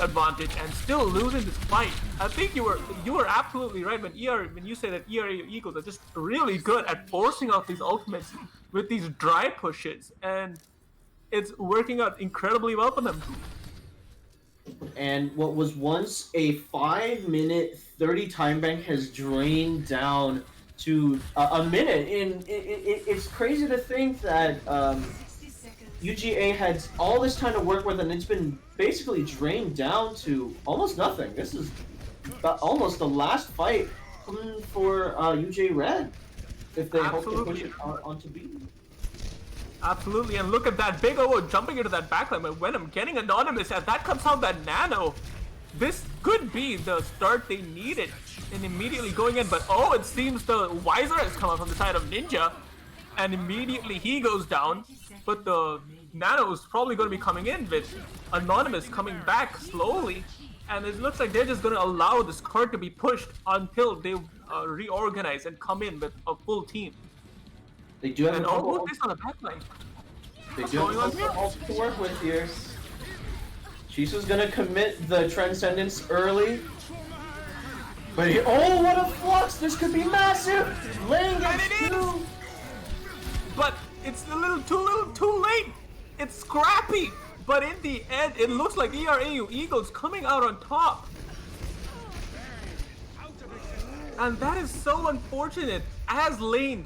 advantage and still losing this fight. I think you were absolutely right when you say that ERAU Eagles are just really good at forcing out these ultimates with these dry pushes, and it's working out incredibly well for them. And what was once a 5-minute 30 time bank has drained down to a minute. It's crazy to think that UGA had all this time to work with, and it's been basically drained down to almost nothing. This is almost the last fight for UGA Red if they hope to push it onto B. Absolutely, and look at that, Big O jumping into that backline with Venom, getting anonymous, as that comes out that Nano. This could be the start they needed, and immediately going in, but it seems the Wiser has come out from the side of Ninja, and immediately he goes down, but the Nano is probably going to be coming in with Anonymous coming back slowly, and it looks like they're just going to allow this card to be pushed until they reorganize and come in with a full team. They do have and all this on the backline. They do have to work with here. Shisa's gonna commit the Transcendence early. But what a flux! This could be massive! Lane gets 2! But it's a little too late! It's scrappy! But in the end, it looks like ERAU Eagles coming out on top. And that is so unfortunate, as Lane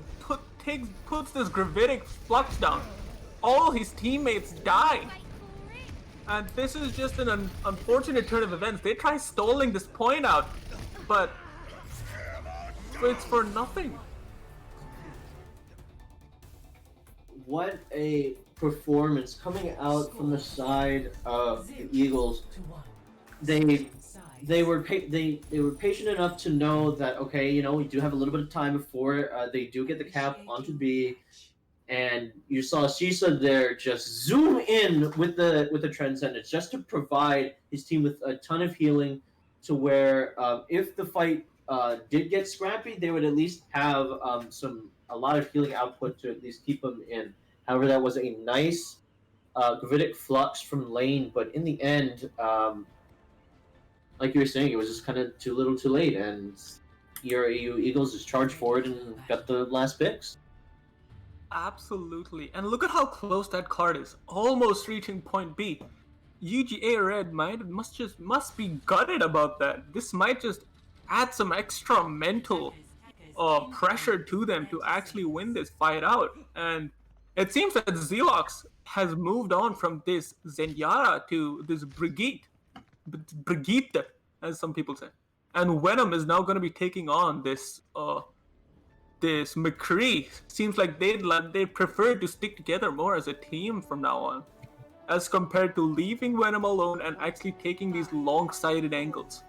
puts this Gravitic Flux down. All his teammates die. And this is just an unfortunate turn of events. They try stalling this point out, but it's for nothing. What a performance coming out from the side of the Eagles. They they were they were patient enough to know that okay, you know, we do have a little bit of time before they do get the cap onto B, and you saw Shisa there just zoom in with the Transcendence just to provide his team with a ton of healing, to where if the fight did get scrappy, they would at least have a lot of healing output to at least keep them in. However, that was a nice gravitic flux from lane, but in the end, like you were saying, it was just kind of too little, too late, and ERAU Eagles just charged forward and got the last picks. Absolutely. And look at how close that card is. Almost reaching point B. UGA Red must be gutted about that. This might just add some extra mental pressure to them to actually win this fight out. And it seems that Zelox has moved on from this Zenyatta to this Brigitte, as some people say. And Venom is now going to be taking on this McCree. Seems like they prefer to stick together more as a team from now on, as compared to leaving Venom alone and actually taking these long-sighted angles.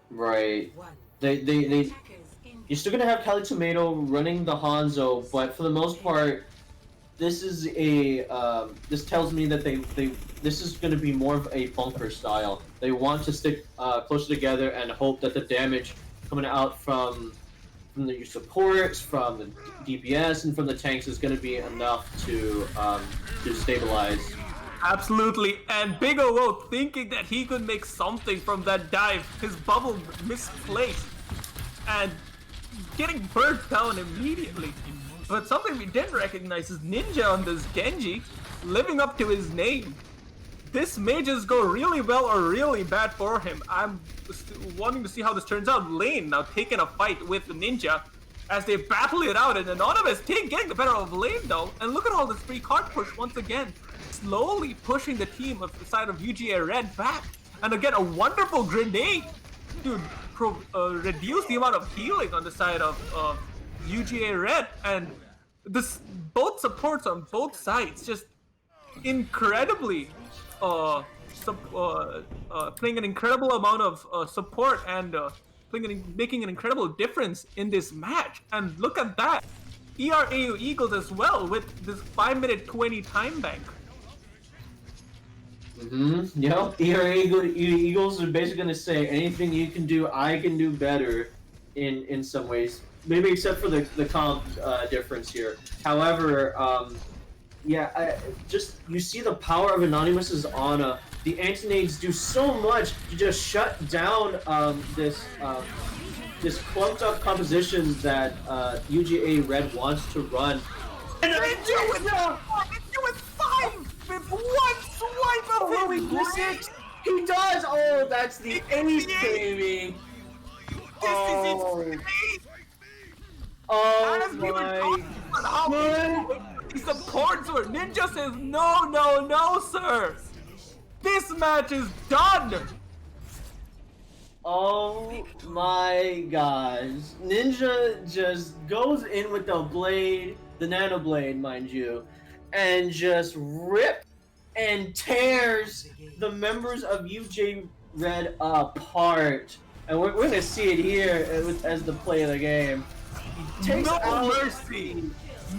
Right. They you're still gonna have Cali Tomato running the Hanzo, but for the most part, this is this tells me that this is gonna be more of a bunker style. They want to stick closer together and hope that the damage coming out from the supports, from the DPS, and from the tanks is going to be enough to stabilize. Absolutely, and Big O thinking that he could make something from that dive, his bubble misplaced, and getting burnt down immediately. But something we didn't recognize is Ninja on this Genji, living up to his name. This may just go really well or really bad for him. I'm wanting to see how this turns out. Lane now taking a fight with the Ninja as they battle it out. An Anonymous team getting the better of Lane though. And look at all this free card push once again. Slowly pushing the team of the side of UGA Red back. And again, a wonderful grenade to reduce the amount of healing on the side of UGA Red. And this both supports on both sides just incredibly playing an incredible amount of support and making an incredible difference in this match. And look at that, ERAU Eagles as well with this 5-minute 20 time bank. Yep, ERAU Eagles are basically going to say anything you can do, I can do better in some ways. Maybe except for the comp difference here. However, yeah, you see the power of Anonymous's Ana. The Antinades do so much to just shut down this clumped up composition that UGA Red wants to run. And Ninja with 5 with one swipe of his blade! He does! Oh, that's the ace, baby! This is insane! Oh my god! He supports her. Ninja says, no, sir. This match is done. Oh my gosh. Ninja just goes in with the blade, the nano blade, mind you, and just rips and tears the members of UJ Red apart. And we're going to see it here as the play of the game.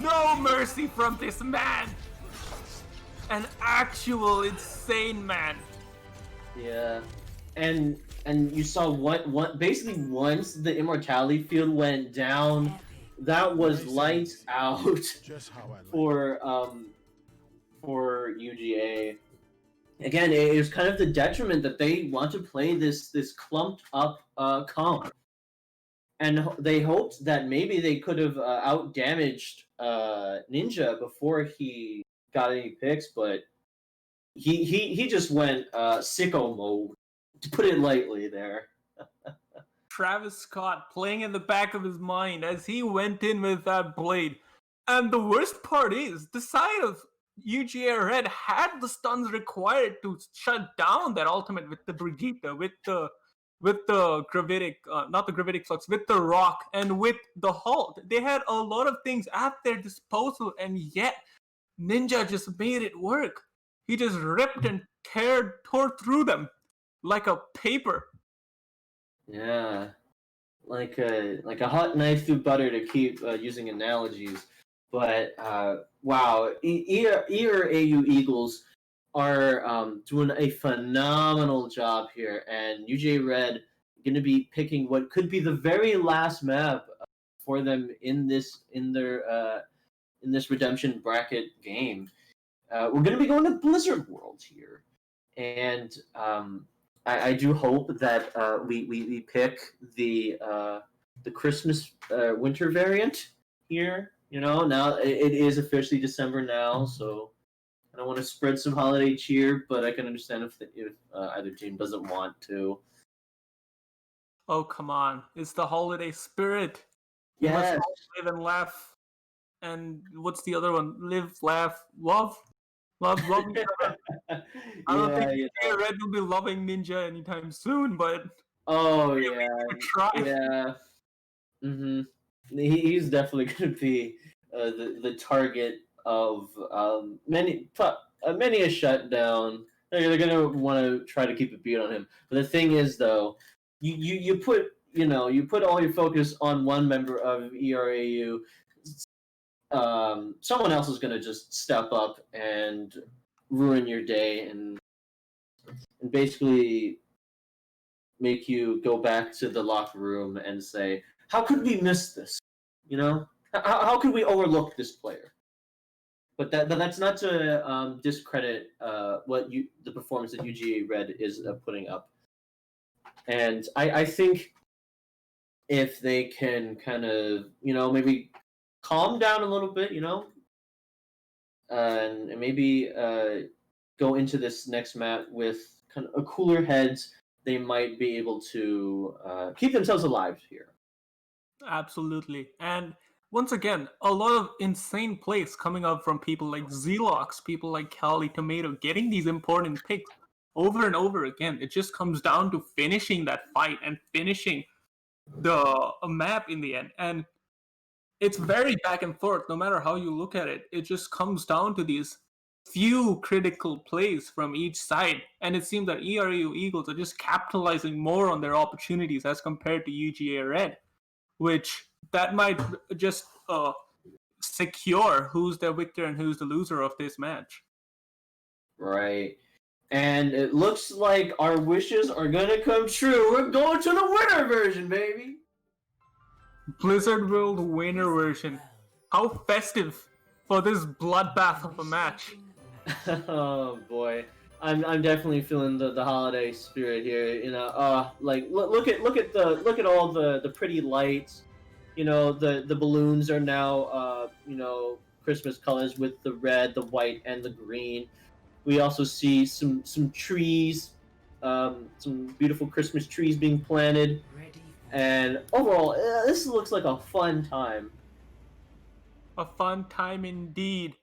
No mercy from this man. An actual insane man. Yeah, and you saw what basically once the immortality field went down, that was lights out for UGA. Again, it was kind of the detriment that they want to play this clumped up comp. And they hoped that maybe they could have out-damaged Ninja before he got any picks, but he just went sicko mode, to put it lightly there. Travis Scott playing in the back of his mind as he went in with that blade. And the worst part is, the side of UGA Red had the stuns required to shut down that ultimate with the Brigitte, with the gravitic, not the gravitic flux, with the rock and with the halt. They had a lot of things at their disposal, and yet Ninja just made it work. He just ripped and tore through them. like a paper. Yeah, like a hot knife through butter to keep using analogies. But wow, ERAU Eagles are doing a phenomenal job here, and UGA Red going to be picking what could be the very last map for them in this redemption bracket game. We're going to be going to Blizzard World here, and I do hope that we pick the Christmas winter variant here. You know, now it is officially December now, so I don't want to spread some holiday cheer, but I can understand if either team doesn't want to. Oh, come on. It's the holiday spirit. You Yes. must all live and laugh. And what's the other one? Live, laugh, love? Love each other. I don't think UGA Red will be loving Ninja anytime soon, but... Oh, yeah. Try. Yeah. Mm-hmm. He's definitely going to be the target of many a shutdown. They're going to want to try to keep a beat on him. But the thing is, though, you put all your focus on one member of ERAU. Someone else is going to just step up and ruin your day and basically make you go back to the locker room and say, "How could we miss this? You know, how could we overlook this player?" But that's not to discredit the performance that UGA Red is putting up. And I think if they can kind of maybe calm down a little bit, and maybe go into this next match with kind of a cooler heads, they might be able to keep themselves alive here. Absolutely. And once again, a lot of insane plays coming up from people like Zelox, people like Cali Tomato, getting these important picks over and over again. It just comes down to finishing that fight and finishing the map in the end. And it's very back and forth, no matter how you look at it. It just comes down to these few critical plays from each side. And it seems that ERAU Eagles are just capitalizing more on their opportunities as compared to UGA Red, which that might just secure who's the victor and who's the loser of this match. Right. And it looks like our wishes are going to come true. We're going to the winner version, baby. Blizzard World winner version. How festive for this bloodbath of a match. Oh boy, I'm definitely feeling the holiday spirit here. Like look at all the pretty lights. The balloons are now Christmas colors with the red, the white, and the green. We also see some trees, some beautiful Christmas trees being planted. And overall, this looks like a fun time. A fun time indeed.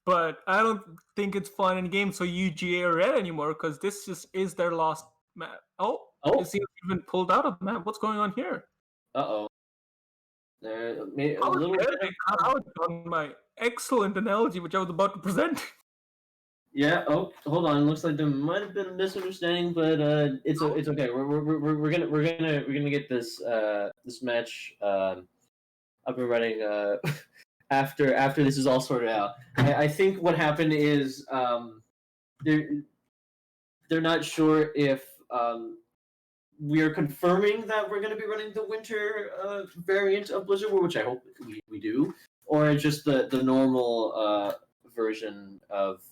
But I don't think it's fun in games for UGA Red anymore, because this just is their last map. Oh, it seems they've been pulled out of the map. What's going on here? Uh-oh. There, a How little did bit they cut out on my excellent analogy, which I was about to present? Yeah. Oh, hold on. Looks like there might have been a misunderstanding, but it's okay. We're gonna get this this match up and running after this is all sorted out. I think what happened is they're not sure if we're confirming that we're gonna be running the winter variant of Blizzard World, which I hope we do, or just the normal version of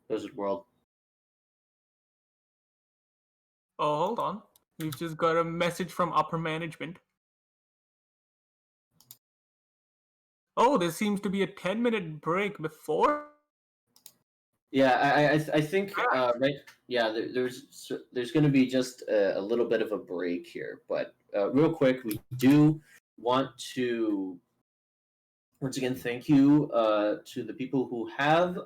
Blizzard World. Oh, hold on. We've just got a message from upper management. Oh, there seems to be a 10-minute break before. Yeah, I think right. Yeah, there's going to be just a little bit of a break here, but real quick, we do want to once again thank you to the people who have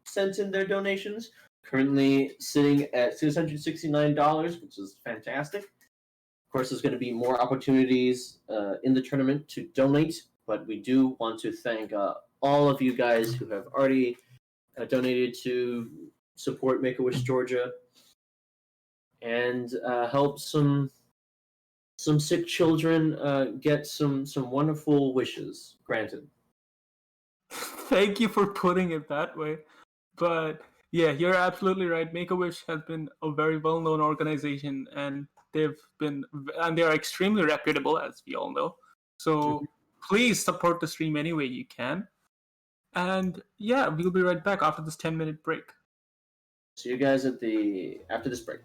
sent in their donations. Currently sitting at $669, which is fantastic. Of course, there's going to be more opportunities in the tournament to donate, but we do want to thank all of you guys who have already donated to support Make-A-Wish Georgia. and help some sick children get some wonderful wishes granted. Thank you for putting it that way. But yeah, you're absolutely right. Make-A-Wish has been a very well-known organization, and they're extremely reputable, as we all know. So please support the stream any way you can. And yeah, we'll be right back after this 10-minute break. See you guys after this break.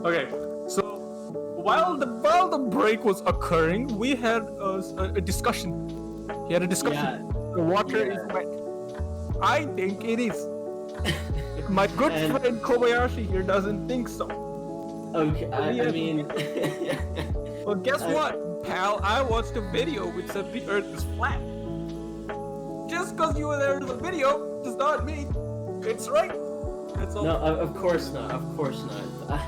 Okay, so while the break was occurring, we had a discussion. He had a discussion. The water is wet. I think it is. My good friend Kobayashi here doesn't think so. Okay, I mean... Well, guess what, pal? I watched a video which said the Earth is flat. Just because you were there in the video does not mean it's right. That's all. No, of course not. Of course not.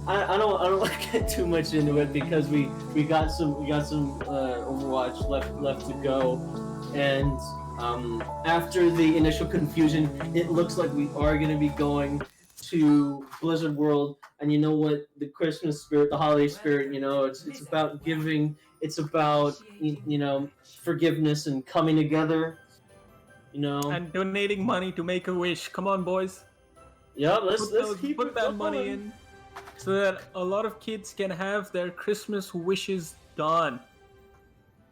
I don't want to get too much into it because we got some Overwatch left to go, and after the initial confusion, it looks like we are going to be going to Blizzard World. And you know what? The Christmas spirit, the holiday spirit, it's about giving. It's about forgiveness and coming together. And donating money to Make-A-Wish. Come on, boys. Yeah, let's put that money in so that a lot of kids can have their Christmas wishes done.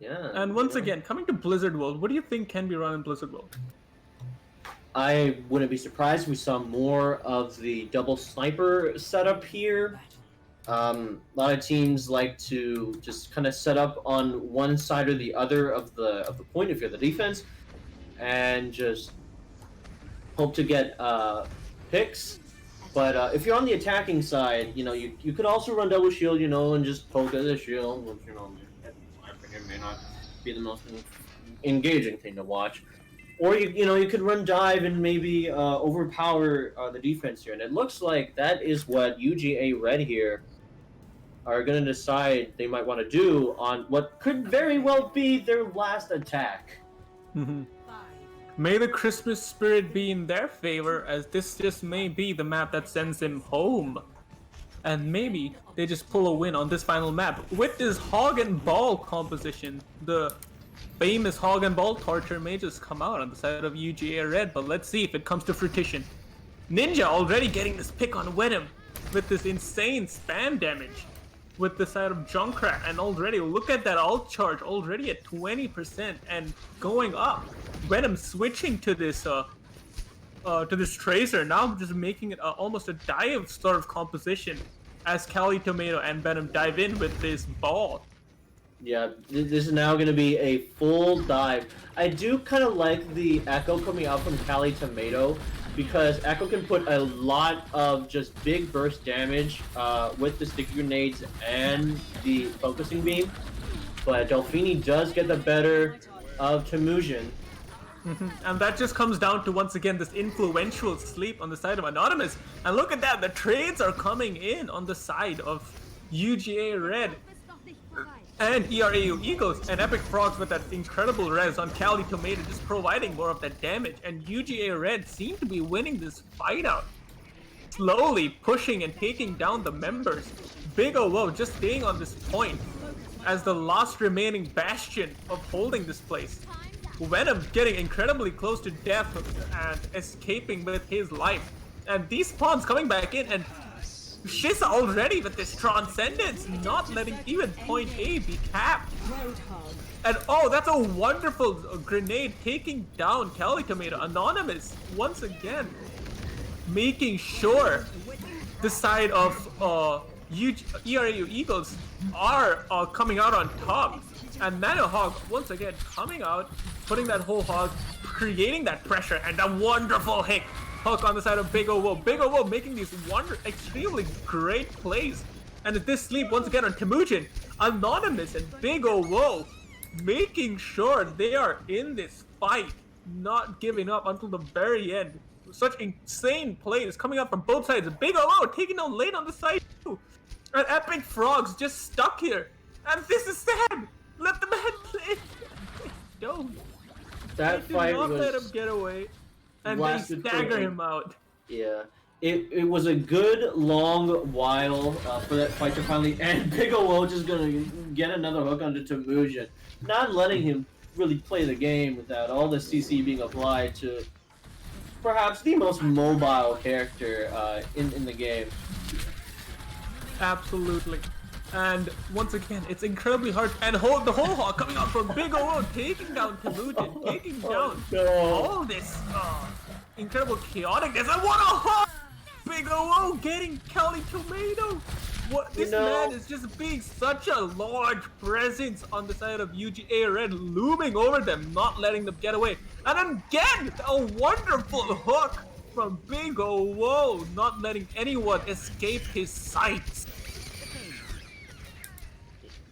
Yeah. And once again, coming to Blizzard World, what do you think can be run in Blizzard World? I wouldn't be surprised if we saw more of the double sniper setup here. A lot of teams like to just kind of set up on one side or the other of the point if you're the defense, and just hope to get picks. But if you're on the attacking side, you could also run double shield, and just poke at the shield, which it may not be the most engaging thing to watch. Or you could run dive and maybe overpower the defense here. And it looks like that is what UGA Red here are going to decide they might want to do on what could very well be their last attack. May the Christmas spirit be in their favor, as this just may be the map that sends them home. And maybe they just pull a win on this final map. With this hog and ball composition, the famous hog and ball torture may just come out on the side of UGA Red, but let's see if it comes to fruition. Ninja already getting this pick on Venom with this insane spam damage with the side of Junkrat, and already look at that ult charge already at 20% and going up. Venom switching to this Tracer, now just making it almost a dive sort of composition as Cali Tomato and Venom dive in with this ball. Yeah, this is now going to be a full dive. I do kind of like the echo coming out from Cali Tomato, because Echo can put a lot of just big burst damage with the sticky grenades and the focusing beam. But Delphini does get the better of Temujin. And that just comes down to, once again, this influential sleep on the side of Anonymous. And look at that, the trades are coming in on the side of UGA Red and ERAU Eagles, and Epic Frogs with that incredible res on Cali Tomato just providing more of that damage. And UGA Red seem to be winning this fight out, slowly pushing and taking down the members. Big O just staying on this point as the last remaining bastion of holding this place. Venom getting incredibly close to death and escaping with his life. And these spawns coming back in, and Shiz already with this Transcendence, not letting even point A be capped. And oh, that's a wonderful grenade taking down Cali Tomato. Anonymous, once again, making sure the side of ERAU Eagles are coming out on top. And Nanohog, once again, coming out, putting that whole hog, creating that pressure, and a wonderful hook on the side of Big O. Big O making these extremely great plays. And this sleep, once again, on Temujin, Anonymous and Big O making sure they are in this fight, not giving up until the very end. Such insane plays coming up from both sides. Big O taking down late on the side too. And Epic Frogs just stuck here. And this is sad. Let the man play. Don't. That do fight not was let him get away. And they stagger him out. Yeah. It was a good long while for that fight to finally end. Big O just gonna get another hook onto Temujin, not letting him really play the game without all the CC being applied to perhaps the most mobile character in the game. Absolutely. And once again, it's incredibly hard. And the whole hog coming out from Big O, taking down Temujin, taking down all this incredible chaoticness. And what a hog! Big O getting Cali Tomato. What this man is just being such a large presence on the side of UGA Red, looming over them, not letting them get away. And again, a wonderful hook from Big O, not letting anyone escape his sights.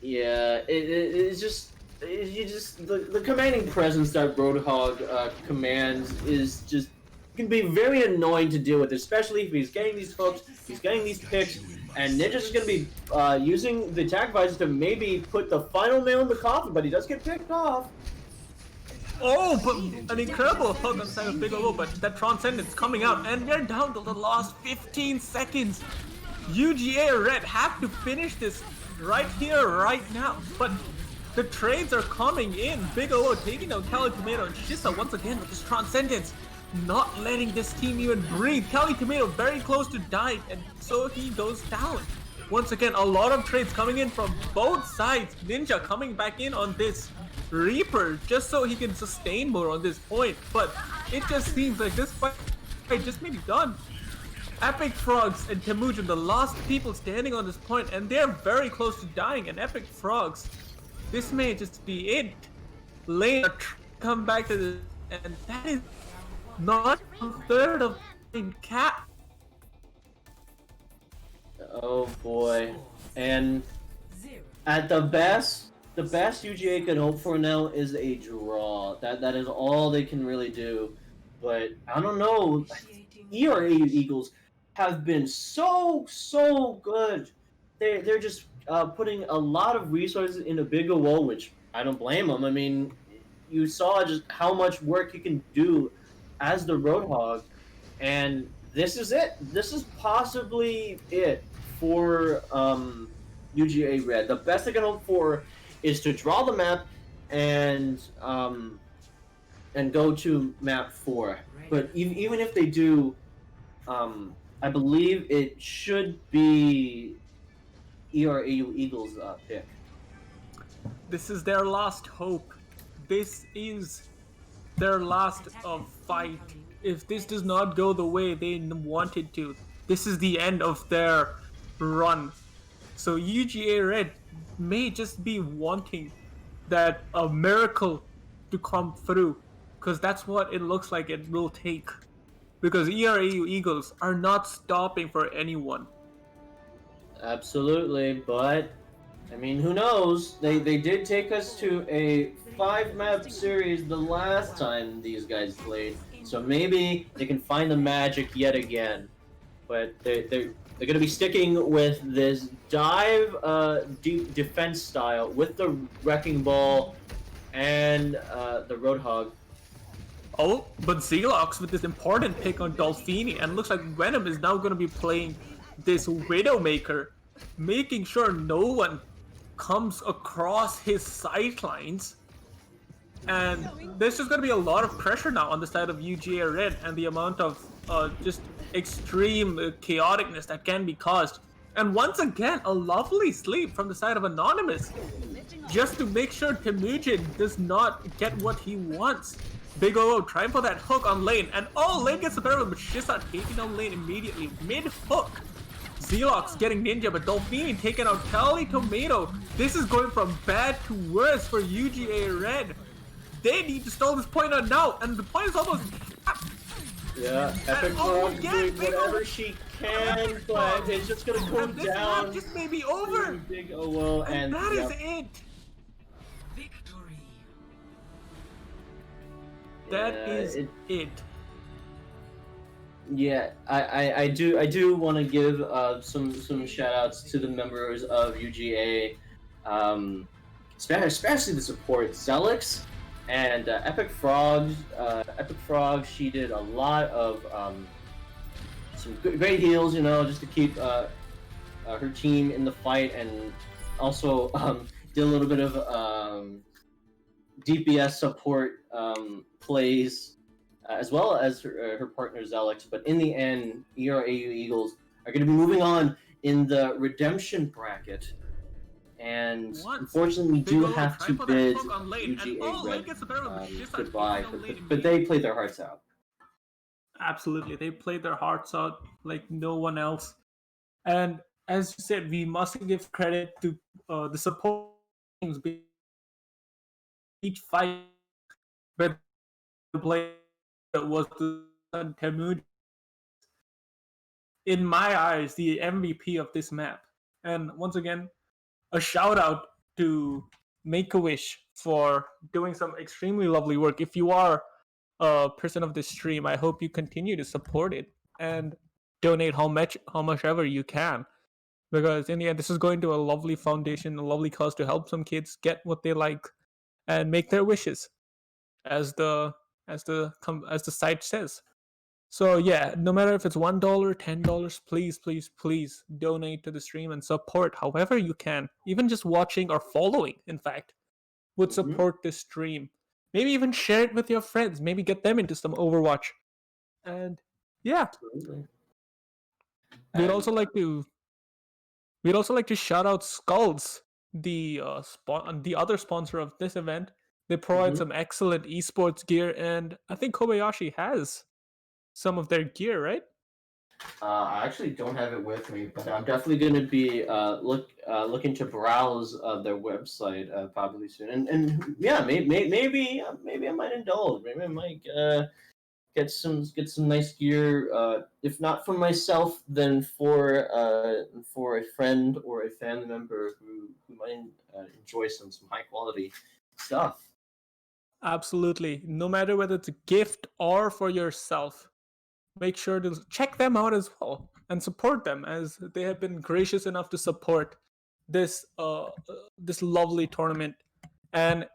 Yeah, it's just you just the commanding presence that Roadhog commands is just can be very annoying to deal with, especially if he's getting these hooks, he's getting these picks, and Ninja's just gonna be using the attack visor to maybe put the final nail in the coffin, but he does get picked off. Oh, but an incredible hook on the side of Big O, but that Transcendence coming out, and we're down to the last 15 seconds. UGA Red have to finish this right here, right now, but the trades are coming in. Big O taking out Cali Tomato and Shisa once again with this Transcendence, not letting this team even breathe. Cali Tomato very close to dying, and so he goes down. Once again, a lot of trades coming in from both sides. Ninja coming back in on this Reaper just so he can sustain more on this point, but it just seems like this fight just may be done. Epic Frogs and Temujin, the last people standing on this point, and they're very close to dying, and Epic Frogs, this may just be it. Lane come back to this, and that is not a third of the cap. Oh boy. And at the best UGA can hope for now is a draw. That is all they can really do. But I don't know. ERAU Eagles have been so good. They're just putting a lot of resources into Big O, which I don't blame them. I mean, you saw just how much work you can do as the Roadhog, and this is it. This is possibly it for UGA Red. The best they can hope for is to draw the map and go to map 4. But even if they do, I believe it should be ERAU Eagles pick. This is their last hope. This is their last fight. If this does not go the way they wanted to, this is the end of their run. So UGA Red may just be wanting that a miracle to come through, because that's what it looks like it will take. Because ERAU Eagles are not stopping for anyone. Absolutely, but I mean, who knows? They did take us to a 5-map series the last time these guys played, so maybe they can find the magic yet again. But they're going to be sticking with this dive deep defense style with the Wrecking Ball and the Roadhog. Oh, but Zelox with this important pick on Dolphini, and looks like Venom is now going to be playing this Widowmaker, making sure no one comes across his sightlines. And there's just going to be a lot of pressure now on the side of UGA Red, and the amount of just extreme chaoticness that can be caused. And once again, a lovely sleep from the side of Anonymous, just to make sure Temujin does not get what he wants. Big O trying for that hook on Lane, and Lane gets the better, but Shisa taking down Lane immediately, mid-hook. Zelox getting Ninja, but Dolphini taking out Cali Tomato. This is going from bad to worse for UGA Red. They need to stall this point on now, and the point is almost... Yeah, Epic Frog doing whatever she can, but it's just gonna come down. This just may be over. Big O, and that is it. That is it. Yeah, I do want to give some shout outs to the members of UGA, especially the support Zelix and Epic Frogs. Epic Frog, she did a lot of some great heals, you know, just to keep her team in the fight, and also did a little bit of DPS support plays, as well as her partner Zelix. But in the end, ERAU Eagles are going to be moving on in the redemption bracket. And unfortunately, we do have to bid UGA Red goodbye, but they played their hearts out. Absolutely, they played their hearts out like no one else. And as you said, we must give credit to the support teams. Each fight, but the play was the Temujin, in my eyes, the MVP of this map. And once again, a shout out to Make-A-Wish for doing some extremely lovely work. If you are a person of this stream, I hope you continue to support it and donate how much ever you can, because in the end, this is going to a lovely foundation, a lovely cause to help some kids get what they like and make their wishes, as the site says. So yeah, no matter if it's $1, $10, please donate to the stream and support however you can. Even just watching or following, in fact, would support this stream. Maybe even share it with your friends. Maybe get them into some Overwatch. And yeah, we'd also like to shout out Skulls, the other sponsor of this event. They provide some excellent esports gear, and I think Kobayashi has some of their gear, right? I actually don't have it with me, but I'm definitely going to be looking to browse their website probably soon. And yeah, maybe I might indulge. Maybe I might get some nice gear. If not for myself, then for a friend or a family member who might enjoy some high quality stuff. Absolutely. No matter whether it's a gift or for yourself, make sure to check them out as well and support them, as they have been gracious enough to support this this lovely tournament. And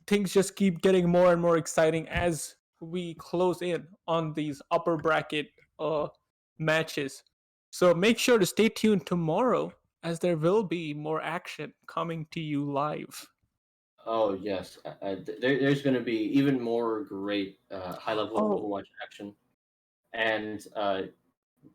things just keep getting more and more exciting as we close in on these upper bracket matches. So make sure to stay tuned tomorrow, as there will be more action coming to you live. Oh yes, there's going to be even more great high-level Overwatch action. And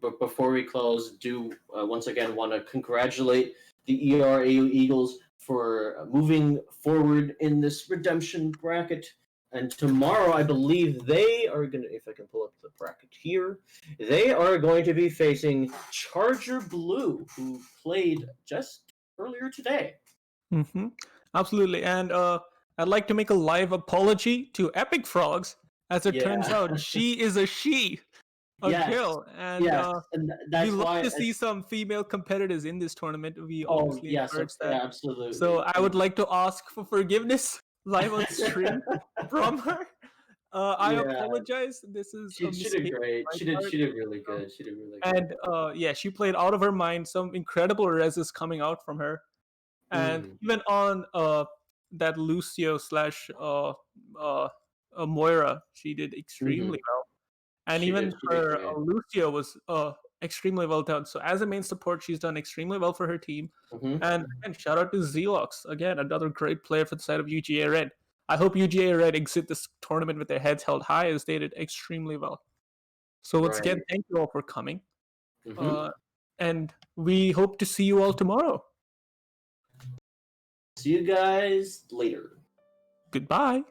but before we close, do once again want to congratulate the ERAU Eagles for moving forward in this redemption bracket. And tomorrow, I believe they are going to, if I can pull up the bracket here, they are going to be facing Charger Blue, who played just earlier today. Absolutely. And I'd like to make a live apology to Epic Frogs, as it turns out she is a girl, and we love to see some female competitors in this tournament. We obviously encourage that. Yeah, absolutely. So I would like to ask for forgiveness live on stream from her. I apologize. This is a mistake. She did great. She did really good. She did really good. And yeah, she played out of her mind. Some incredible reses coming out from her, and even on that Lucio / Moira, she did extremely well. And even her Lucio was extremely well done. So as a main support, she's done extremely well for her team. And again, shout out to Zelox, again, another great player for the side of UGA Red. I hope UGA Red exit this tournament with their heads held high, as they did extremely well. So once again, thank you all for coming. And we hope to see you all tomorrow. See you guys later. Goodbye.